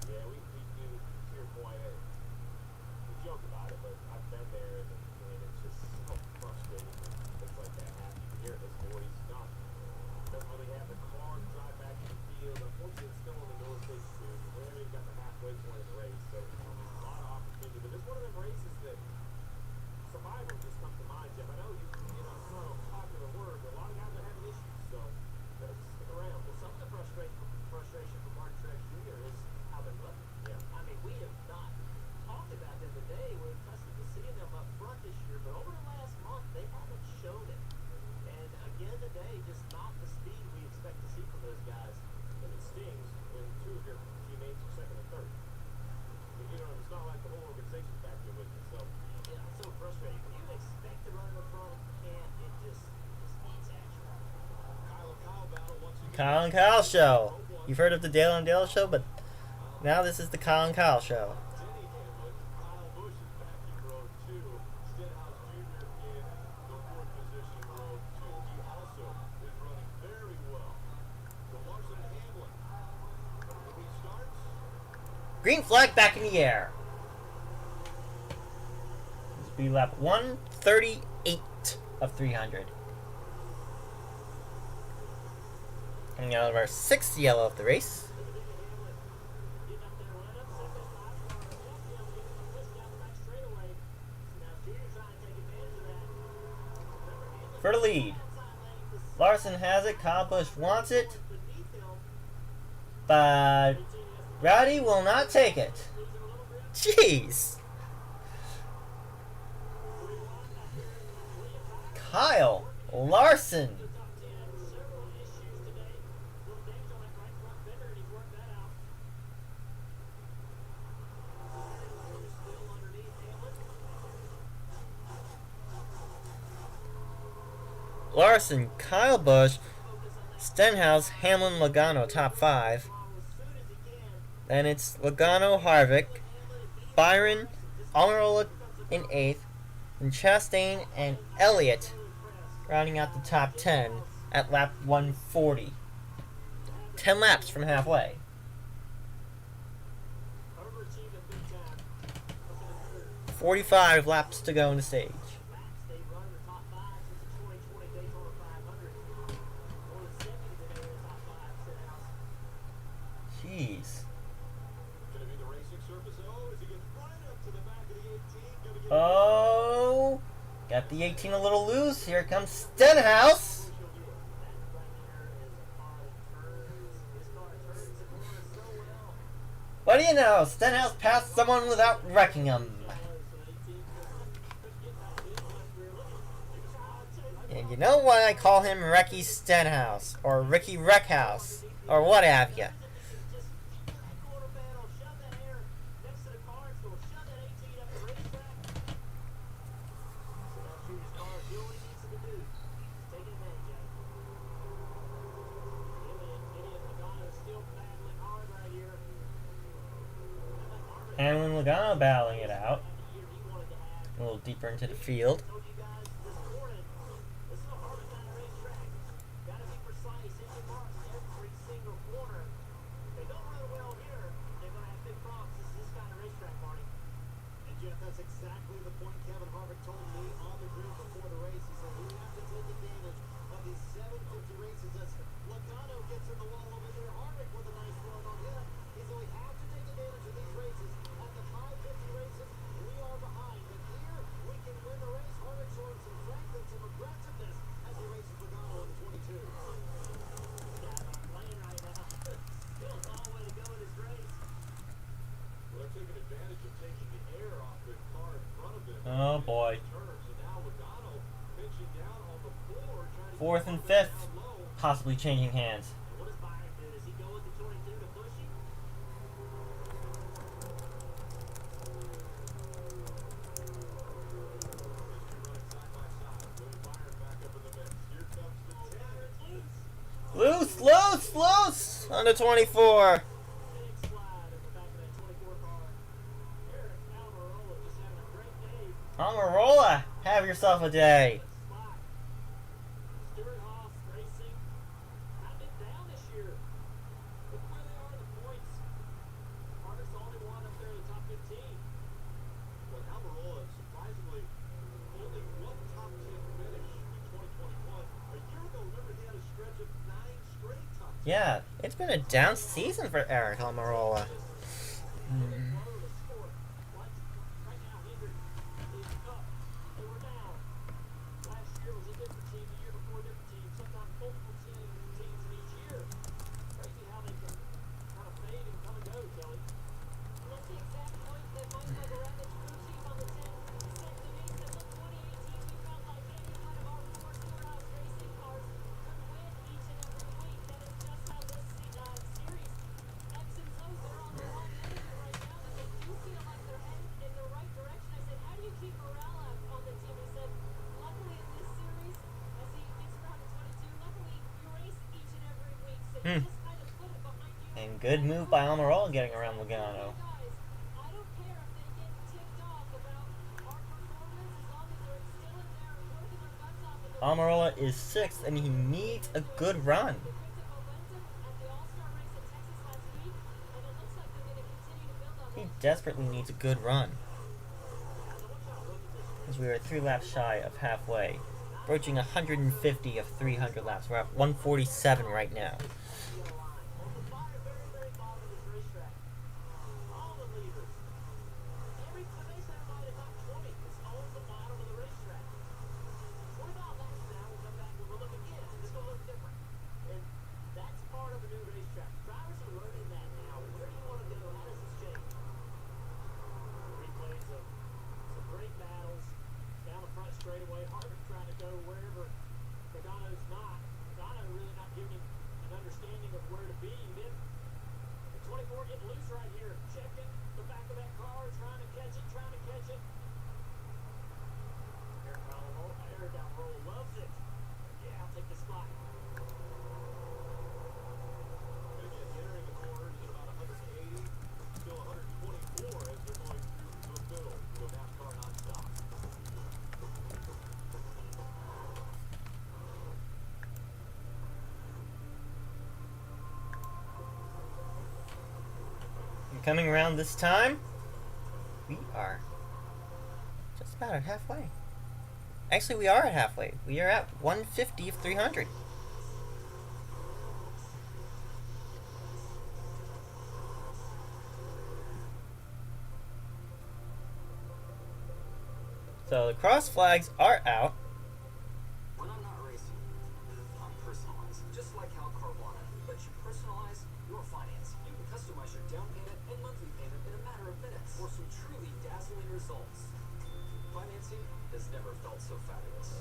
Yeah, we do, to your point, we joke about it, but I've been there, and it's just so frustrating when things like that happen. You can hear his voice. Doesn't really have the car to drive back to the field. Unfortunately, it's still on the North State Series. We haven't even got the halfway point of the race, so there's a lot of opportunity. But it's one of them races that survival just comes to mind, Jeff. I know it's not a popular word, but a lot of guys are having issues, so you gotta just stick around. But some of the frustration from Mark Truex Jr. is how they're looking. Yeah. I mean, we have not talked about them today. We're accustomed to seeing them up front this year, but over the last month, they haven't shown it. And again today, just not the speed we expect to see from those guys. And it stings when two of your teammates are second and third. It's not like the whole organization's back there with you, so. Yeah, it's so frustrating. When you expect to run in the front, you can't. It just eats at you. Kyle and Kyle battle once again. Kyle and Kyle show. You've heard of the Dale and Dale show, but now this is the Kyle and Kyle show. Denny Hamlin, Kyle Busch is back in row 2. Stenhouse Jr. in the 4th position, row 2. He also is running very well. So Larson and Hamlin. The week starts. Green flag back in the air. This will be lap 138 of 300. Coming out of our 6th yellow of the race. Getting up there, line up, second and 5 car. Getting the push down the back straightaway. Now Junior trying to take advantage of that. For the lead. Larson has it. Kyle Busch wants it. But Rowdy will not take it. Jeez. Kyle Larson. Larson, Kyle Busch, Stenhouse, Hamlin, Logano, top 5. Then it's Logano, Harvick, Byron, Almirola in 8th, and Chastain and Elliott rounding out the top 10 at lap 140. 10 laps from halfway. 45 laps to go in the stage. Jeez. Oh, got the 18 a little loose. Here comes Stenhouse. What do you know? Stenhouse passed someone without wrecking him. And you know why I call him Wrecky Stenhouse, or Ricky Wreckhouse, or what have you. And when Logano battling it out, a little deeper into the field. That's exactly the point Kevin Harvick told me they're taking advantage of taking the air off the car in front of them. Oh boy. So now Logano pitching down on the floor, trying to Fourth and fifth, possibly changing hands. What does Byron do? Does he go with the 22 to push him? Loose, loose, loose on the 24. Big slide at the back of that 24 car. Eric Almirola just having a great day. Almirola, have yourself a day. Spot. Stuart Haas Racing. I've been down this year. Look where they are in the points. Carter's the only one up there in the top 15. Well, Almirola is surprisingly only one top 10 finish in 2021. A year ago, remember, he had a stretch of 9 straight top 10. Yeah, it's been a down season for Eric Almirola. And good move by Almirola getting around Logano. Almirola is 6th and he needs a good run. He desperately needs a good run. As we are 3 laps shy of halfway. Approaching 150 of 300 laps. We're at 147 right now. Coming around this time, we are just about at halfway. Actually, we are at halfway. We are at 150 of 300. So the cross flags are out. When I'm not racing, I'm personalized. Just like how Carvana lets you personalize your finance. You can customize your down payment and monthly payment in a matter of minutes for some truly dazzling results. Financing has never felt so fabulous.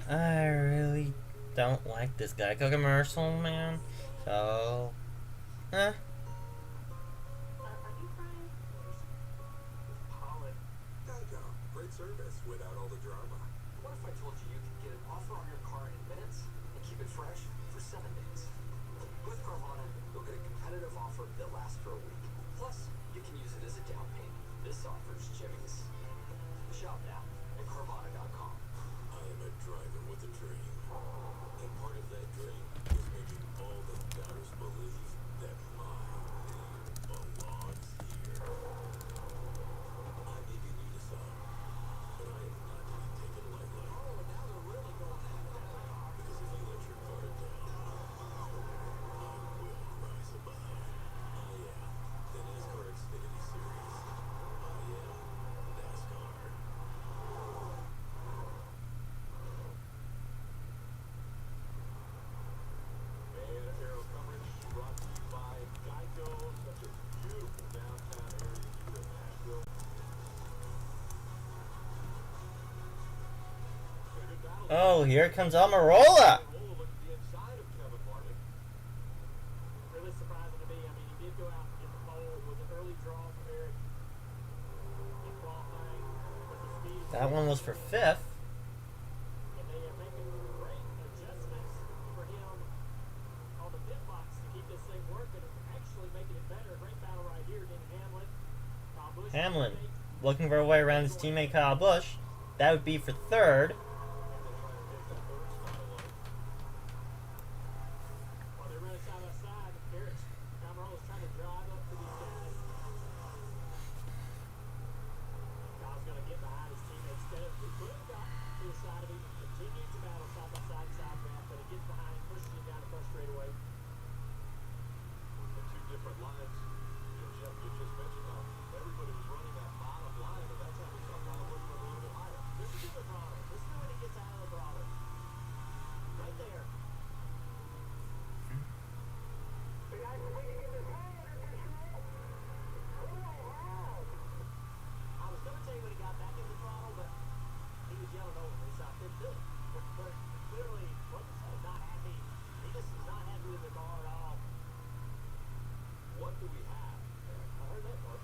I really don't like this guy. Commercial, man. So, Are you crying? Pollen. Geico. Great service without all the drama. What if I told you you could get an offer on your car in minutes and keep it fresh for 7 days? With Carvana, you'll get a competitive offer that lasts for a week. Oh, here comes Almirola. Really surprising to me. I mean, he did go out and get the pole. It was an early draw for Eric in qualifying. But the speed That one was for fifth. and they are making great adjustments for him on the pit box to keep this thing working. Actually making it better. Great battle right here. Denny Hamlin. Busch Hamlin looking for a way around his teammate Kyle Busch. That would be for third. while they're running side by side, Eric Almirola's trying to drive up to these guys. Kyle's going to get behind his teammate instead of he could have got to the side of him, continued to battle side by side, side ramp, but he gets behind him, pushes him down the first straightaway. The two different lines. Jeff, you just mentioned how everybody was running that bottom line, but that's how we saw Kyle Busch run a little bit higher. This is the throttle. This is when he gets out of the throttle. Right there. I was going to tell you when he got back in the throttle, but he was yelling over me, so I couldn't do it. But clearly, wasn't not happy. He just was not happy with the car at all. What do we have? I heard that part.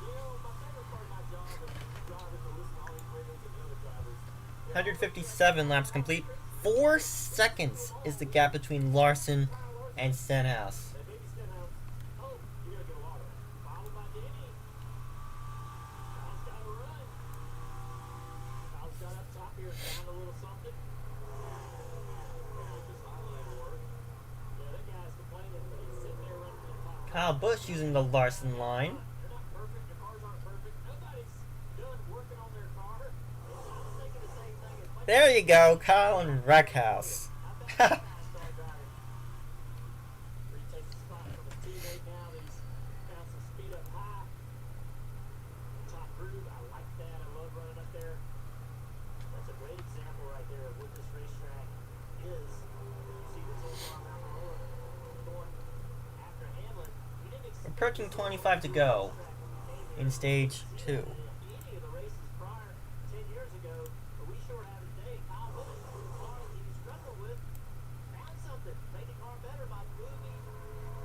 You know, my favorite part of my job is driving to listen to all these radios and the other drivers. 157 laps complete. 4 seconds is the gap between Larson and Stenhouse. That baby Stenhouse. Oh, you gotta get a water. Followed by Denny. Kyle's got to run. Kyle's got up top here, found a little something. Just highlighting work. Yeah, that guy's complaining, but he's sitting there running to the top. Kyle Busch using the Larson line. They're not perfect. Their cars aren't perfect. Nobody's done working on their car. I was thinking the same thing. As much There you go, Kyle and Wreckhouse. Retakes the spot from his teammate now. He's found some speed up high. Top groove. I like that. I love running up there. That's a great example right there of what this racetrack is. You see this old car around the road going after Hamlin. You didn't expect Approaching 25 to go in stage 2. any of the races prior 10 years ago, but we sure have today. Kyle Busch, the car that he struggled with, found something, made the car better by moving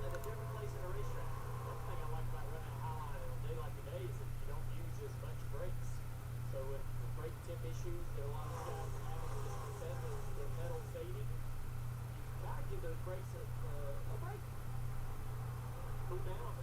at a different place in the racetrack. One thing I like about running a highline on a day like today is that you don't use as much brakes. So with brake tip issues that a lot of guys are having with this cassette, their pedal fading, you gotta give those brakes a break. Cool down.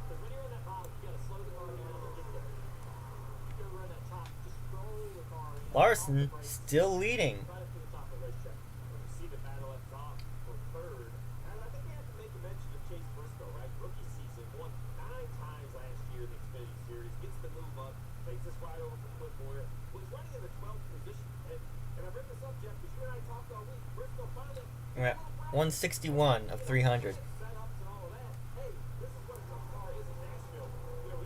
Because when you're in that bottom, you gotta slow the car down and get there. You go run that top, just roll the car in. Larson off the brakes, still leading. right up to the top of the racetrack. When you see the battle up top for third, and I think they have to make a mention of Chase Briscoe, right? Rookie season, won 9 times last year in the Xfinity Series, gets the move up, takes this ride over from Clint Boyer, was running in the 12th position. And I bring this up, Jeff, because you and I talked all week. Briscoe finally We're at 161 of 300. setups and all of that. Hey, this is what a tough car is in Nashville. You know,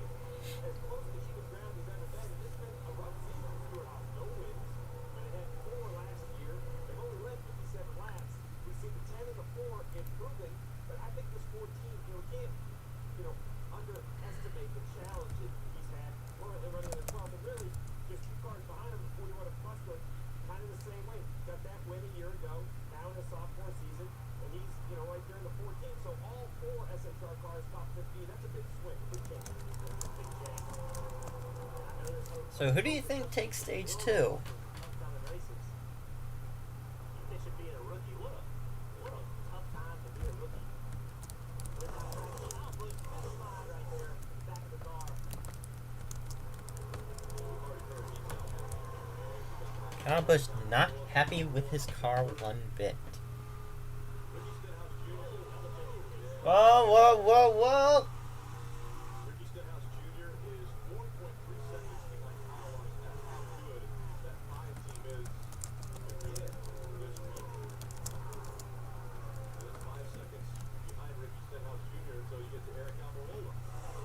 as close to even ground as ever been. And it's been a rough season for Stewart-Haas. No wins. When they had 4 last year, they've only led 57 laps. We see the 10 and the 4 improving, but I think this 14, can't, underestimate the challenge that he's had. Currently running in the 12th, and really just 2 cars behind him before you run a plus one. Kind of the same way. Got that win a year ago, now in a sophomore season, and he's, right there in the 14. So all 4 SHR cars top 15. That's a big swing. Big change. That's a big change. I know there's no So who do you think takes stage 2? upcoming races. You mentioned being a rookie. What a tough time to be a rookie. With Kyle Busch at the side right there, in the back of the car. Kyle Busch not happy with his car one bit. Whoa, whoa, whoa, whoa! Ricky Stenhouse Jr. is 4.3 seconds behind Kyle Larson. That's how good that 5 team is again this week. Just 5 seconds behind Ricky Stenhouse Jr. until you get to Eric Almirola.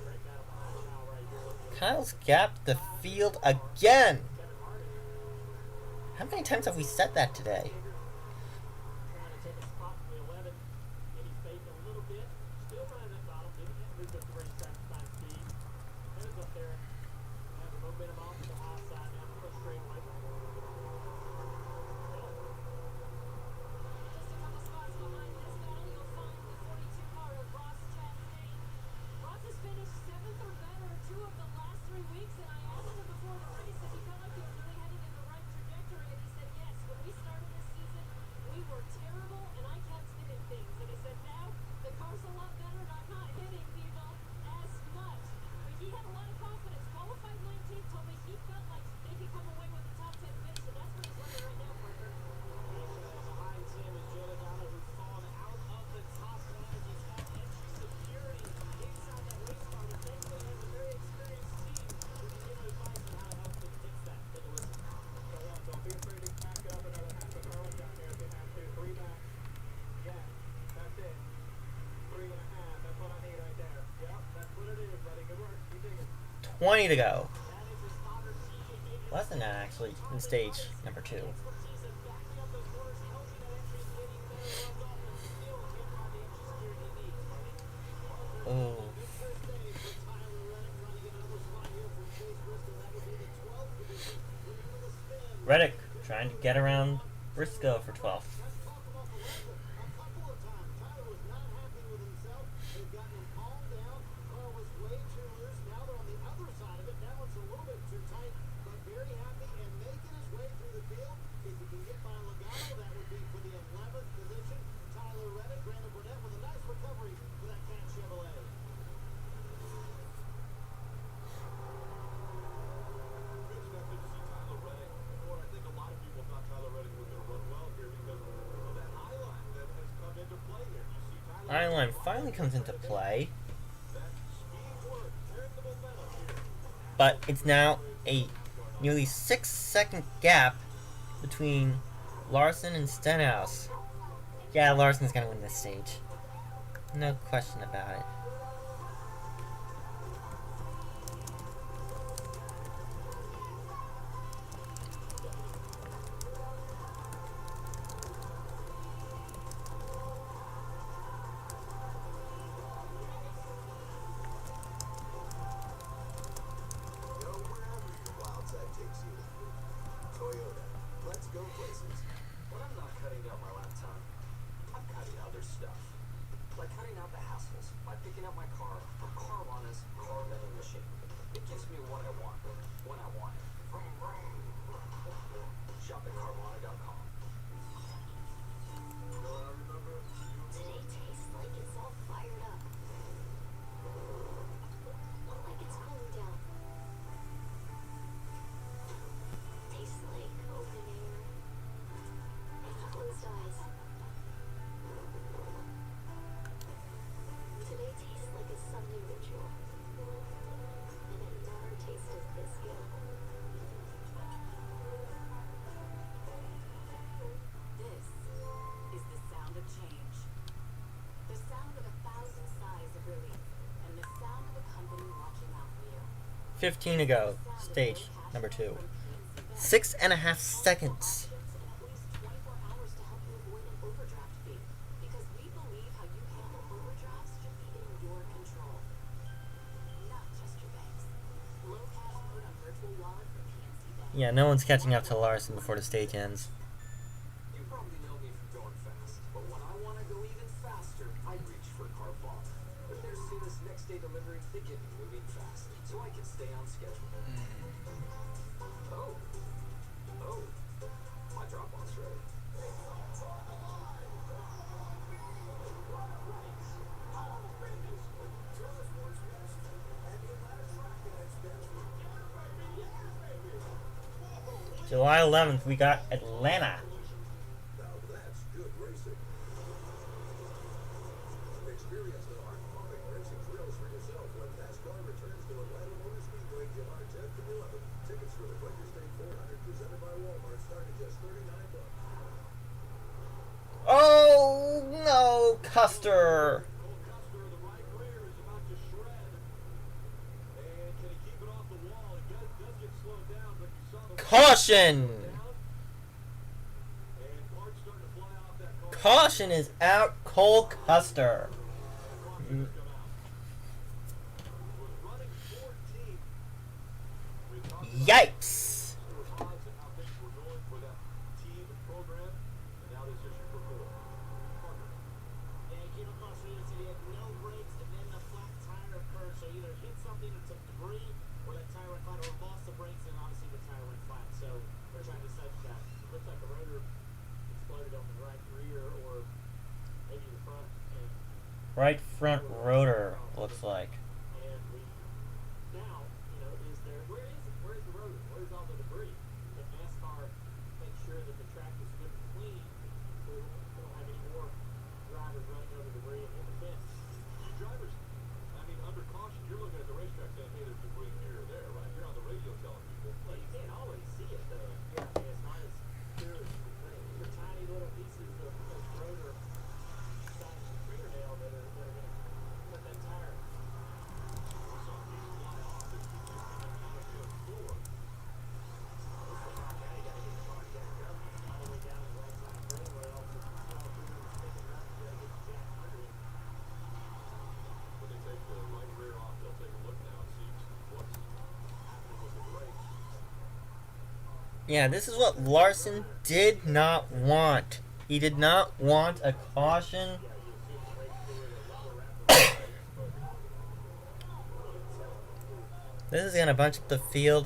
Right now behind Kyle right here. Kyle's gapped the field again! How many times have we said that today? Trying to take a spot from the 11. And he's fading a little bit. Still running at bottom. Didn't get moved up the racetrack to find speed. There's up there. Have the momentum off to the high side now. Push straight away. 20 to go. Less than that, actually, in stage number 2. Oh. Reddick trying to get around Briscoe for 12th. Iron Line finally comes into play, but it's now a nearly 6-second gap between Larson and Stenhouse. Yeah, Larson's gonna win this stage. No question about it. This is the sound of change. The sound of 1,000 sighs of relief, and the sound of a company watching out for you. 15 to go. Stage number 2. 6.5 seconds. At least 24 hours to help you avoid an overdraft fee. Because we believe how you handle overdrafts should be in your control. Not just your bank's. Low cash mode on virtual wallet from PNC Bank. Yeah, no one's catching up to Larson before the stage ends. You probably know me for going fast, but when I want to go even faster, I reach for Carvana. With their seamless next day delivery, they get me moving fast, so I can stay on schedule. Oh, my drop-off's ready. July 11th, we got Atlanta. Now that's good racing. Experience the heart-pumping racing thrills for yourself when NASCAR returns to Atlanta Superspeedway July 10th and 11th. Tickets for the Quaker State 400 presented by Walmart start at just $39. Oh no, Custer! Caution! Caution is out, Cole Custer. Yikes! Right front rotor, looks like. Now, is there, where's the rotor? Where's all the debris? If NASCAR makes sure that the track is good and clean, we don't have any more drivers running over debris in the pits. Drivers, under caution, you're looking at the racetrack saying, hey, there's debris here or there, right? You're on the radio telling people. Well, you can't always see it, though. Yeah, it's not as clear as you think. The tiny little pieces of rotor size of fingernail that are going to put that tire. Yeah, this is what Larson did not want. He did not want a caution. This is gonna bunch up the field.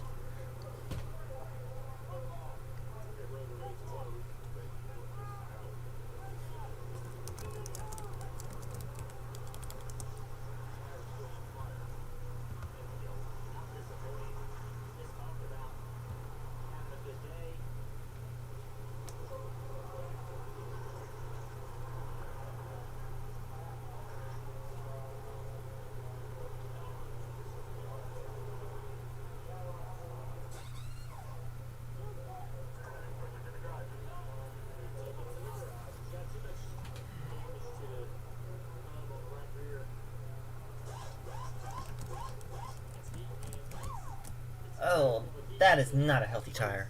Oh, that is not a healthy tire.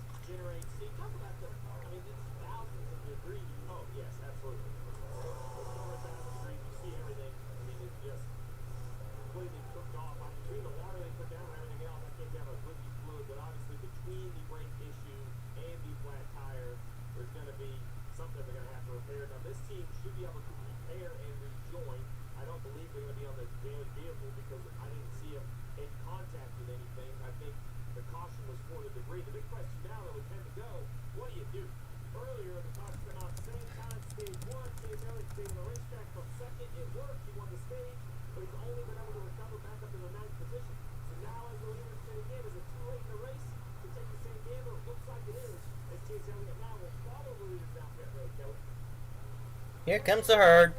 Here comes the herd.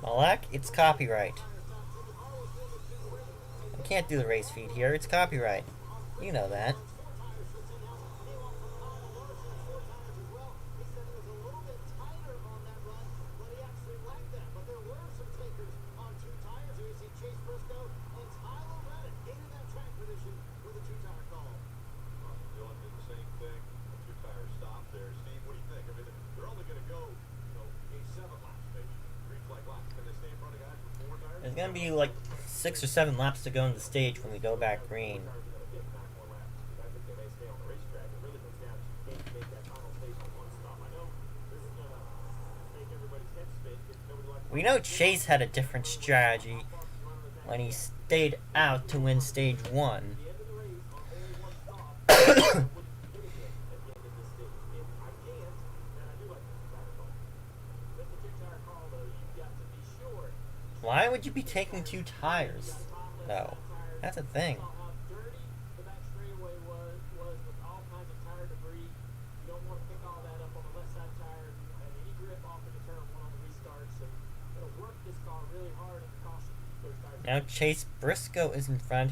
Malak, it's copyright. I can't do the race feed here, it's copyright. You know that. There's gonna be like 6 or 7 laps to go in the stage when we go back green. We know Chase had a different strategy when he stayed out to win stage 1. Why would you be taking 2 tires? No, that's a thing. Now Chase Briscoe is in front.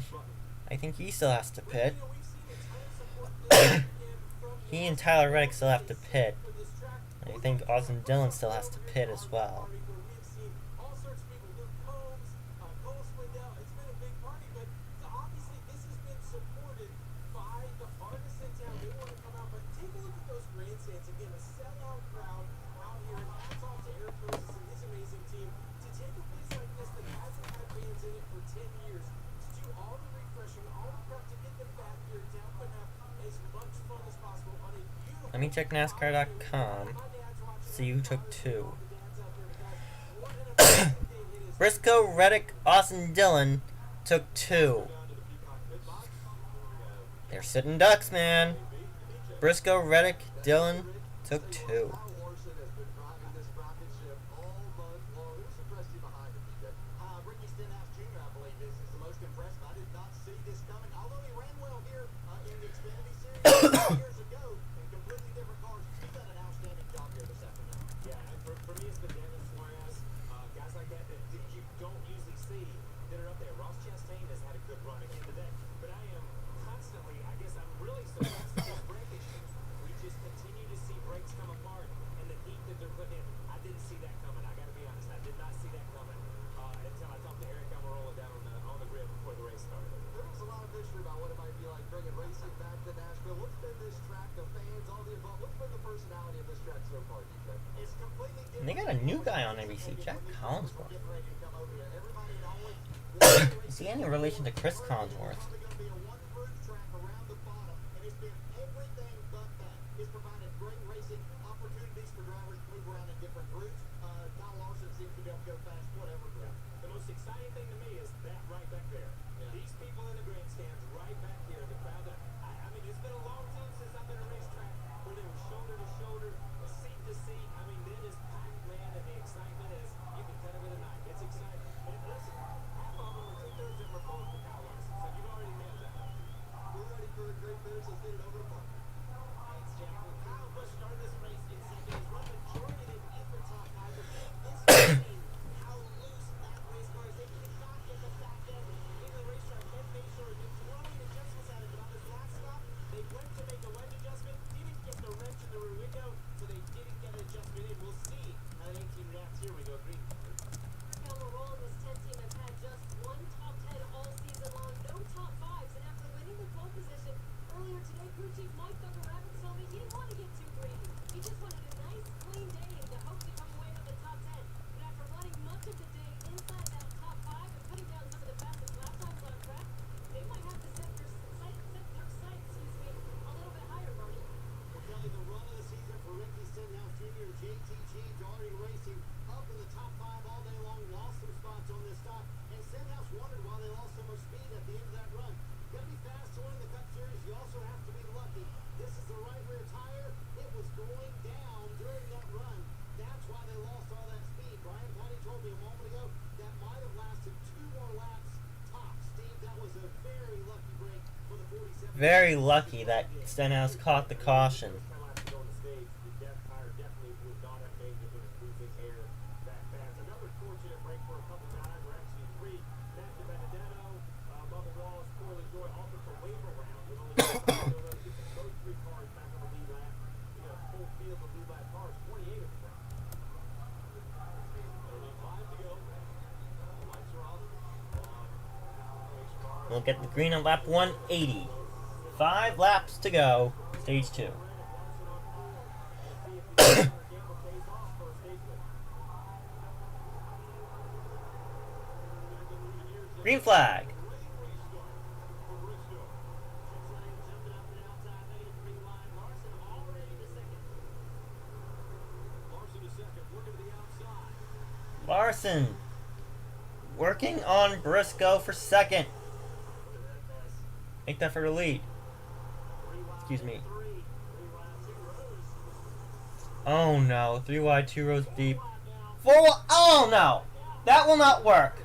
I think he still has to pit. He and Tyler Reddick still have to pit. I think Austin Dillon still has to pit as well. Let me check NASCAR.com. See who took 2. Briscoe, Reddick, Austin Dillon took 2. They're sitting ducks, man. Briscoe, Reddick, Dillon took 2. so far, DJ? It's completely different. And they got a new guy on NBC, Jack Collinsworth. Getting ready to come over here. Everybody had always Is he any relation to Chris Collinsworth? probably going to be a one-groove track around the bottom, and it's been everything but that. It's provided great racing opportunities for drivers to move around in different groups. Kyle Larson seems to be able to go fast, whatever group. The most exciting thing to me is that right back there. These people in the grandstands right back here, the crowd that I mean, it's been a long time since I've been at a racetrack where they were shoulder to shoulder, seat to seat. I mean, it is packed, man, and the excitement is you can cut it with a knife. It's exciting. And listen, half of them or 2/3 of them are pulling for Kyle Larson, so you've already nailed that. We're ready for a great finish. Let's get it over to Parker. Thanks, Jack. Well, Kyle Busch started this race in second. He's run the majority of it in the top five, but this morning, how loose that race car is. They could not get the back end in the racetrack. Ben Bayshore has been throwing adjustments at it, but on this last stop, they went to make a wedge adjustment, didn't get the wrench in the rear window, so they didn't get an adjustment in. We'll see how the 18 laps here we go green. Rafael Rolling, this 10 team has had just one top 10 all season long, no top 5s, and after winning the pole position earlier today, crew chief Mike Thucker-Rabbit told me he didn't want to get too greedy. He just wanted a nice, clean day and to hope to come away with the top 10. But after running much of the day inside that top 5 and putting down some of the fastest lap times on track, they might have to set their sights, a little bit higher, Marty. Well, Kelly, the run of the season for Ricky Stenhouse Jr. JTG already racing up in the top 5 all day long, lost some spots on this stop, and Stenhouse wondered why they lost so much speed at the end of that run. You gotta be fast to win the Cup Series. You also have to be lucky. This is the right rear tire. It was going down during that run. That's why they lost all that speed. Brian Patty told me a moment ago that might have lasted 2 more laps tops. Steve, that was a very lucky break for the 47. Very lucky that Stenhouse caught the caution. First time I have to go on the stage, the death tire definitely would not have made it with losing air that fast. Another fortunate break for a couple guys, or actually 3. Matthew Benedetto, Bubba Wallace, Corley Joy, all took the waiver round with only those 3 cars back on the lead lap. We got a full field of lead lap cars, 28 of them. Only 5 to go. The lights are off. We'll get the green on lap 180. 5 laps to go. Stage 2. Green flag. Larson working on Briscoe for second. Make that for the lead. Excuse me. Oh no, 3 wide, 2 rows deep. 4. Oh no! That will not work.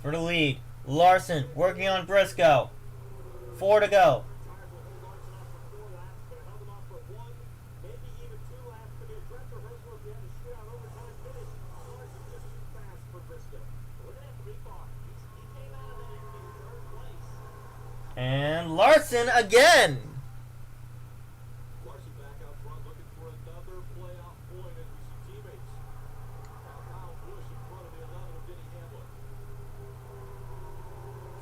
For the lead. Larson working on Briscoe. 4 to go. And Larson again. Larson back out front looking for another playoff point as we see teammates. Now Kyle Busch in front of the 11 of Denny Hamlin.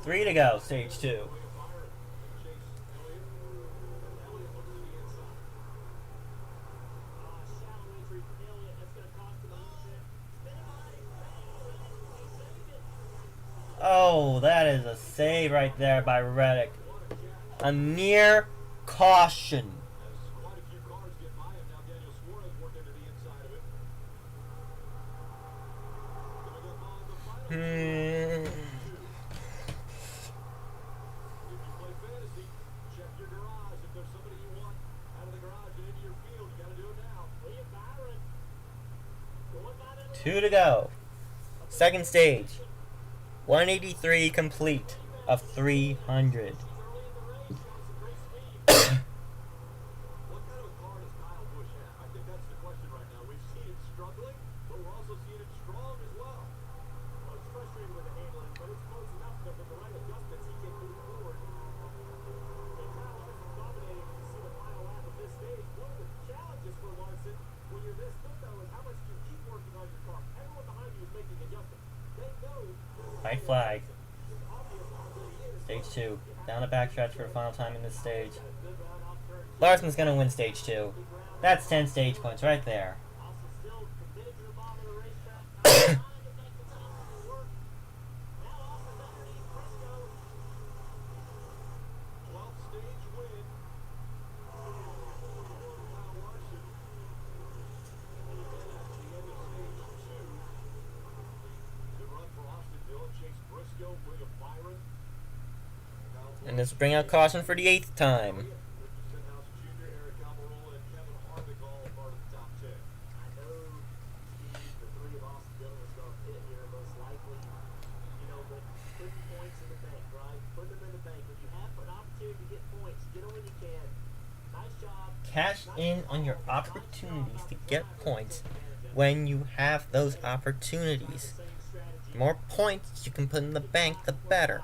3 to go, stage 2. Chase Elliott. And Elliott looks to the inside. Shallow entry for Elliott. That's going to cost him a little bit. Oh, that is a save right there by Reddick. A near caution. As quite a few cars get by him now, Daniel Suarez worked into the inside of it. Coming up on the final. If you play fantasy, check your garage. If there's somebody you want out of the garage and into your field, you got to do it now. William Byron. Going by the 2 to go. Second stage. 183 complete of 300. What kind of a car does Kyle Busch have? I think that's the question right now. We've seen it struggling, but we're also seeing it strong as well. Well, it's frustrating with the handling, but it's close enough that with the right adjustments, he can move forward. And Kyle Larson's dominating. You see the final lap of this stage. One of the challenges for Larson when you're this good, though, is how much do you keep working on your car? Everyone behind you is making adjustments. They know White flag. Stage 2. Down the backstretch for the final time in this stage. Larson's going to win stage 2. That's 10 stage points right there. And this will bring out caution for the 8th time. Cash in on your opportunities to get points when you have those opportunities. The more points you can put in the bank, the better.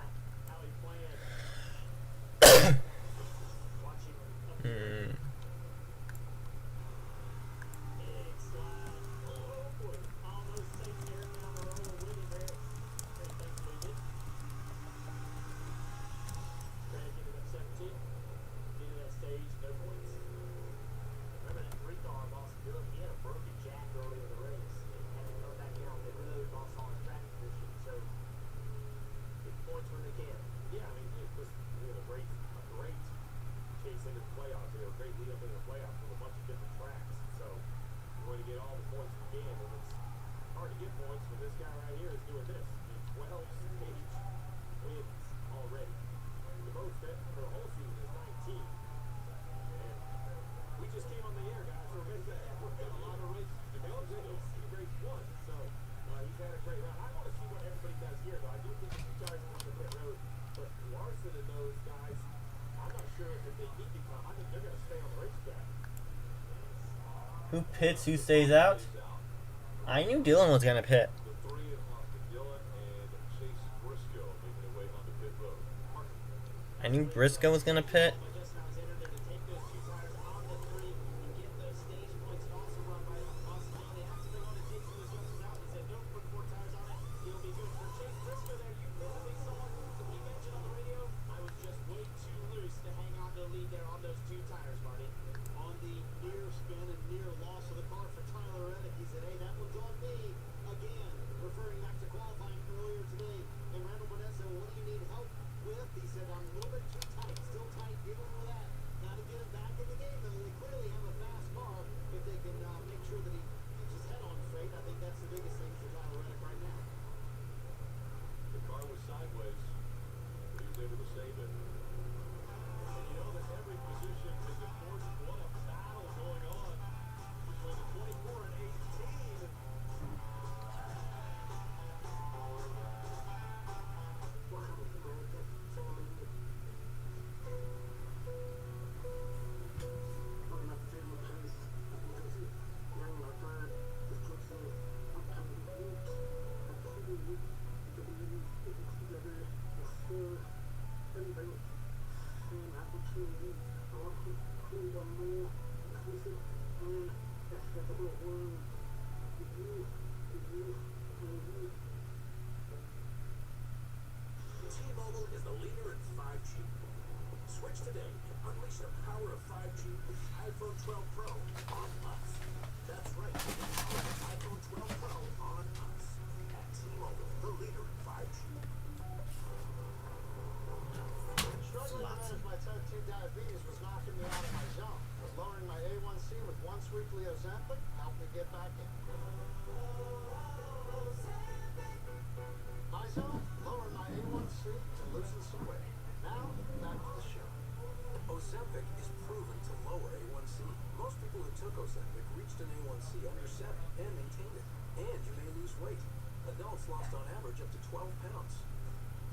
Who pits, who stays out? I knew Dylan was going to pit. I knew Briscoe was going to pit. T-Mobile is the leader in 5G. Switch today and unleash the power of 5G with the iPhone 12 Pro on us. That's right, the power of iPhone 12 Pro on us. At T-Mobile, the leader in 5G. Struggling to manage my type 2 diabetes was knocking me out of my zone. But lowering my A1C with once weekly Ozempic helped me get back in. My zone, lowering my A1C and losing some weight. Now, back to the show. Ozempic is proven to lower A1C. Most people who took Ozempic reached an A1C under 7 and maintained it. And you may lose weight. Adults lost on average up to 12 pounds.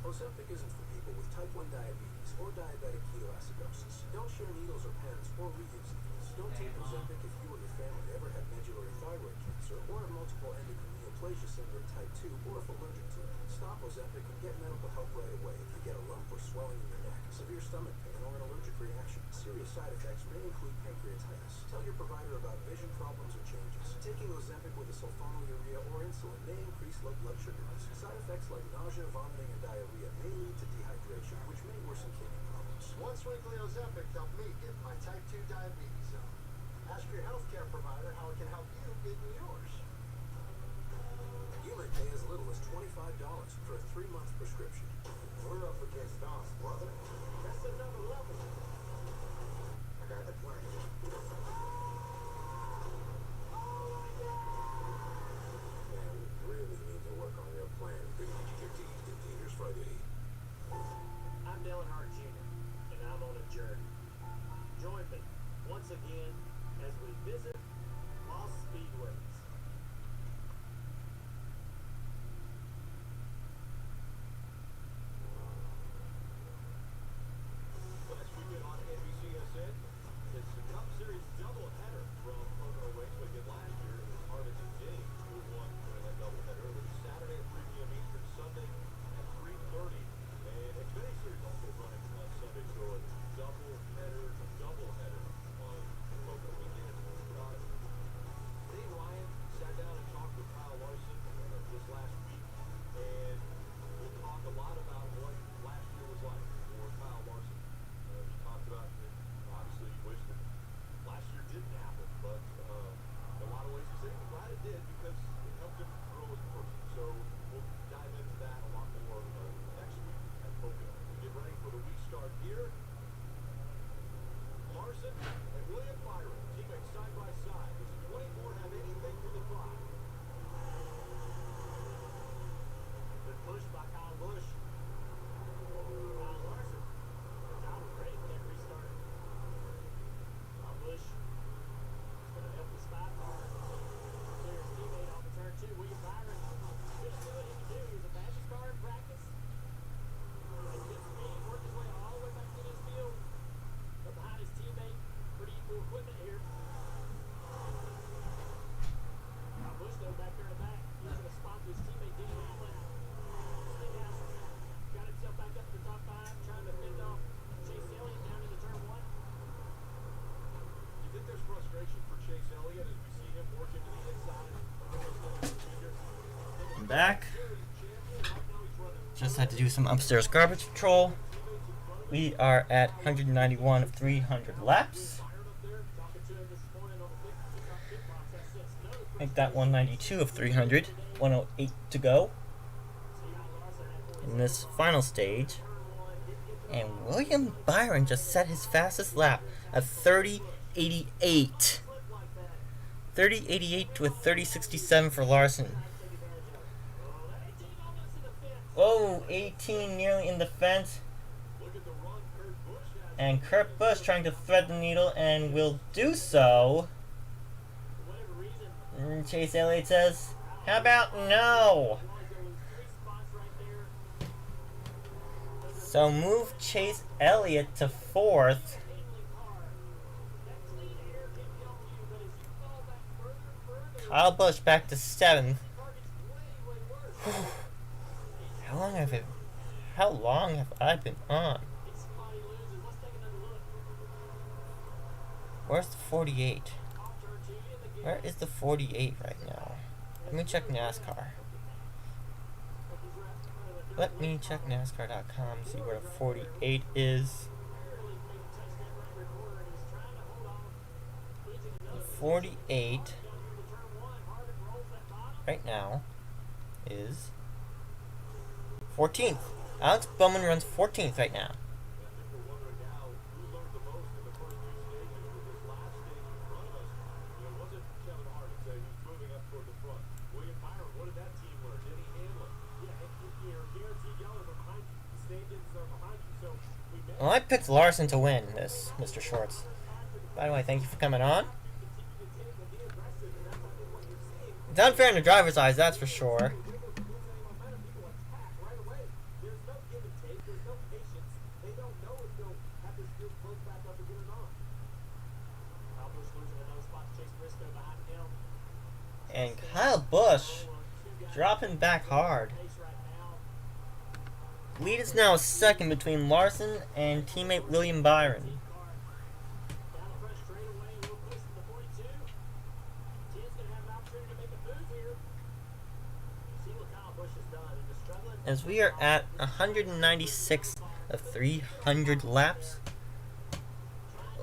Ozempic isn't for people with type 1 diabetes or diabetic ketoacidosis. Don't share needles or pens or reuse needles. Don't take Ozempic if you or your family ever had medullary thyroid cancer or have multiple endocrine neoplasia syndrome type 2 or if allergic to it. Stop Ozempic and get medical help right away if you get a lump or swelling in your neck, severe stomach pain, or an allergic reaction. Serious Serious side effects may include pancreatitis. Tell your provider about vision problems or changes. Taking Ozempic with a sulfonylurea or insulin may increase low blood sugars. Side effects like nausea, vomiting, and diarrhea may lead to dehydration, which may worsen kidney problems. Once weekly Ozempic helped me get my type 2 diabetes zone. Ask your healthcare provider how it can help you get in yours. You may pay as little as $25 for a 3-month prescription. We're up against odds, brother. That's another level. I got the plan. Man, we really need to work on your plan. Rated PG-13, 15 years Friday. I'm Dale Hart Jr., and I'm on a journey. Join me once again as we visit Lost Speedways. Last weekend on NBCSN, it's the Cup Series doubleheader from Pocono Raceway. Again, last year it was Harvick and James who won during that doubleheader. It was Saturday at 3 p.m. Eastern, Sunday at 3:30, and Xfinity Series also running on Sunday. So a doubleheader on Pocono weekend. Dave Ryan sat down and talked with Kyle Larson this last week, and we'll talk a lot about what last year was like for Kyle Larson. He talked about that obviously he wished that last year didn't happen, but in a lot of ways he said he's glad it did because it helped him grow as a person. So we'll dive into that a lot more next week at Pocono. We get ready for the restart here. Larson and William Byron, teammates side by side. Does the 24 have anything for the clock? Been pushed by Kyle Busch. Kyle Larson. Kyle was great with that restart. Kyle Busch is going to help the spot car. Clear his teammate off of turn 2. William Byron just do what he can do. He was a fastest car in practice. Had good speed, worked his way all the way back to this field. But behind his teammate, pretty equal equipment here. Kyle Busch though back there in the back, using a spot to his teammate Denny Hamlin. Stenhouse got himself back up to the top 5, trying to fend off Chase Elliott down into turn 1. You think there's frustration for Chase Elliott as we see him working to the inside? I'm back. Just had to do some upstairs garbage patrol. We are at 191 of 300 laps. Make that 192 of 300. 108 to go in this final stage. And William Byron just set his fastest lap at 30:88. 30:88 to a 30:67 for Larson. Oh, 18 nearly in the fence. And Kurt Busch trying to thread the needle and will do so. And Chase Elliott says, how about no? So move Chase Elliott to 4th. Kyle Busch back to 7th. How long have I been on? Where's the 48? Where is the 48 right now? Let me check NASCAR. Let me check NASCAR.com, see where the 48 is. The 48 right now is 14th. Alex Bowman runs 14th right now. Well, I picked Larson to win this, Mr. Shorts. By the way, thank you for coming on. It's unfair in the driver's eyes, that's for sure. And Kyle Busch dropping back hard. Lead is now second between Larson and teammate William Byron. as we are at 196 of 300 laps.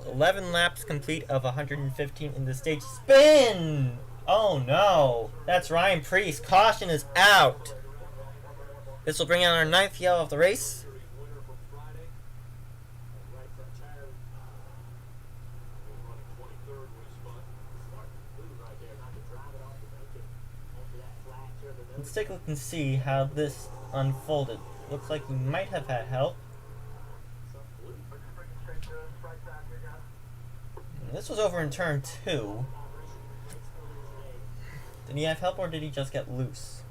11 laps complete of 115 in the stage. Spin! Oh no! That's Ryan Preece. Caution is out. This will bring out our 9th yellow of the race. Let's take a look and see how this unfolded. Looks like he might have had help. And this was over in turn 2. Did he have help or did he just get loose?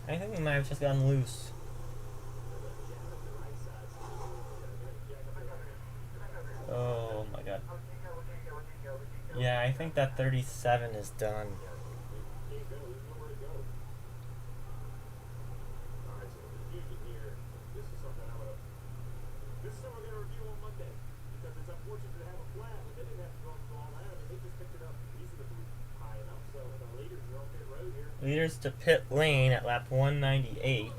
I think he might have just gotten loose. Oh my god. Yeah, I think that 37 is done. Leaders to pit lane at lap 198.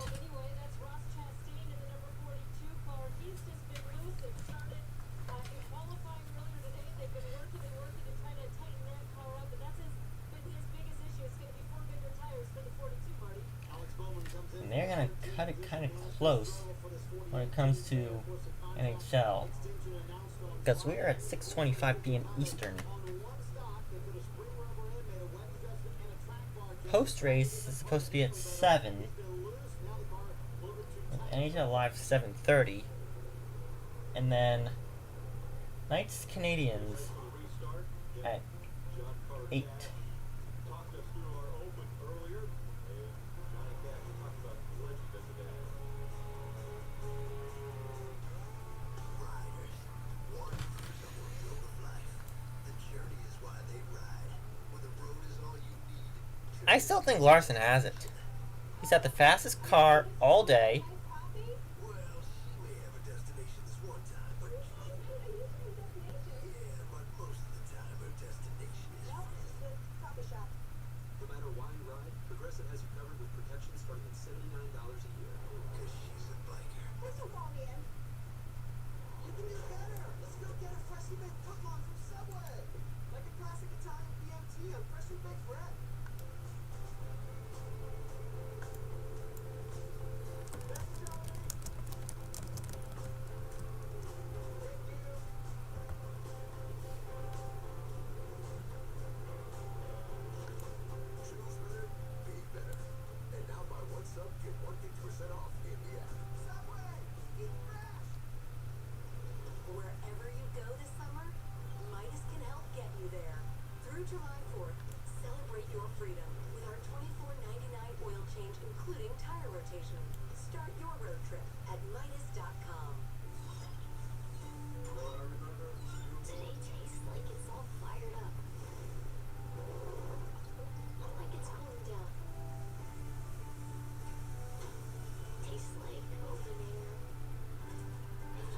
And they're going to cut it kind of close when it comes to NHL. Because we are at 6:25 p.m. Eastern. Post-race is supposed to be at 7. NHL Live 7:30. And then Knights Canadians at 8. I still think Larson has it. He's had the fastest car all day. July 4th, celebrate your freedom with our $24.99 oil change, including tire rotation. Start your road trip at Midas.com. Today tastes like it's all fired up. Like it's cooling down. Tastes like open air.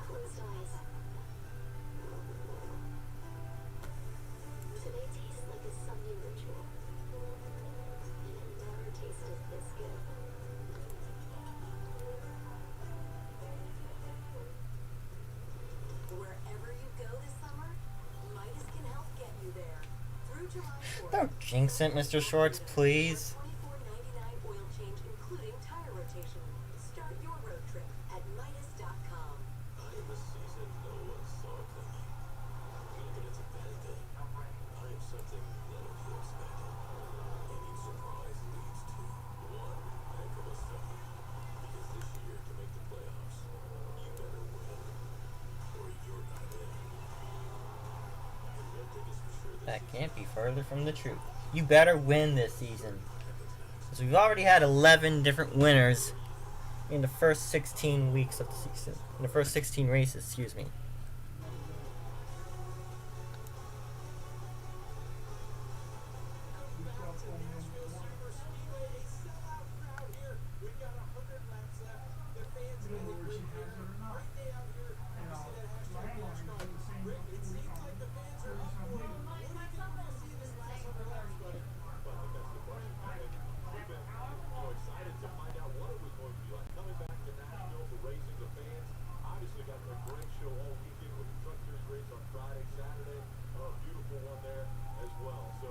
Closed eyes. Today tastes like a Sunday ritual. And it never tasted this good. Wherever you go this summer, Midas can help get you there. Through July 4th. Don't jinx it, Mr. Shorts, please. $24.99 oil change, including tire rotation. Start your road trip at Midas.com. I am a season no one saw coming. Even if it's a bad day, I am something none of you expected. Any surprise leads to one heck of a summer. Because this year, to make the playoffs, you better win, or you're not in. And one thing is for sure, That can't be further from the truth. You better win this season. Because we've already had 11 different winners in the first 16 weeks of the season. In the first 16 races, excuse me. Back to Nashville Superspeedway, a sellout crowd here. We've got 100 laps left. The fans have a great day. Great day out here. You see that hashtag NASCAR. Rick, it seems like the fans are up for it. What do you think we're going to see this last 100 laps, buddy? Well, I think that's the question. I think we've been excited to find out what it was going to be like. Coming back to Nashville for racing, the fans obviously got a great show all weekend with the Truck Series race on Friday, Saturday. Beautiful one there as well. So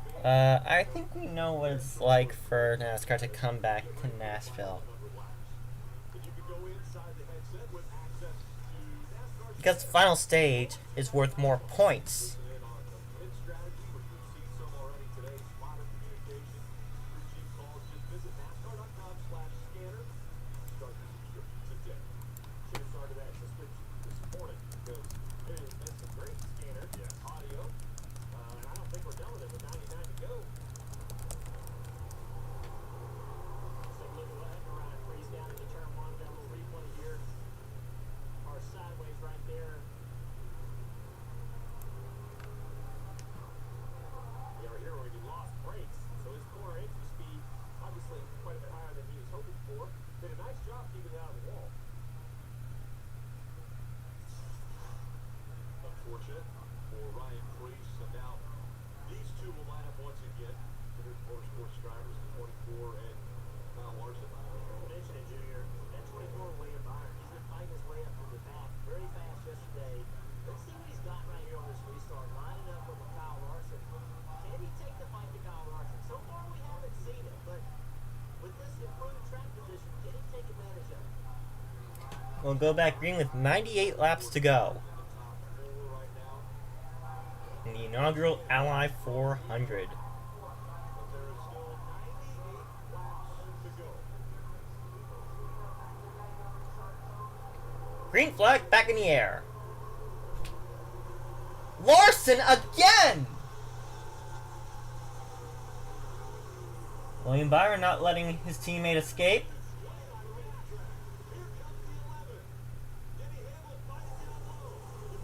the fans I think we know what it's like for NASCAR to come back to Nashville. Because the final stage is worth more points. We'll go back green with 98 laps to go in the inaugural Ally 400. Green flag back in the air. Larson again! William Byron not letting his teammate escape.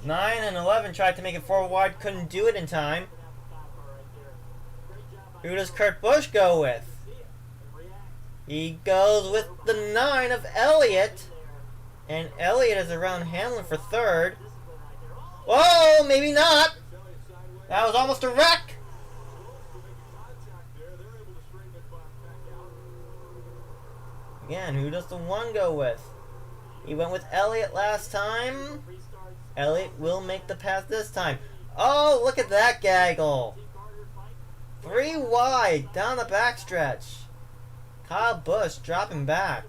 9 and 11 tried to make it 4 wide, couldn't do it in time. Who does Kurt Busch go with? He goes with the 9 of Elliott. And Elliott is around Hamlin for 3rd. Whoa, maybe not. That was almost a wreck. Again, who does the 1 go with? He went with Elliott last time. Elliott will make the pass this time. Oh, look at that gaggle. 3 wide down the backstretch. Kyle Busch dropping back.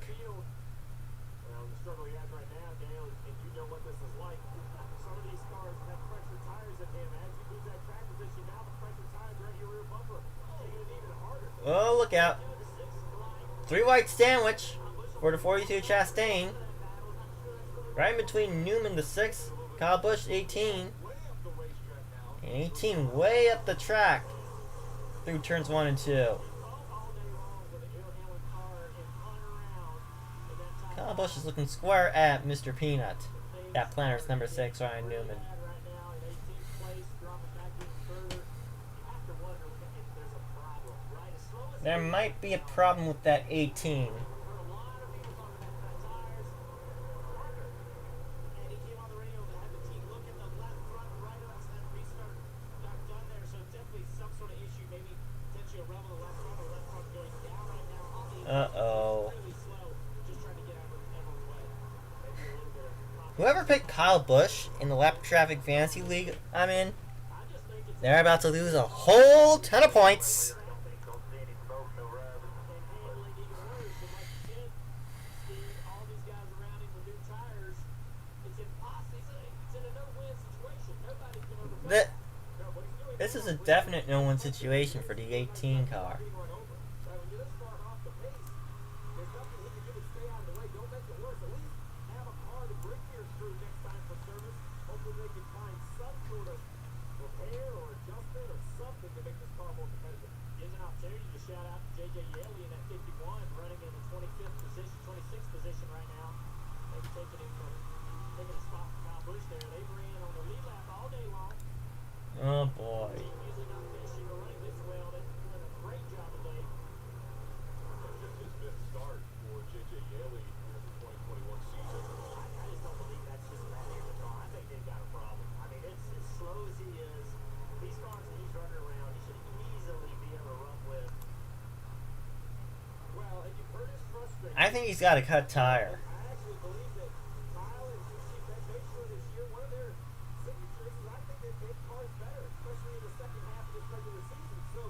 Oh, look out. 3 wide sandwich for the 42 Chastain. Right in between Newman, the 6th. Kyle Busch, 18. And 18 way up the track through turns 1 and 2. Kyle Busch is looking square at Mr. Peanut. That planner's number 6, Ryan Newman. There might be a problem with that 18. Uh-oh. Whoever picked Kyle Busch in the Lap Traffic Fantasy League I'm in, they're about to lose a whole ton of points. This is a definite no-win situation for the 18 car. Here's an opportunity to shout out to J.J. Yeley in that 51, running in the 25th position, 26th position right now. Maybe taking a spot from Kyle Busch there. They ran on the lead lap all day long. Oh boy. Usually not finishing or running this well. They've done a great job of late. Just his fifth start for J.J. Yeley in the 2021 season. I just don't believe that's just a bad air the car. I think they've got a problem. I mean, it's as slow as he is. These cars that he's running around, he should easily be able to run with. Well, and you've heard his frustration. I think he's got a cut tire. I actually believe that Kyle and Chief Ed made sure this year one of their signatures is I think they make cars better, especially in the second half of this regular season. So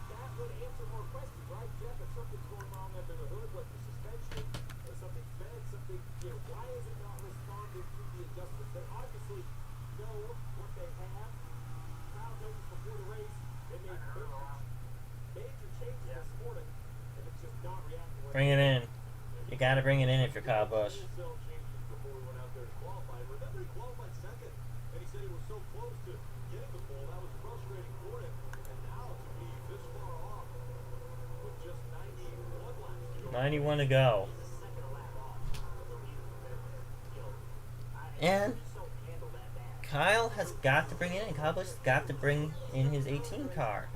that would answer more questions, right, Jeff? If something's going wrong under the hood, what the suspension, or something's bad, something, why is it not responding to the adjustments? They obviously know what they have. Kyle told us before the race, they made major changes this morning, and it's just not reacting. Bring it in. You gotta bring it in if you're Kyle Busch. Wholesale changes before we went out there to qualify. Remember, he qualified second, and he said he was so close to getting the pole. That was frustrating for him. And now to be this far off with just 91 laps to go. 91 to go. And Kyle has got to bring it in. Kyle Busch has got to bring in his 18 car.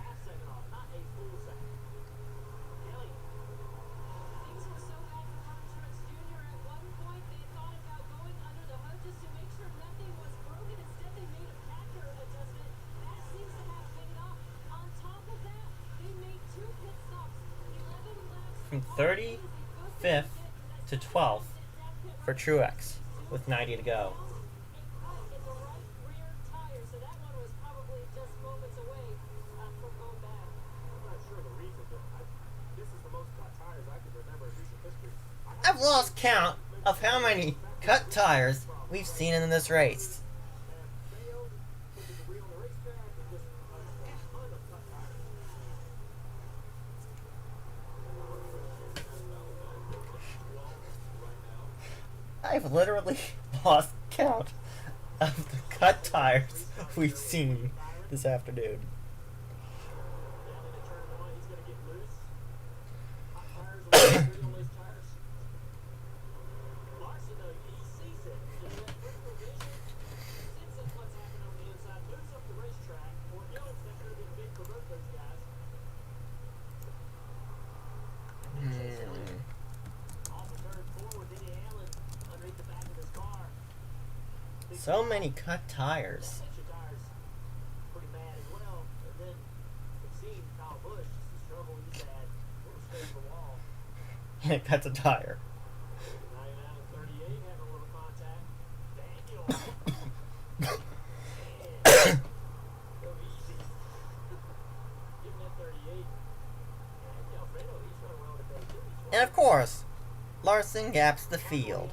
Things were so bad for Martin Truex Jr. At one point, they thought about going under the hood just to make sure nothing was broken. Instead, they made a factor adjustment. That seems to have paid off. On top of that, they made 2 pit stops, 11 laps. From 35th to 12th for Truex with 90 to go. In the right rear tire, so that one was probably just moments away from going bad. I'm not sure the reason, but this is the most cut tires I can remember in recent history. I've lost count of how many cut tires we've seen in this race. Failed, put the debris on the racetrack, and just a ton of cut tires. I've literally lost count of the cut tires we've seen this afternoon. Down into turn 1, he's going to get loose. Hot tires will be on those tires. Larson, though, he sees it. So he has critical vision, senses what's happening on the inside, moves up the racetrack. For Gillens, that could have been big for both those guys. Off of turn 4 with Denny Allen underneath the back of his car. So many cut tires. Bunch of tires pretty bad as well. And then we've seen Kyle Busch, just the struggle he's had. Little straight the wall. That's a tire. 99 and 38 having a little contact. Daniel. Go easy. Give him that 38. And Alfredo, he's running well today too. And of course, Larson gaps the field.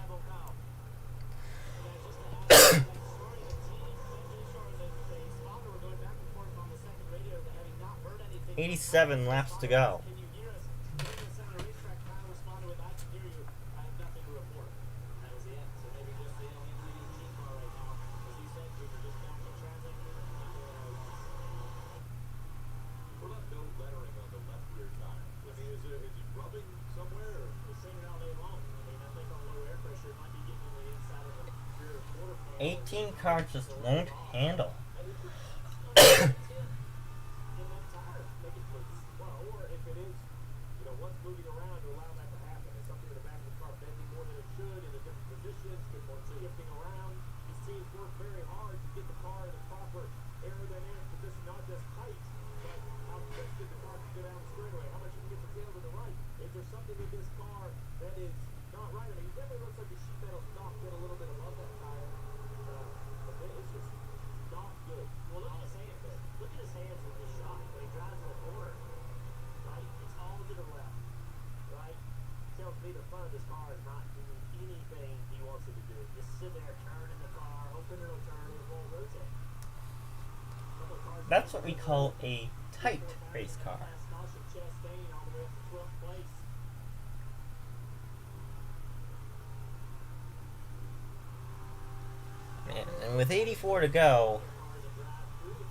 87 laps to go. Can you hear us? Center racetrack, Kyle responded with, I can hear you. I have nothing to report. That was it. So maybe just the alien leading team car right now. As you said, we were just down in traffic. What about no lettering on the left rear tire? I mean, is he rubbing somewhere? Or? We've seen it all day long. I mean, I think on low air pressure, it might be getting on the inside of the rear quarter panel. 18 cars just won't handle. In that tire, make it loose. Well, or if it is, what's moving around to allow that to happen? Is something in the back of the car bending more than it should in a different positions, get more shifting around? These teams work very hard to get the car in the proper aerodynamic position, not just height, but how best get the car to go down the straightaway, how much you can get the tail to the right. If there's something in this car that is not right, I mean, it definitely looks like the sheet metal's knocked in a little bit above that tire, but it's just not good. Well, look at his hands there. Look at his hands with this shot when he drives in the corner. Right? It's all to the left. Right? Tells me the front of this car is not doing anything he wants it to do. Just sit there, turning the car, hoping it'll turn, it won't rotate. That's what we call a tight race car. Caution Chastain all the way up to 12th place. And with 84 to go,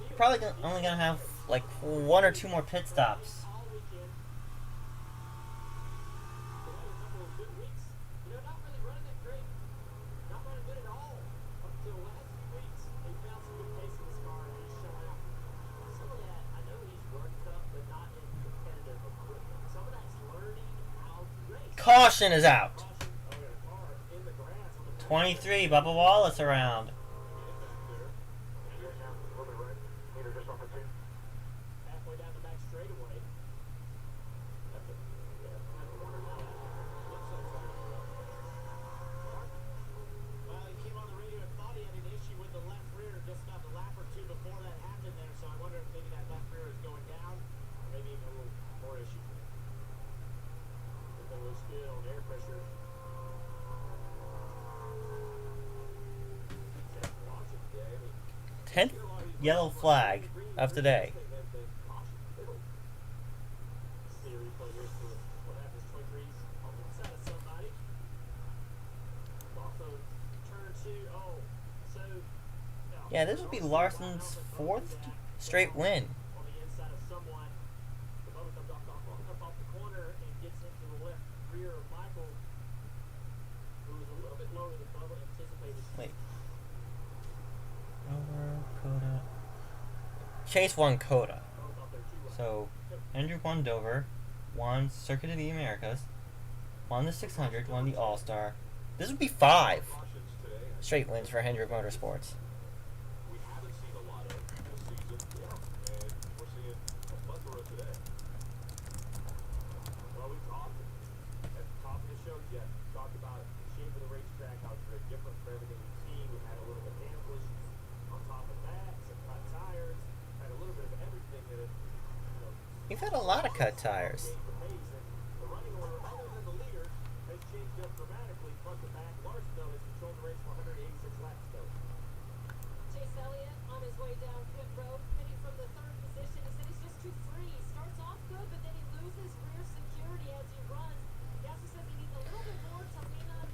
you're probably only going to have like 1 or 2 more pit stops. all weekend. They had a couple of good weeks. Not really running that great. Not running good at all. Up until the last few weeks. They found some good pace in this car and he's showing out. Some of that, I know he's run Cup, but not in competitive equipment. Some of that's learning how to race. Caution is out. Caution, oh, yeah, car in the grass on the 23, Bubba Wallace around. halfway down the back straightaway. That's a corner now. Looks like well, he came on the radio and thought he had an issue with the left rear just about a lap or two before that happened there. So I wonder if maybe that left rear is going down, or maybe even a little more issues with it. With the low spill and air pressure. Watching today, I mean, 10th yellow flag of today. Yeah, this would be Larson's 4th straight win. On the inside of someone, the Bubba comes up off the corner and gets into the left rear of Michael, who was a little bit lower than Bubba anticipated. Wait. Over Coda. Chase won Coda. So, Andrew won Dover, won Circuit of the Americas, won the 600, won the All-Star. This would be 5 straight wins for Hendrick Motorsports. We haven't seen a lot of this season, and we're seeing a plethora today. Well, we talked at the top of the show, Jeff. Talked about the shape of the racetrack, how it's very different from everything we've seen. We had a little bit of handle issues on top of that, some cut tires, had a little bit of everything that We've had a lot of cut tires. the running order, other than the leader, has changed up dramatically front to back. Larson, though, has controlled the race for 186 laps, though. Chase Elliott on his way down pit road, pitting from the 3rd position. He said he's just too free. He starts off good, but then he loses rear security as he runs. He also says he needs a little bit more to lean on,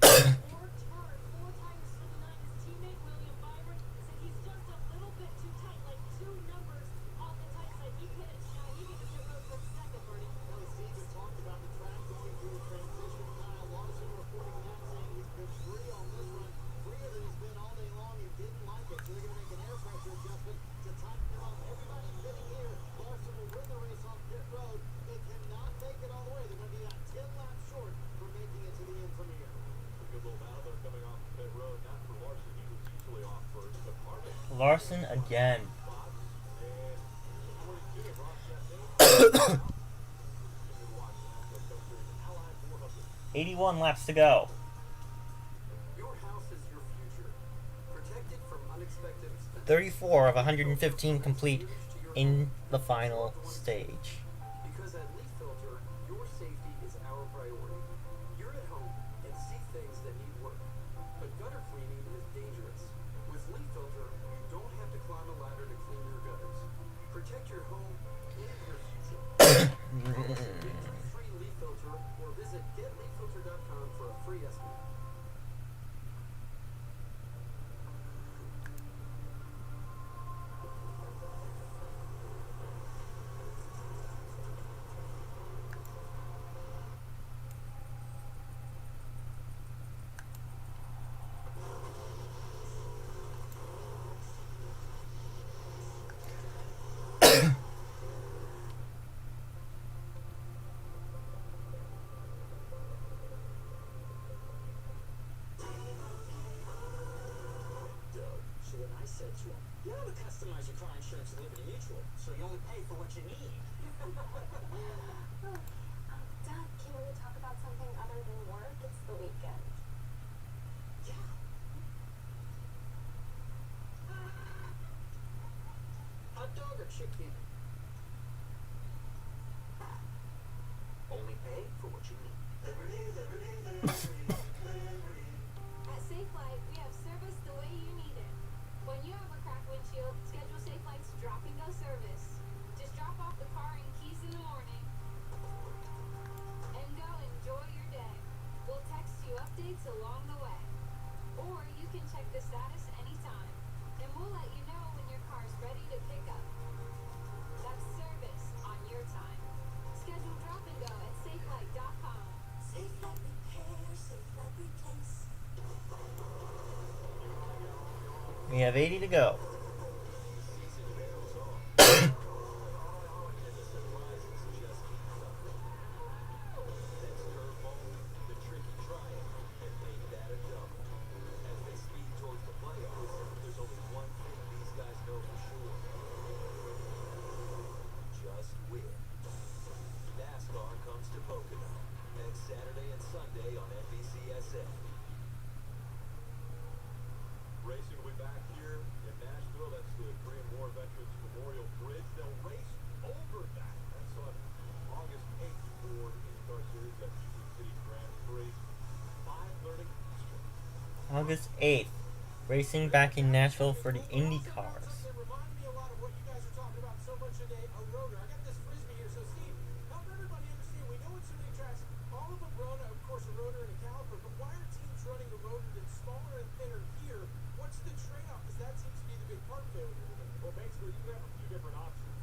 more turn. 4 times to deny his teammate, William Byron, said he's just a little bit too tight, like 2 numbers off the tight side. He pitted, he needs to pit road for 2nd, Bernie. Well, the Steves have talked about the track going through a transition. Kyle Larson reporting that, saying he's been free on this run. Freer than he's been all day long and didn't like it. So they're going to make an air pressure adjustment to tighten him up. Everybody pitting here. Larson will win the race off pit road. They cannot make it all the way. They're going to be about 10 laps short from making it to the end from here. A good little battle there coming off the pit road. Not for Larson. He was usually off first, but Harvick Larson again. spots, and 42 of Ross Chastain. 81 laps to go. Your house is your future. Protected from unexpected expenses. 34 of 115 complete in the final stage. Because at Leaf Filter, your safety is our priority. You're at home and see things that need work. But gutter cleaning is dangerous. With Leaf Filter, you don't have to climb a ladder to clean your gutters. Protect your home and your future. Get free Leaf Filter or visit getleaffilter.com for a free estimate. So then I said to him, you know to customize your car insurance at Liberty Mutual, so you only pay for what you need. Dad, can we talk about something other than work? It's the weekend. Yeah. Hot dog or chicken? Only pay for what you need. At Safelight, we have service the way you need it. When you have a cracked windshield, schedule Safelight's drop and go service. Just drop off the car and keys in the morning and go enjoy your day. We'll text you updates along the way. Or you can check the status anytime, and we'll let you know when your car's ready to pick up. That's have 80 to go. Just win. NASCAR comes to Pocono next Saturday and Sunday on NBCSN. Racing will be back here in Nashville. That's the Korean War Veterans Memorial Bridge. They'll race over that. That's on August 8th for the NASCAR Series. That's Music City Grand Prix. 5:30 Eastern. August 8th. Racing back in Nashville for the Indy cars. It reminded me a lot of what you guys are talking about so much today, a rotor. I got this frisbee here, so Steve, help everybody understand. We know it's so many tracks. All of them run, of course, a rotor and a caliper, but why are teams running a rotor that's smaller and thinner here? What's the trade-off? Because that seems to be the big part failure today. Well, basically, you have a few different options.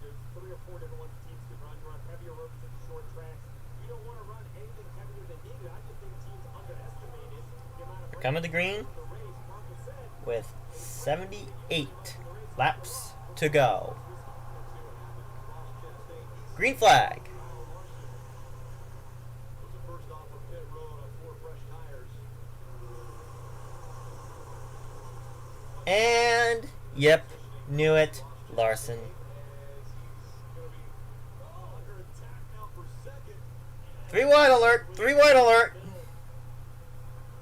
There's 3 or 4 different ones teams can run. You run heavier rotors at the short tracks. You don't want to run anything heavier than needed. I just think teams underestimated the amount of Coming to green the race. Marcus said, with 78 laps to go. Green flag. was the first off of pit road on 4 fresh tires. And, yep, knew it, Larson. Under attack now for second. 3 wide alert, 3 wide alert.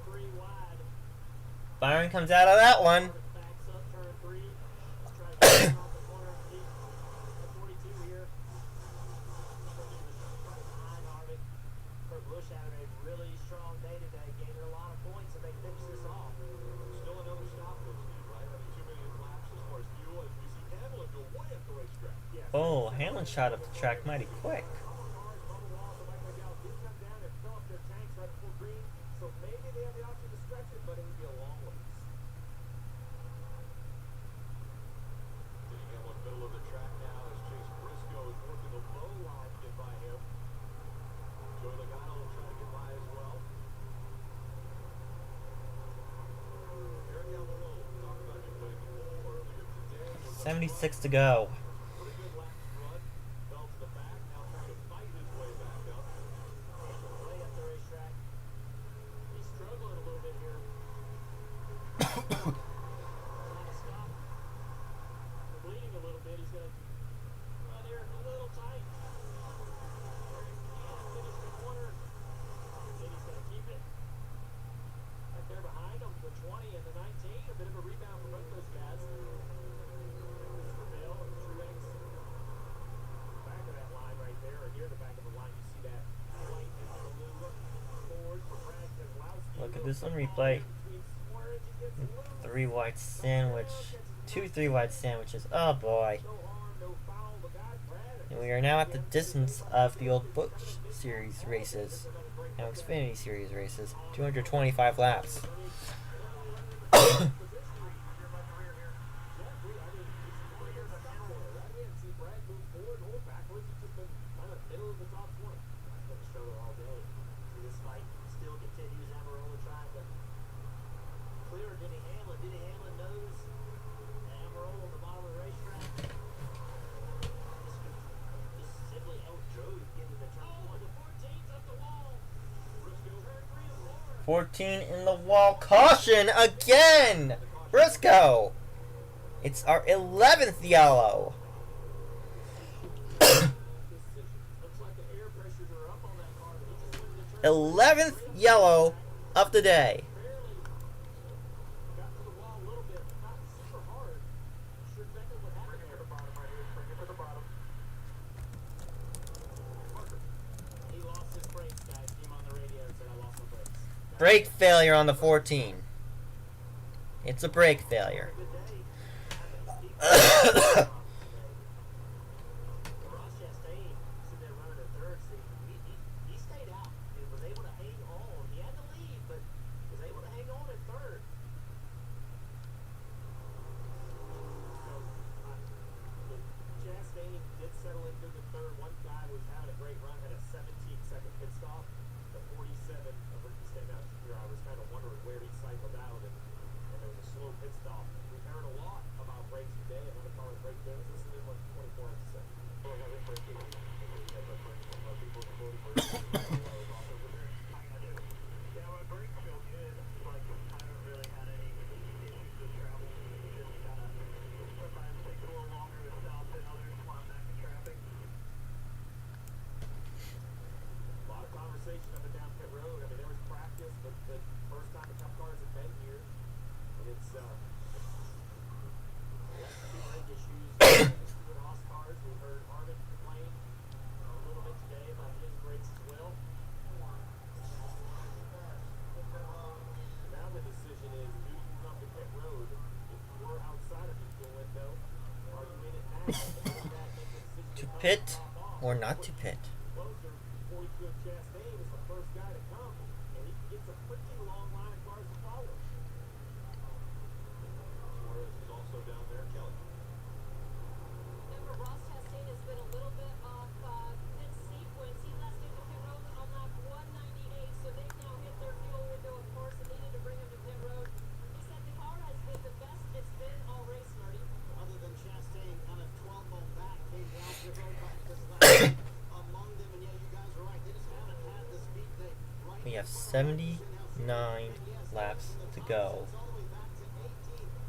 3 wide. Byron comes out of that one. Backs up, turn 3. Tries to get off the corner underneath the 42 here. Right behind Harvick. Kurt Busch had a really strong day today. Gained a lot of points, and they finished this off. Still another stop though, Steve, right? I mean, 2 million laps as far as fuel as we see Hamilton go way up the racetrack. Yes. Oh, Hamlin shot up the track mighty quick. Couple cars, bubble walls, and Michael McDowell did come down and fill up their tanks right before green. So maybe they have the option to stretch it, but it would be a long ways. Denny Hamlin, middle of the track now as Chase Briscoe is working the low line to get by him. Joey Logano will try to get by as well. Eric Almirola, talked about him putting the pole earlier today. Was 76 to go. pretty good lap run. Fell to the back, now trying to fight his way back up. Way up the racetrack. He's struggling a little bit here. Trying to stop. Bleeding a little bit. He's going to run here a little tight. And finish the corner. Then he's going to keep it. Right there behind him, the 20 and the 19. A bit of a rebound for both those guys. Christopher Bell and Truex. Back of that line right there, or near the back of the line, you see that white and blue Ford for Brad Keselowski. Look at this on replay. 3 wide sandwich. 2 3 wide sandwiches. Oh boy. And we are now at the distance of the old Busch Series races. Now Xfinity Series races. 225 laps. Still continues. Amarola trying to clear Denny Hamlin. Denny Hamlin knows Amarola on the bottom of the racetrack. Just simply outdrove getting the turn. Oh, the 14's up the wall. Briscoe, turn 3 and 4. 14 in the wall. Caution again! Briscoe! It's our 11th yellow. Looks like the air pressures are up on that car. He just went to turn 11th yellow of the day. barely. Got to the wall a little bit, but not super hard. Not sure exactly what happened there. Bring it to the bottom. He lost his brakes, guys. Came on the radio and said, I lost my brakes. Brake failure on the 14. It's a brake failure. Good day. Ross Chastain sitting there running a third seat. He stayed out. He was able to hang on. He had to leave, but was able to hang on at third. So, Chastain did settle into the third. One guy was having a great run, had a 17-second pit stop. The 47 of Ricky Stenhouse Jr. I was kind of wondering where he cycled out, and there was a slow pit stop. We heard a lot about brakes today. Another car with brake failures. Listen to what 24 has to say. Well, I got it brake failures. People voted for it. Yeah, my brakes feel good. Like, I haven't really had any issues with travel. Just kind of, sometimes takes a little longer to stop than others when I'm back in traffic. A lot of conversation up and down pit road. I mean, there was practice, but the first time the Cup cars have been here, and it's two brake issues. Two Haas cars. We heard Harvick complain a little bit today about his brakes as well. Now the decision is, do you come to pit road? If you were outside of the fuel window, are you in it now? Does that make the decision To come pit off? or not to pit? Closer, 42 of Chastain is the first guy to come, and he gets a pretty long line of cars to follow. Suarez is also down there. Kelly. Remember, Ross Chastain has been a little bit off pit sequence. He last into pit road on lap 198, so they've now hit their fuel window, of course, and needed to bring him to pit road. He said the car has been the best it's been all race, Marty. Other than Chastain, kind of 12 on back, came down to the road back this last among them, and yeah, you guys are right. They just haven't had the speed they right. We have 79 laps to go.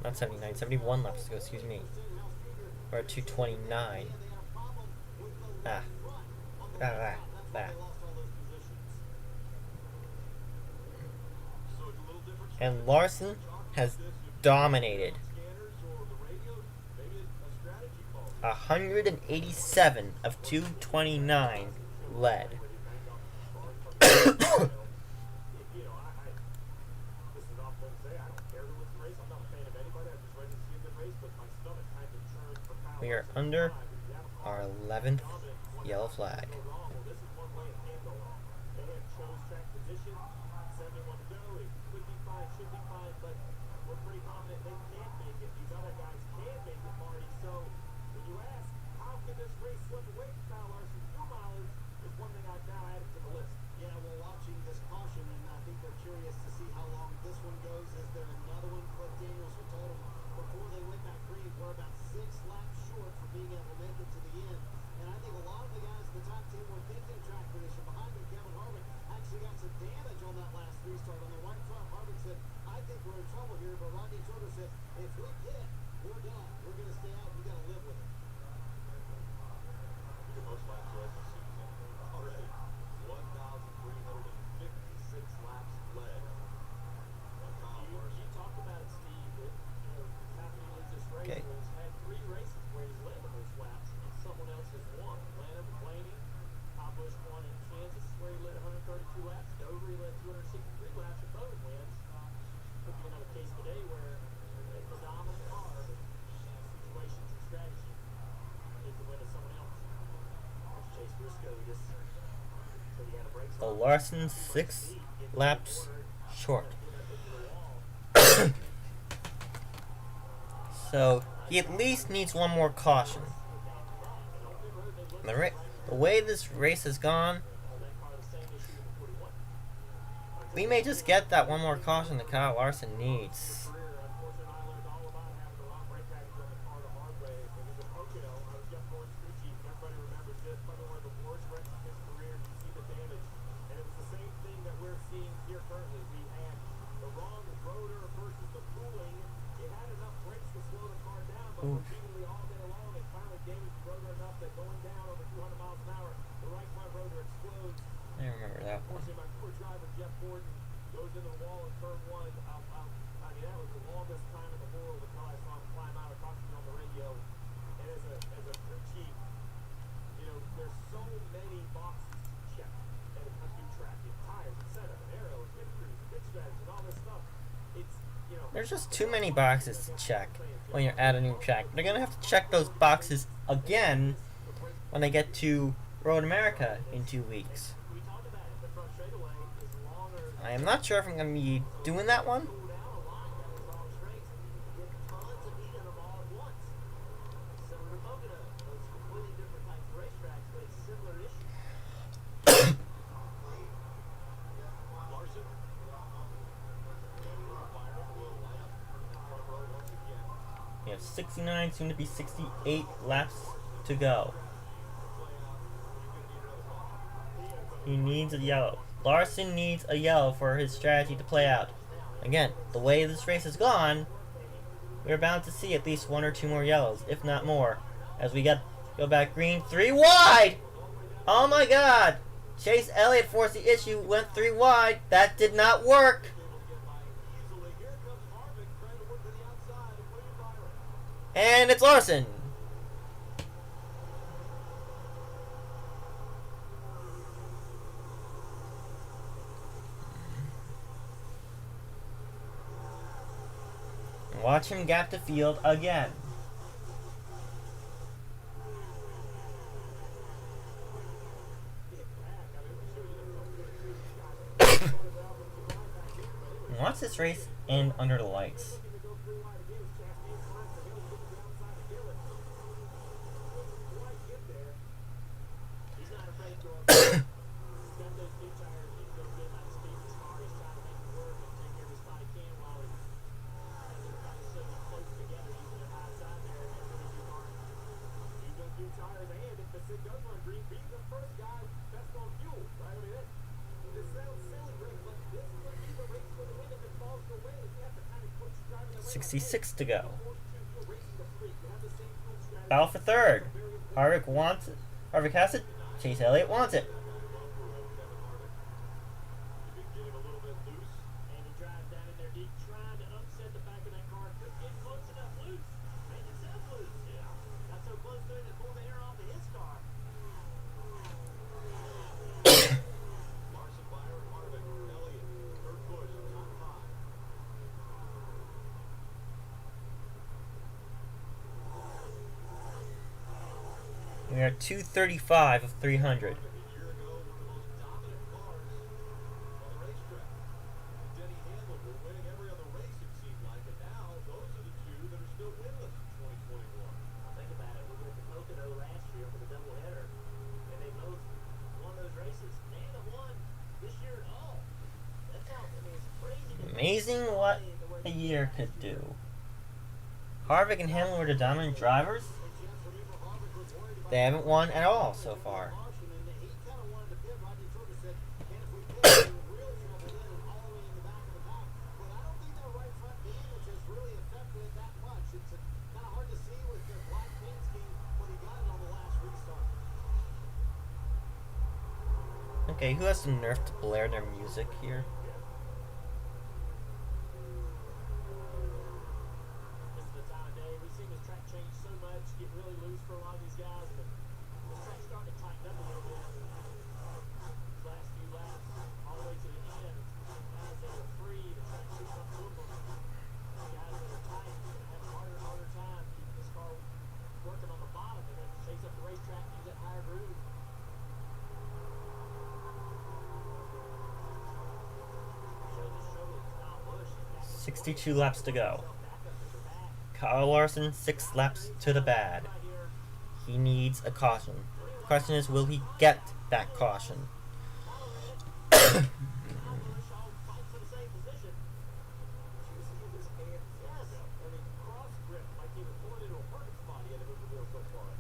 Not 79, 71 laps to go, excuse me. We're at 229. And Larson has dominated. 187 of 229 led. We are under our 11th yellow flag. Okay. So Larson's 6 laps short. So he at least needs one more caution. The way this race has gone, we may just get that one more caution that Kyle Larson needs. Oof. I remember that one. There's just too many boxes to check when you're at a new track. They're gonna have to check those boxes again when they get to Road America in 2 weeks. I am not sure if I'm gonna be doing that one. have 69, soon to be 68 laps to go. He needs a yellow. Larson needs a yellow for his strategy to play out. Again, the way this race has gone, we're bound to see at least 1 or 2 more yellows, if not more. As we go back green, 3 wide! Oh my god! Chase Elliott forced the issue, went 3 wide. That did not work! And it's Larson! Watch him gap the field again. Watch this race end under the lights. .66 to go. Battle for third. Harvick wants it. Harvick has it. Chase Elliott wants it. We are 235 of 300. Amazing what a year could do. Harvick and Hamlin were the dominant drivers. They haven't won at all so far. Okay, who has the nerve to blare their music here? .62 laps to go. Kyle Larson, 6 laps to the bad. He needs a caution. The question is, will he get that caution?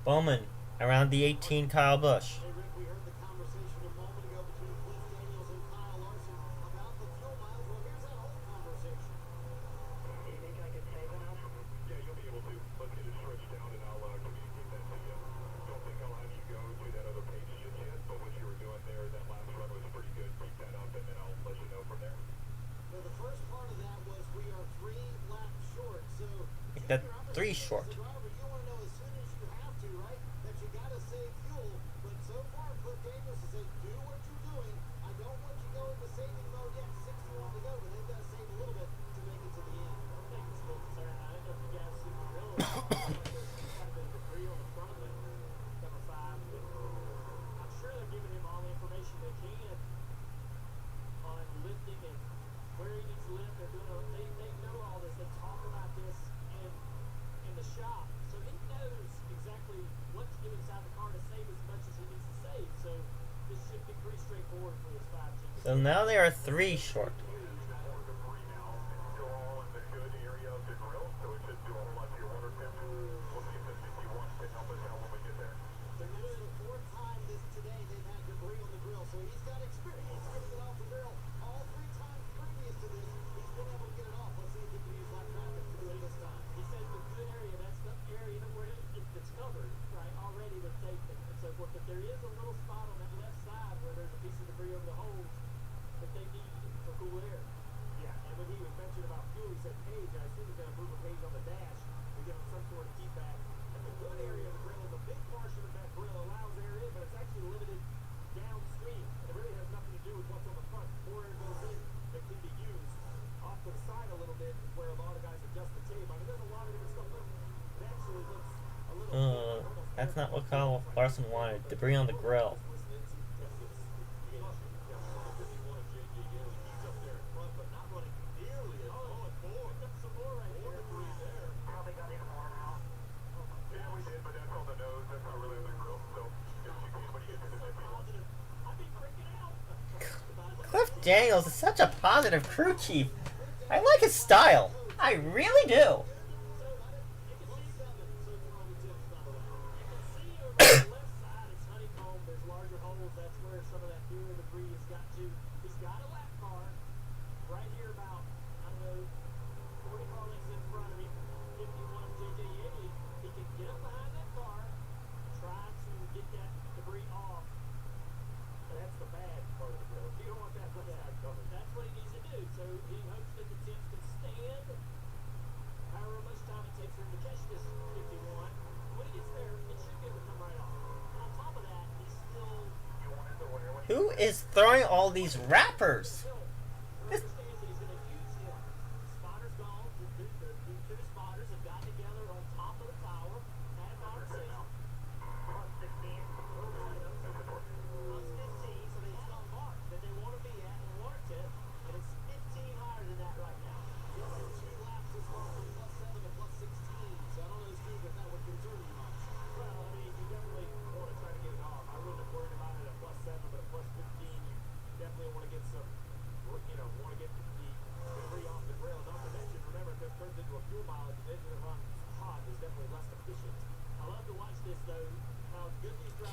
Bowman, around the 18, Kyle Busch. That 3 short. So now they are 3 short. but there is a little spot on that left side where there's a piece of debris over the holes that they need for cool air. Yeah, and when he was mentioning about fuel, he said cage. I assume he's going to move a cage on the dash to give him some sort of feedback. And the good area of the grill is a big portion of that grill allows air in, but it's actually limited downstream. And it really has nothing to do with what's on the front. More air goes in that can be used. Off to the side a little bit is where a lot of guys adjust the tape. I mean, there's a lot of different stuff. It actually looks a little That's not what Kyle Larson wanted. Debris on the grill. Cliff Daniels is such a positive crew chief. I like his style. I really do. Who is throwing all these wrappers?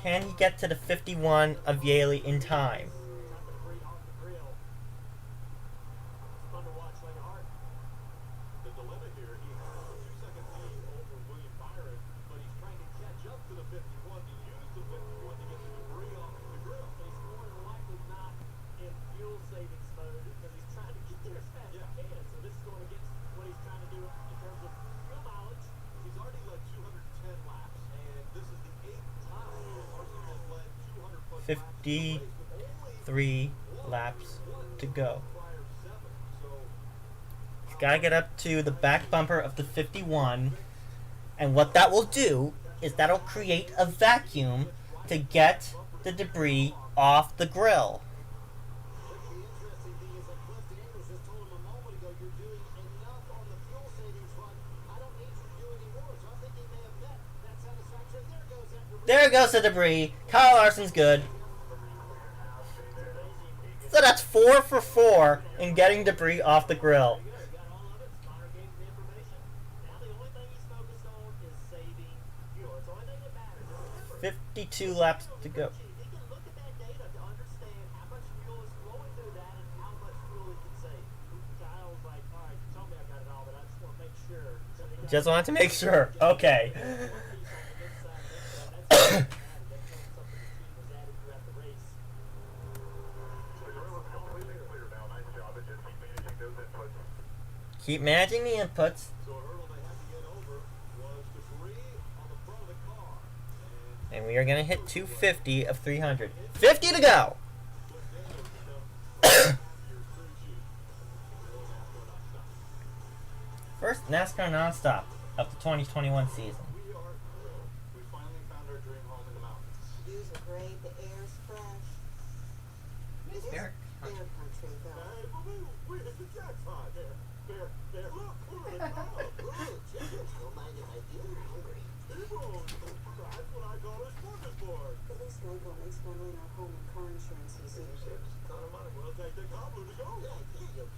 Can he get to the 51 of Yaley in time? Three laps to go. He's got to get up to the back bumper of the 51, and what that will do is that'll create a vacuum to get the debris off the grill. There goes the debris. Kyle Larson's good. So that's 4 for 4 in getting debris off the grill. 52 laps to go. Just wanted to make sure. Okay. Keep managing the inputs. And we are going to hit 250 of 300. 50 to go! First NASCAR nonstop of the 2021 season. We finally found our dream home in the mountains. Views are great, the air's fresh. It's bear country, though. We hit the jackpot. There. Look, clear it out. Ooh, chickens. Don't mind if I do. I'm hungry. T-Bone. That's what I call a smorgasbord. At least bundling our home and car insurance is easy. We'll take the cobbler to go.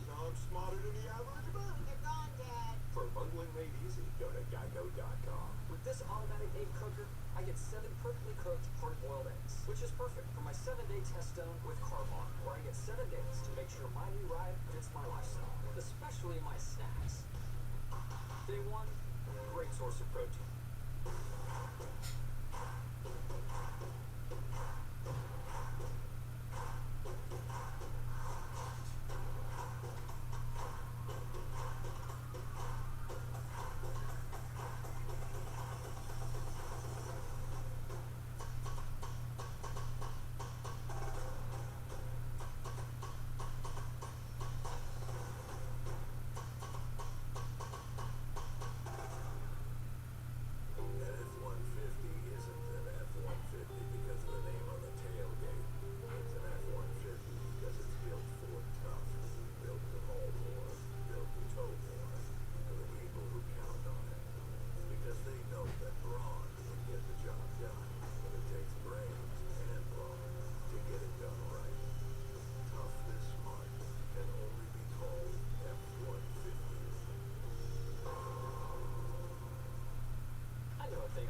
Now I'm smarter than the average man. You're gone, Dad. For bundling made easy, go to geico.com. With this automatic egg cooker, I get 7 perfectly cooked hard-boiled eggs, which is perfect for my 7-day test zone with Carbon, where I get 7 days to make sure my new ride fits my lifestyle, especially my snacks. Day 1, great source of protein.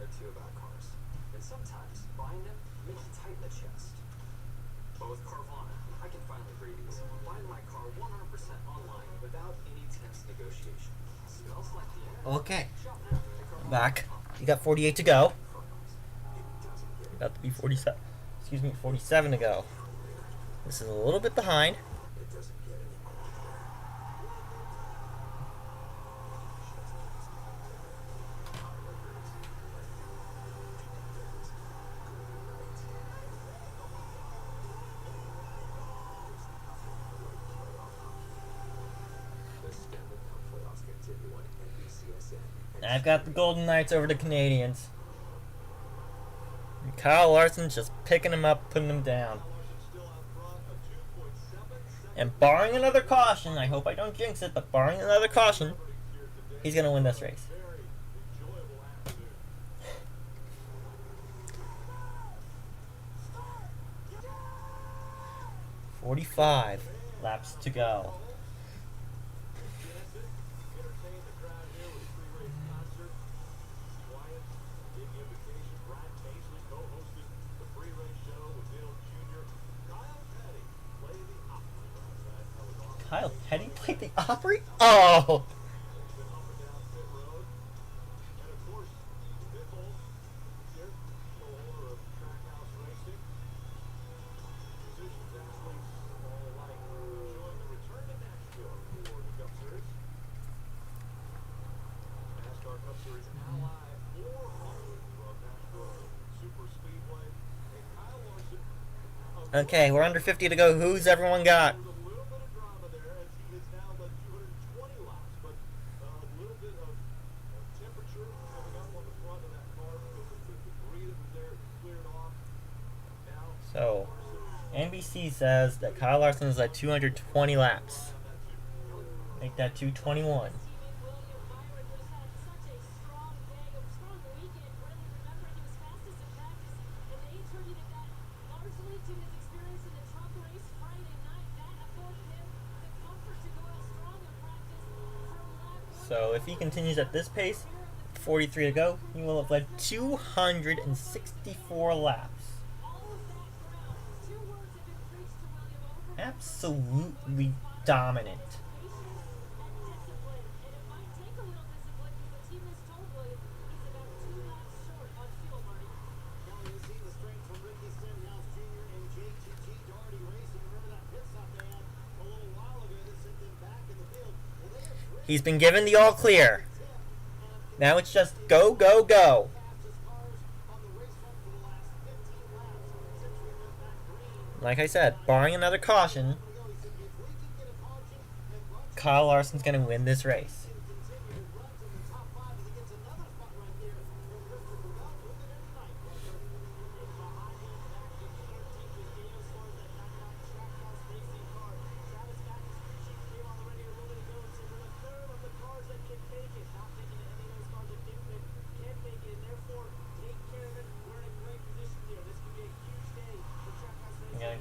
or two about cars. And sometimes buying them makes you tighten the chest. But with Carvana, I can finally breathe easy. Buying my car 100% online without any tense negotiation. Smells like the end. Okay, Shop now at I'm Carvana. back. You got 48 to go. About to be 47. Excuse me, 47 to go. This is a little bit behind. I've got the Golden Knights over the Canadians. And Kyle Larson's just picking him up, putting him down. And barring another caution, I hope I don't jinx it, but barring another caution, he's going to win this race. 45 laps to go. Kyle Petty played the Opry? Oh! NASCAR Cup Series now live 400 from Nashville Superspeedway. And Kyle Larson. Okay, we're under 50 to go. Who's everyone got? There's a little bit of drama there as he has now done 220 laps, but a little bit of temperature coming up on the front of that car because of the debris that was there. It cleared off. Now, So, NBC says that Kyle Larson is at 220 laps. Make that 221. So if he continues at this pace, 43 to go, he will have led 264 laps. Absolutely dominant. He's been given the all clear. Now it's just go, go, go. Like I said, barring another caution, Kyle Larson's going to win this race.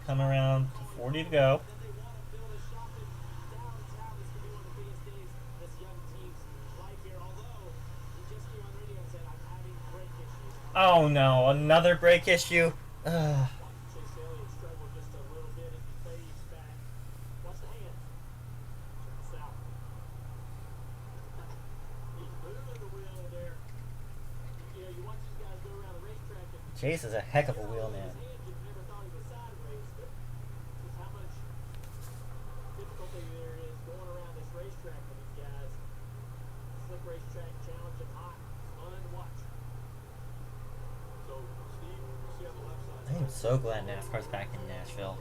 Come around to 40 to go. Oh no, another brake issue. Ugh. Chase is a heck of a wheelman. I am so glad NASCAR's back in Nashville.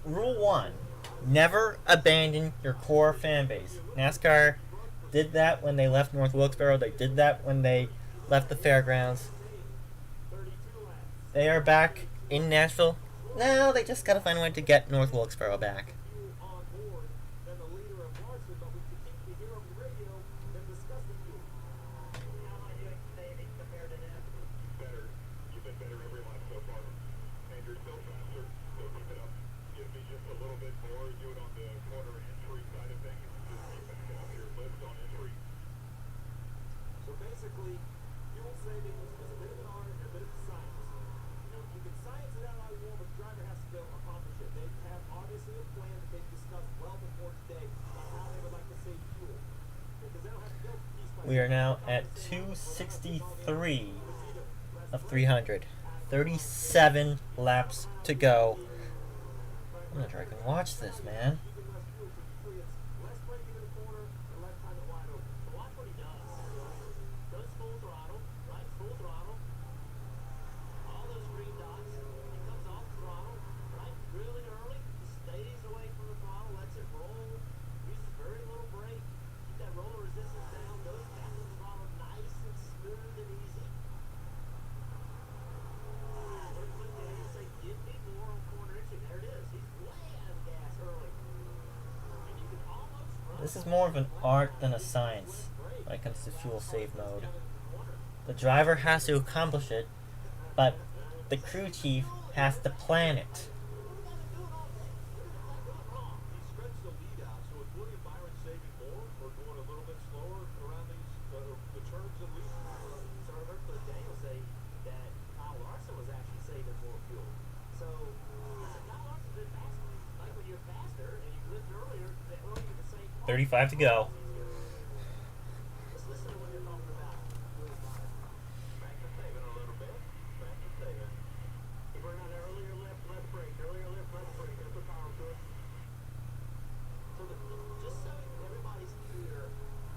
Rule 1. Never abandon your core fan base. NASCAR did that when they left North Wilkesboro. They did that when they left the fairgrounds. They are back in Nashville. Now they just gotta find a way to get North Wilkesboro back. basically, fuel savings is a bit of an art and a bit of a science. You know, you can science it out all you want, but the driver has to go accomplish it. They have obviously a plan that they've discussed well before today on how they would like to save fuel. Because they don't have to go piece by piece. We are now at 263 of 300. 37 laps to go. I'm not sure I can watch this, man. Less braking in the corner and less time at wide open. So watch what he does. Goes full throttle, right? Full throttle. All those green dots. He comes off the throttle, right? Really early. He stays away from the throttle, lets it roll. Uses very little brake. Keep that roller resistance down. Goes back to the throttle nice and smooth and easy. He'll say, give me more on corner entry. There it is. He's way out of gas early. And you can almost run. This is more of an art than a science when it comes to fuel save mode. The driver has to accomplish it, but the crew chief has to plan it. He stretched the lead out, so is William Byron saving more or going a little bit slower around these the turns at least? So I heard Cliff Daniel say that Kyle Larson was actually saving more fuel. So Kyle Larson's been faster. Like when you're faster and you lift earlier the same 35 to go. Let's listen to what they're talking about. William Byron. Back to paving a little bit. Back to paving. He burned out earlier left brake, earlier left brake. That's what power to it. So just so everybody's clear,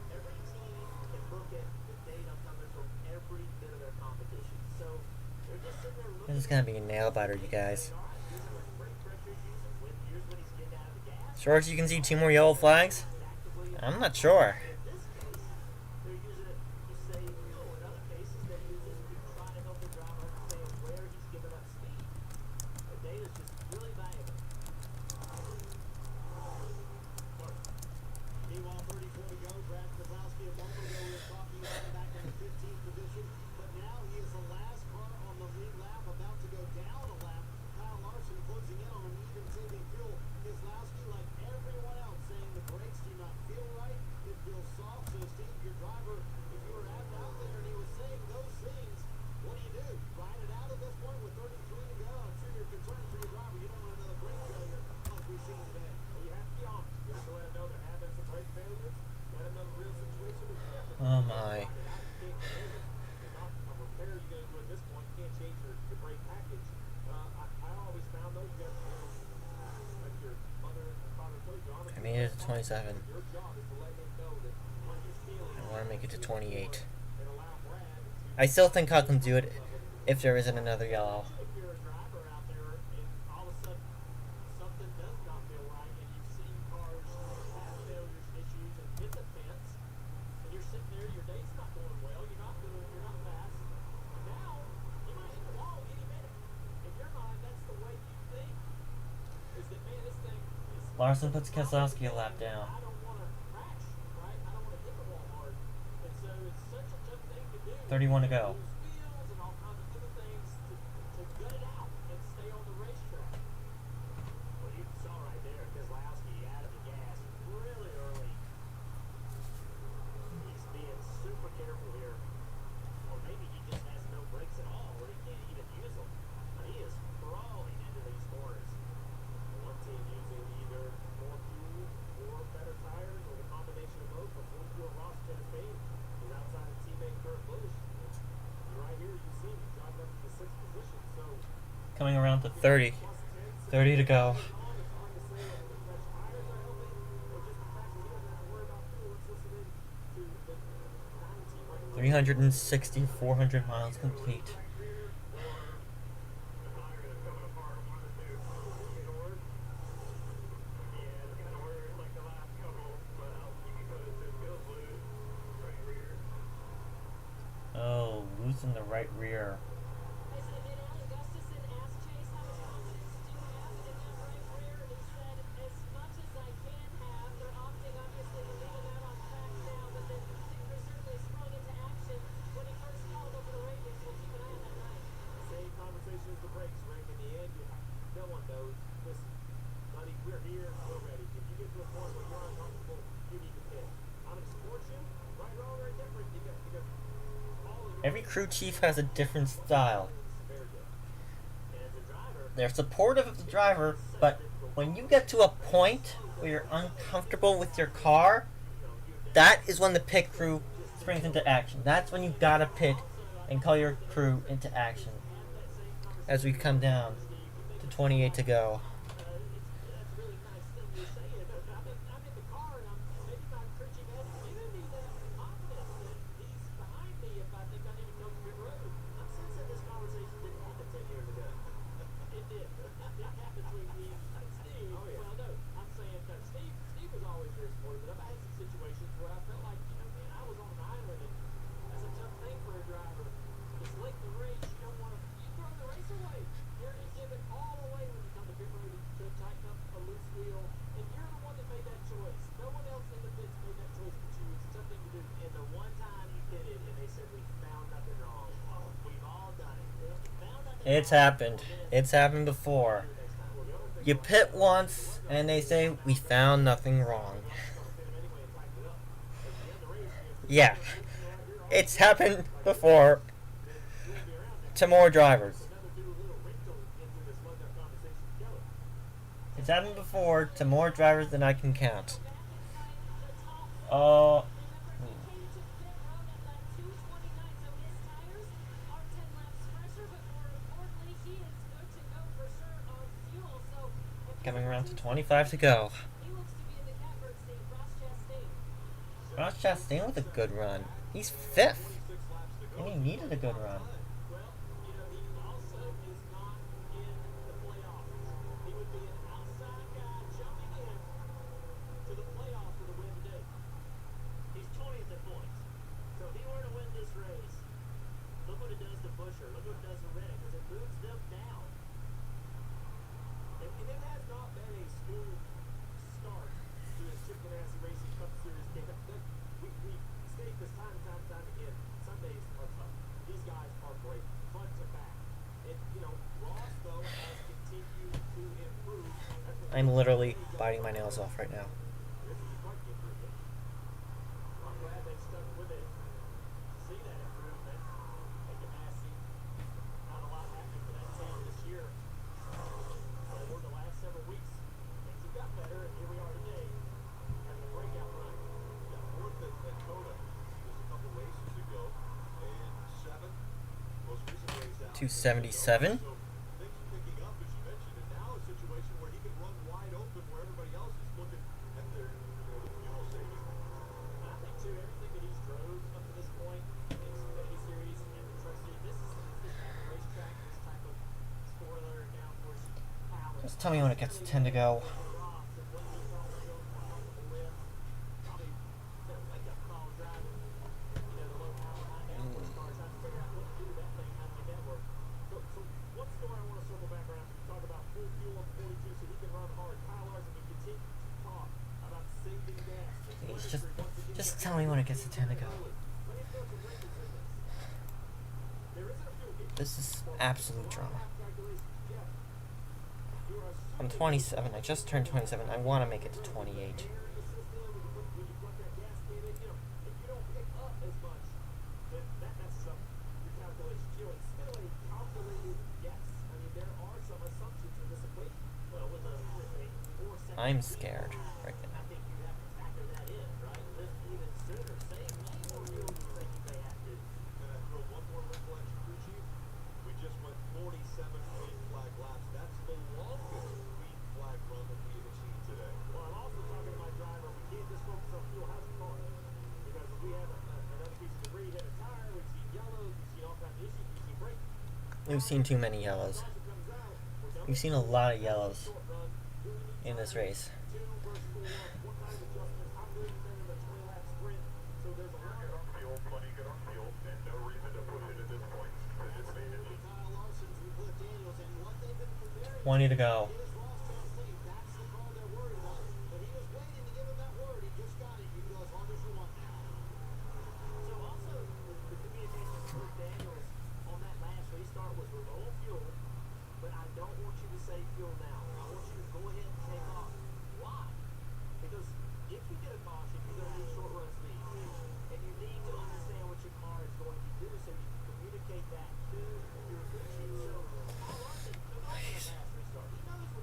every team can look at the data coming from every bit of their competition. So they're just sitting there looking. This is gonna be a nail biter, you guys. All right, here's how much brake pressure he's using. Here's when he's getting out of the gas. Sure as you can see 2 more yellow flags? I'm not sure. In this case, they're using it to save fuel. In other cases, they use it to try to help the driver understand where he's giving up speed. The data's just really valuable. Meanwhile, 34 to go. Brad Keselowski a moment ago we were talking about him back in the 15th position, but now he is the last car on the lead lap, about to go down a lap. Kyle Larson closing in on him, even saving fuel. Keselowski, like everyone else, saying the brakes do not feel right. It feels soft. So, Steve, your driver, if you were out there and he was saying those things, what do you do? Ride it out at this point with 33 to go? I'm sure you're concerned for your driver. You don't want another brake failure like we've seen today. Well, you have to be honest. You have to let them know there have been some brake failures. Let them know the real situation is you have to Oh my. ride it out. You can't change it. There's not a repair you're going to do at this point. You can't change your brake package. I always found those you have to do, like your mother and father told you. I made it to 27. Your job is to let him know that when he's feeling I want to make it to 28. and allow Brad to I still think I can do it if there isn't another yellow. if you're a driver out there and all of a sudden something does not feel right and you've seen cars have failures, issues, and hit the fence, and you're sitting there, your day's not going well, you're not fast, and now you might hit the wall any minute. In your mind, that's the way you think. Is that, man, this thing is Larson puts Keselowski a lap down. I don't want to crash, right? I don't want to hit the wall hard. And so it's such a tough thing to do. 31 to go. Lose wheels and all kinds of other things to gut it out and stay on the racetrack. Well, you saw right there, Keselowski out of the gas really early. He's being super careful here. Or maybe he just has no brakes at all, or he can't even use them. But he is crawling into these corners. One team using either more fuel or better tires or the combination of both. Before you do a Ross Chastain is outside of teammate Kurt Busch. Right here, you see him driving up to the 6th position. So Coming around to 30. 30 to go. it's hard to say whether the fresh tires are helping or just the fact that he doesn't have to worry about fuel. Let's listen in to the 9 team right now. 360, 400 miles complete. Oh, loose in the right rear. Racing in Mid-Alley, Gustafson asked Chase how much confidence do you have in that right rear, and he said, as much as I can have. They're opting, obviously, to leave him out on track now, but then Victor certainly sprung into action when he first called over the radio, so we'll keep an eye on that night. Same conversation as the brakes, Rick. In the end, no one knows. Listen, buddy, we're here, we're ready. If you get to a point where you're uncomfortable, you need to pit. I'm gonna support you. Right, wrong, or indifferent. You got Every crew chief has a different style. They're supportive of the driver, but when you get to a point where you're uncomfortable with your car, that is when the pit crew springs into action. That's when you gotta pit and call your crew into action. As we come down to 28 to go. It's happened. It's happened before. You pit once, and they say, we found nothing wrong. Yeah. It's happened before to more drivers. It's happened before to more drivers than I can count. Coming around to 25 to go. Ross Chastain with a good run. He's 5th. And he needed a good run. I'm literally biting my nails off right now. $277. Just tell me when it gets to 10 to go. Just tell me when it gets to 10 to go. This is absolute drama. I'm 27. I just turned 27. I want to make it to 28. I'm scared right now. We've seen too many yellows. We've seen a lot of yellows in this race. $20 to go.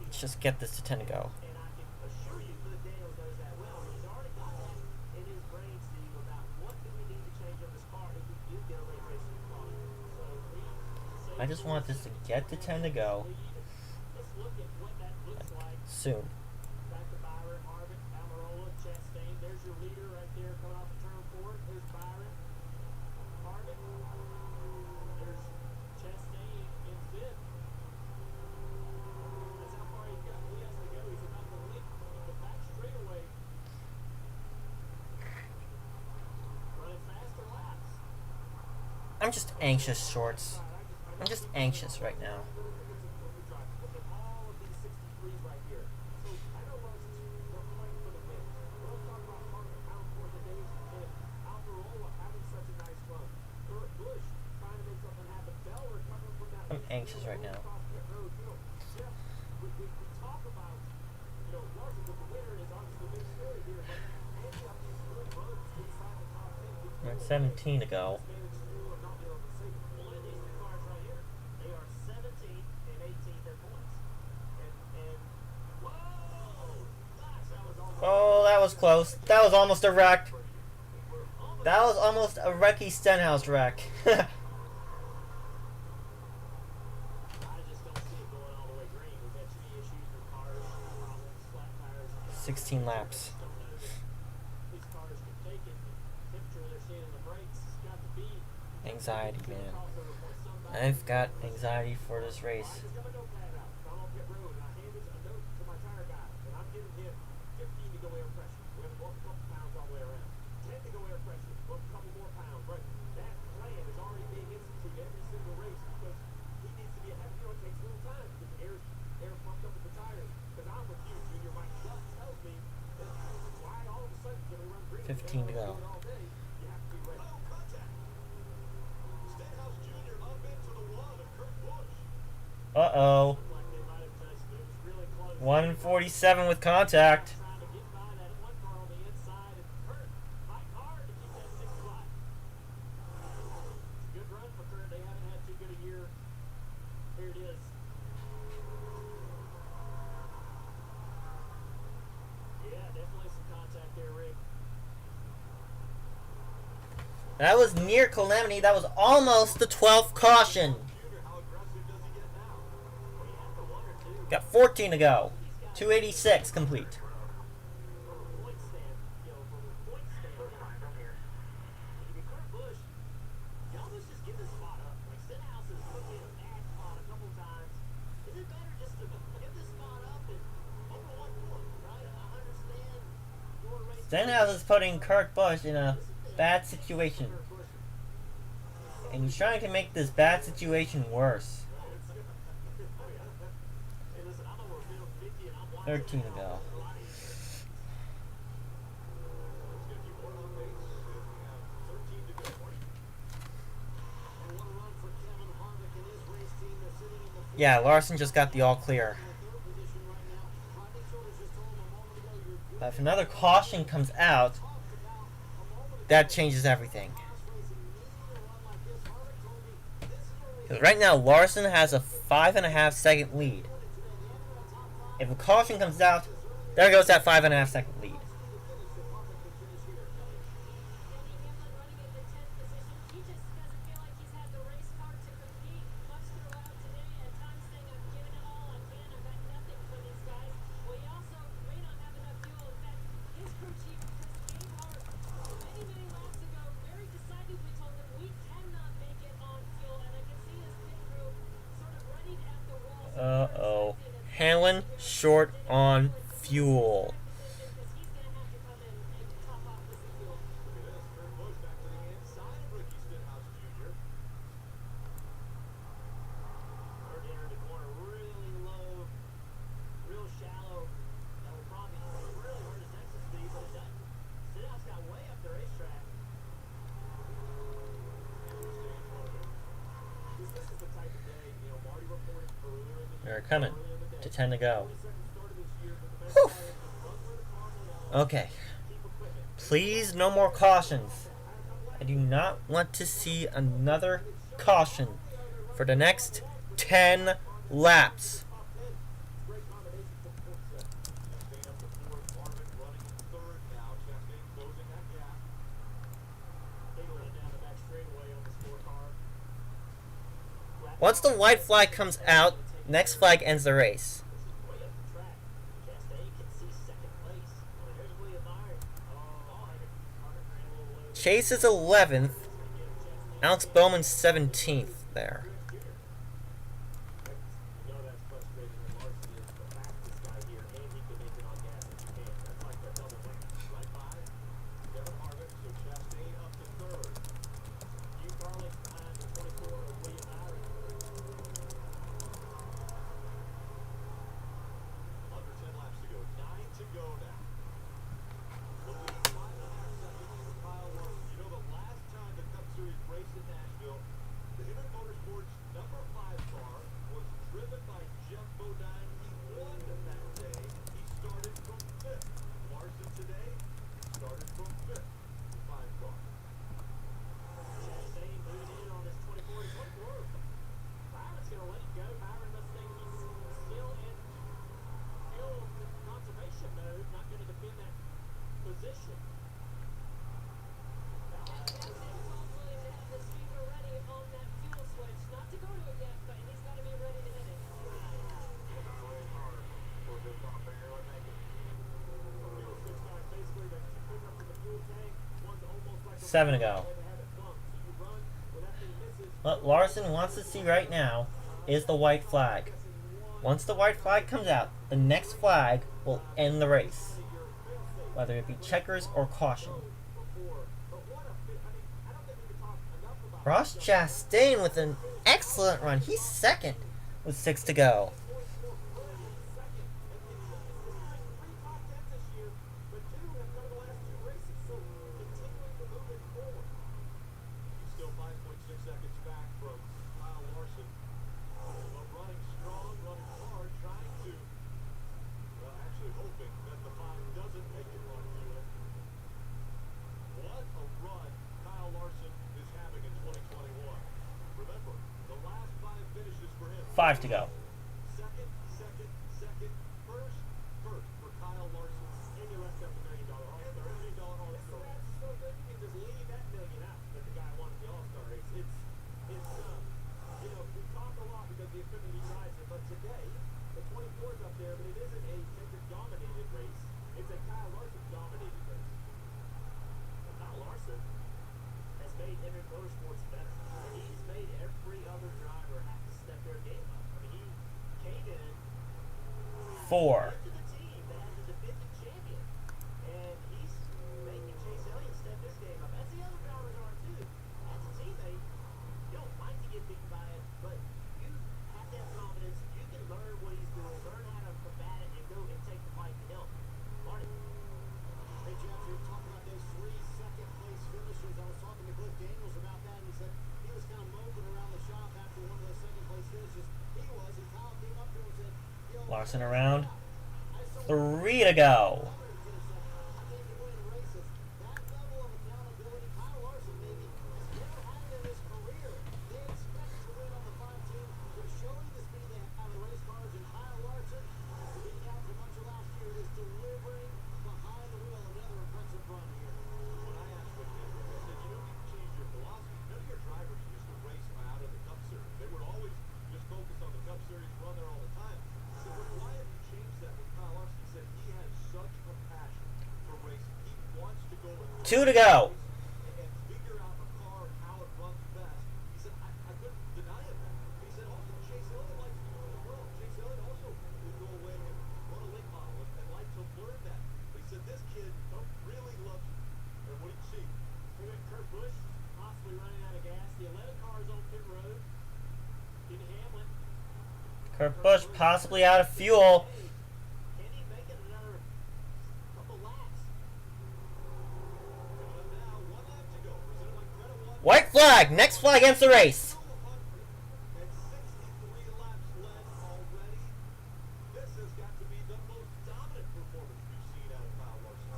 Let's just get this to 10 to go. I just want this to get to 10 to go. Like, soon. I'm just anxious, Shorts. I'm just anxious right now. I'm anxious right now. We're at 17 to go. Oh, that was close. That was almost a wreck. That was almost a Recky Stenhouse wreck. 16 laps. Anxiety, man. I've got anxiety for this race. To go. Uh-oh. 147 with contact. That was near calamity. That was almost the 12th caution. Got 14 to go. 286 complete. Stenhouse is putting Kurt Busch in a bad situation. And he's trying to make this bad situation worse. 13 to go. Yeah, Larson just got the all clear. But if another caution comes out, that changes everything. Because right now, Larson has a 5.5 second lead. If a caution comes out, there goes that 5.5 second lead. Uh-oh. Hamlin short on fuel. They're coming to 10 to go. Whew. Okay. Please, no more cautions. I do not want to see another caution for the next 10 laps. Great combination for point set. Chastain up to fourth, Harvick running in third now. Chastain closing that gap. England down the back straightaway on the scorecard. Once the white flag comes out, next flag ends the race. This is way up the track. Chastain can see second place. Oh, there's William Byron. Oh, Harvick ran a little low. Chase is 11th. Alex Bowman's 17th there. You know that's frustrating when Larson is the fastest guy here, and he can make it on gas if he can. That's like a double win. Right by Kevin Harvick, so Chastain up to third. Hugh Carlick behind the 24 of William Byron. Under 10 laps to go. 9 to go now. The lead 5.5 seconds for Kyle Larson. You know, the last time the Cup Series raced in Nashville, the Hinman Motorsports number 5 car was driven by Jeff Bodine. He won that day. He started from 5th. Larson today started from 5th. The 5 car. Chastain moving in on this 24 to 24. Byron's going to let it go. Byron must think he's still in fuel conservation mode, not going to defend that position. Fuel 6 guys, basically, they keep picking up from the fuel tank. One's almost like a 7 to go. they have it bumped. So you run when that thing misses. What Larson wants to see right now is the white flag. Once the white flag comes out, the next flag will end the race, whether it be checkers or caution. Ross Chastain with an excellent run. He's second with 6 to go. Still 5.6 seconds back from Kyle Larson. But running strong, running hard, trying to, actually hoping that the 5 doesn't make it run through it. What a run Kyle Larson is having in 2021. Remember, the last 5 finishes for him. 5 to go. Second, first for Kyle Larson. And you left up $1 million And the $1 million All-Star race. So good, you can just leave that million out that the guy won at the All-Star race. It's You know, we talk a lot because the Infinity rides it, but today, the 24's up there, but it isn't a Hendrick-dominated race. It's a Kyle Larson-dominated race. Kyle Larson has made Hendrick Motorsports better. And he's made every other driver have to step their game up. I mean, he came in 4. to the team that had the defending champion. And he's making Chase Elliott step his game up, as the other drivers are too. As a teammate, you don't like to get beaten by it, but you have to have confidence. You can learn what he's doing, learn how to combat it, and go and take the fight to him. Marty. Hey, Jeff, you're talking about those 3 second-place finishes. I was talking to Cliff Daniels about that, and he said he was kind of moping around the shop after one of those second-place finishes. He was, and Kyle came up to him and said, "Yo, Larson around. I saw 3 to go. I think you win races." That level of accountability, Kyle Larson maybe has never had it in his career. They expect to win on the 5 team. They're showing the speed they have in race cars, and Kyle Larson, leading out for much of last year, is delivering behind the wheel. Another impressive run here. When I asked Rick Hendrick, I said, you don't need to change your philosophy. None of your drivers used to race out of the Cup Series. They would always just focus on the Cup Series, run there all the time. I said, well, why have you changed that with Kyle Larson? He said he has such a passion for racing. He wants to go and 2 to go. and figure out a car and how it runs best. He said, I couldn't deny him that. He said, also, Chase Elliott likes to do it as well. Chase Elliott also would go away and run a late model and like to learn that. But he said, this kid really loves it. And what do you see? We got Kurt Busch possibly running out of gas. The 11 cars on pit road. Denny Hamlin. Kurt Busch possibly out of fuel. Can he make it another couple laps? Coming up now, 1 lap to go. Presented by Credit One. White flag. Next flag ends the race. And 63 laps led already. This has got to be the most dominant performance we've seen out of Kyle Larson.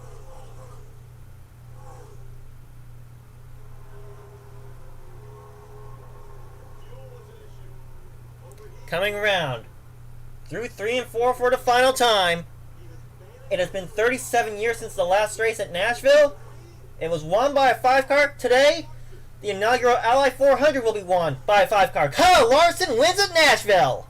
coming around through 3 and 4 for the final time. It has been 37 years since the last race at Nashville. It was won by a 5-car. Today, the inaugural Ally 400 will be won by a 5-car. Kyle Larson wins at Nashville.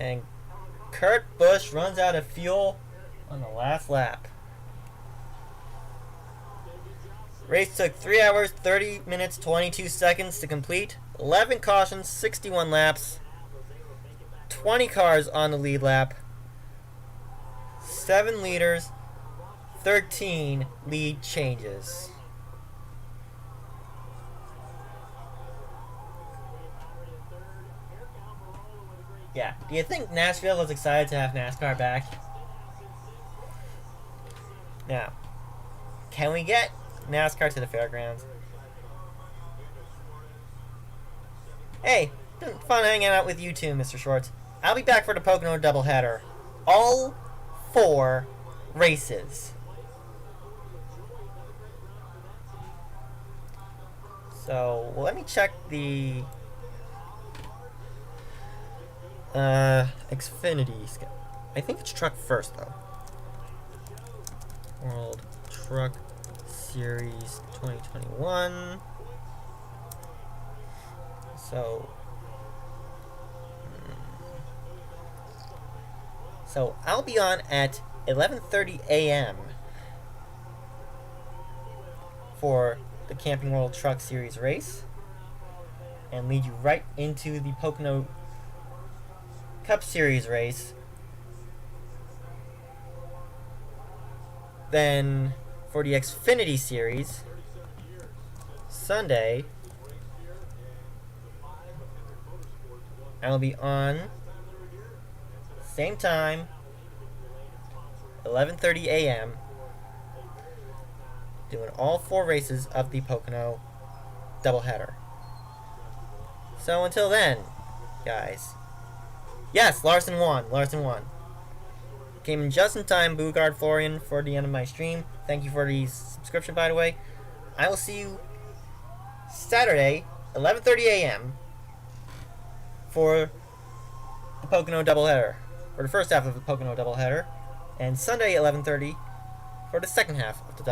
And Kurt Busch runs out of fuel on the last lap. Race took 3 hours, 30 minutes, 22 seconds to complete. 11 cautions, 61 laps. 20 cars on the lead lap. 7 leaders, 13 lead changes. Yeah, do you think Nashville is excited to have NASCAR back? Now, can we get NASCAR to the fairgrounds? Hey, been fun hanging out with you too, Mr. Schwartz. I'll be back for the Pocono doubleheader. All 4 races. So, let me check the Xfinity. I think it's truck first, though. World Truck Series 2021. So I'll be on at 11:30 a.m. for the Camping World Truck Series race, and lead you right into the Pocono Cup Series race. Then for the Xfinity Series, Sunday, I will be on same time, 11:30 a.m. doing all 4 races of the Pocono doubleheader. So until then, guys. Yes, Larson won. Larson won. Came in just in time, Bugard Florian, for the end of my stream. Thank you for the subscription, by the way. I will see you Saturday, 11:30 a.m. for the Pocono doubleheader, for the first half of the Pocono doubleheader, and Sunday, 11:30 for the second half of the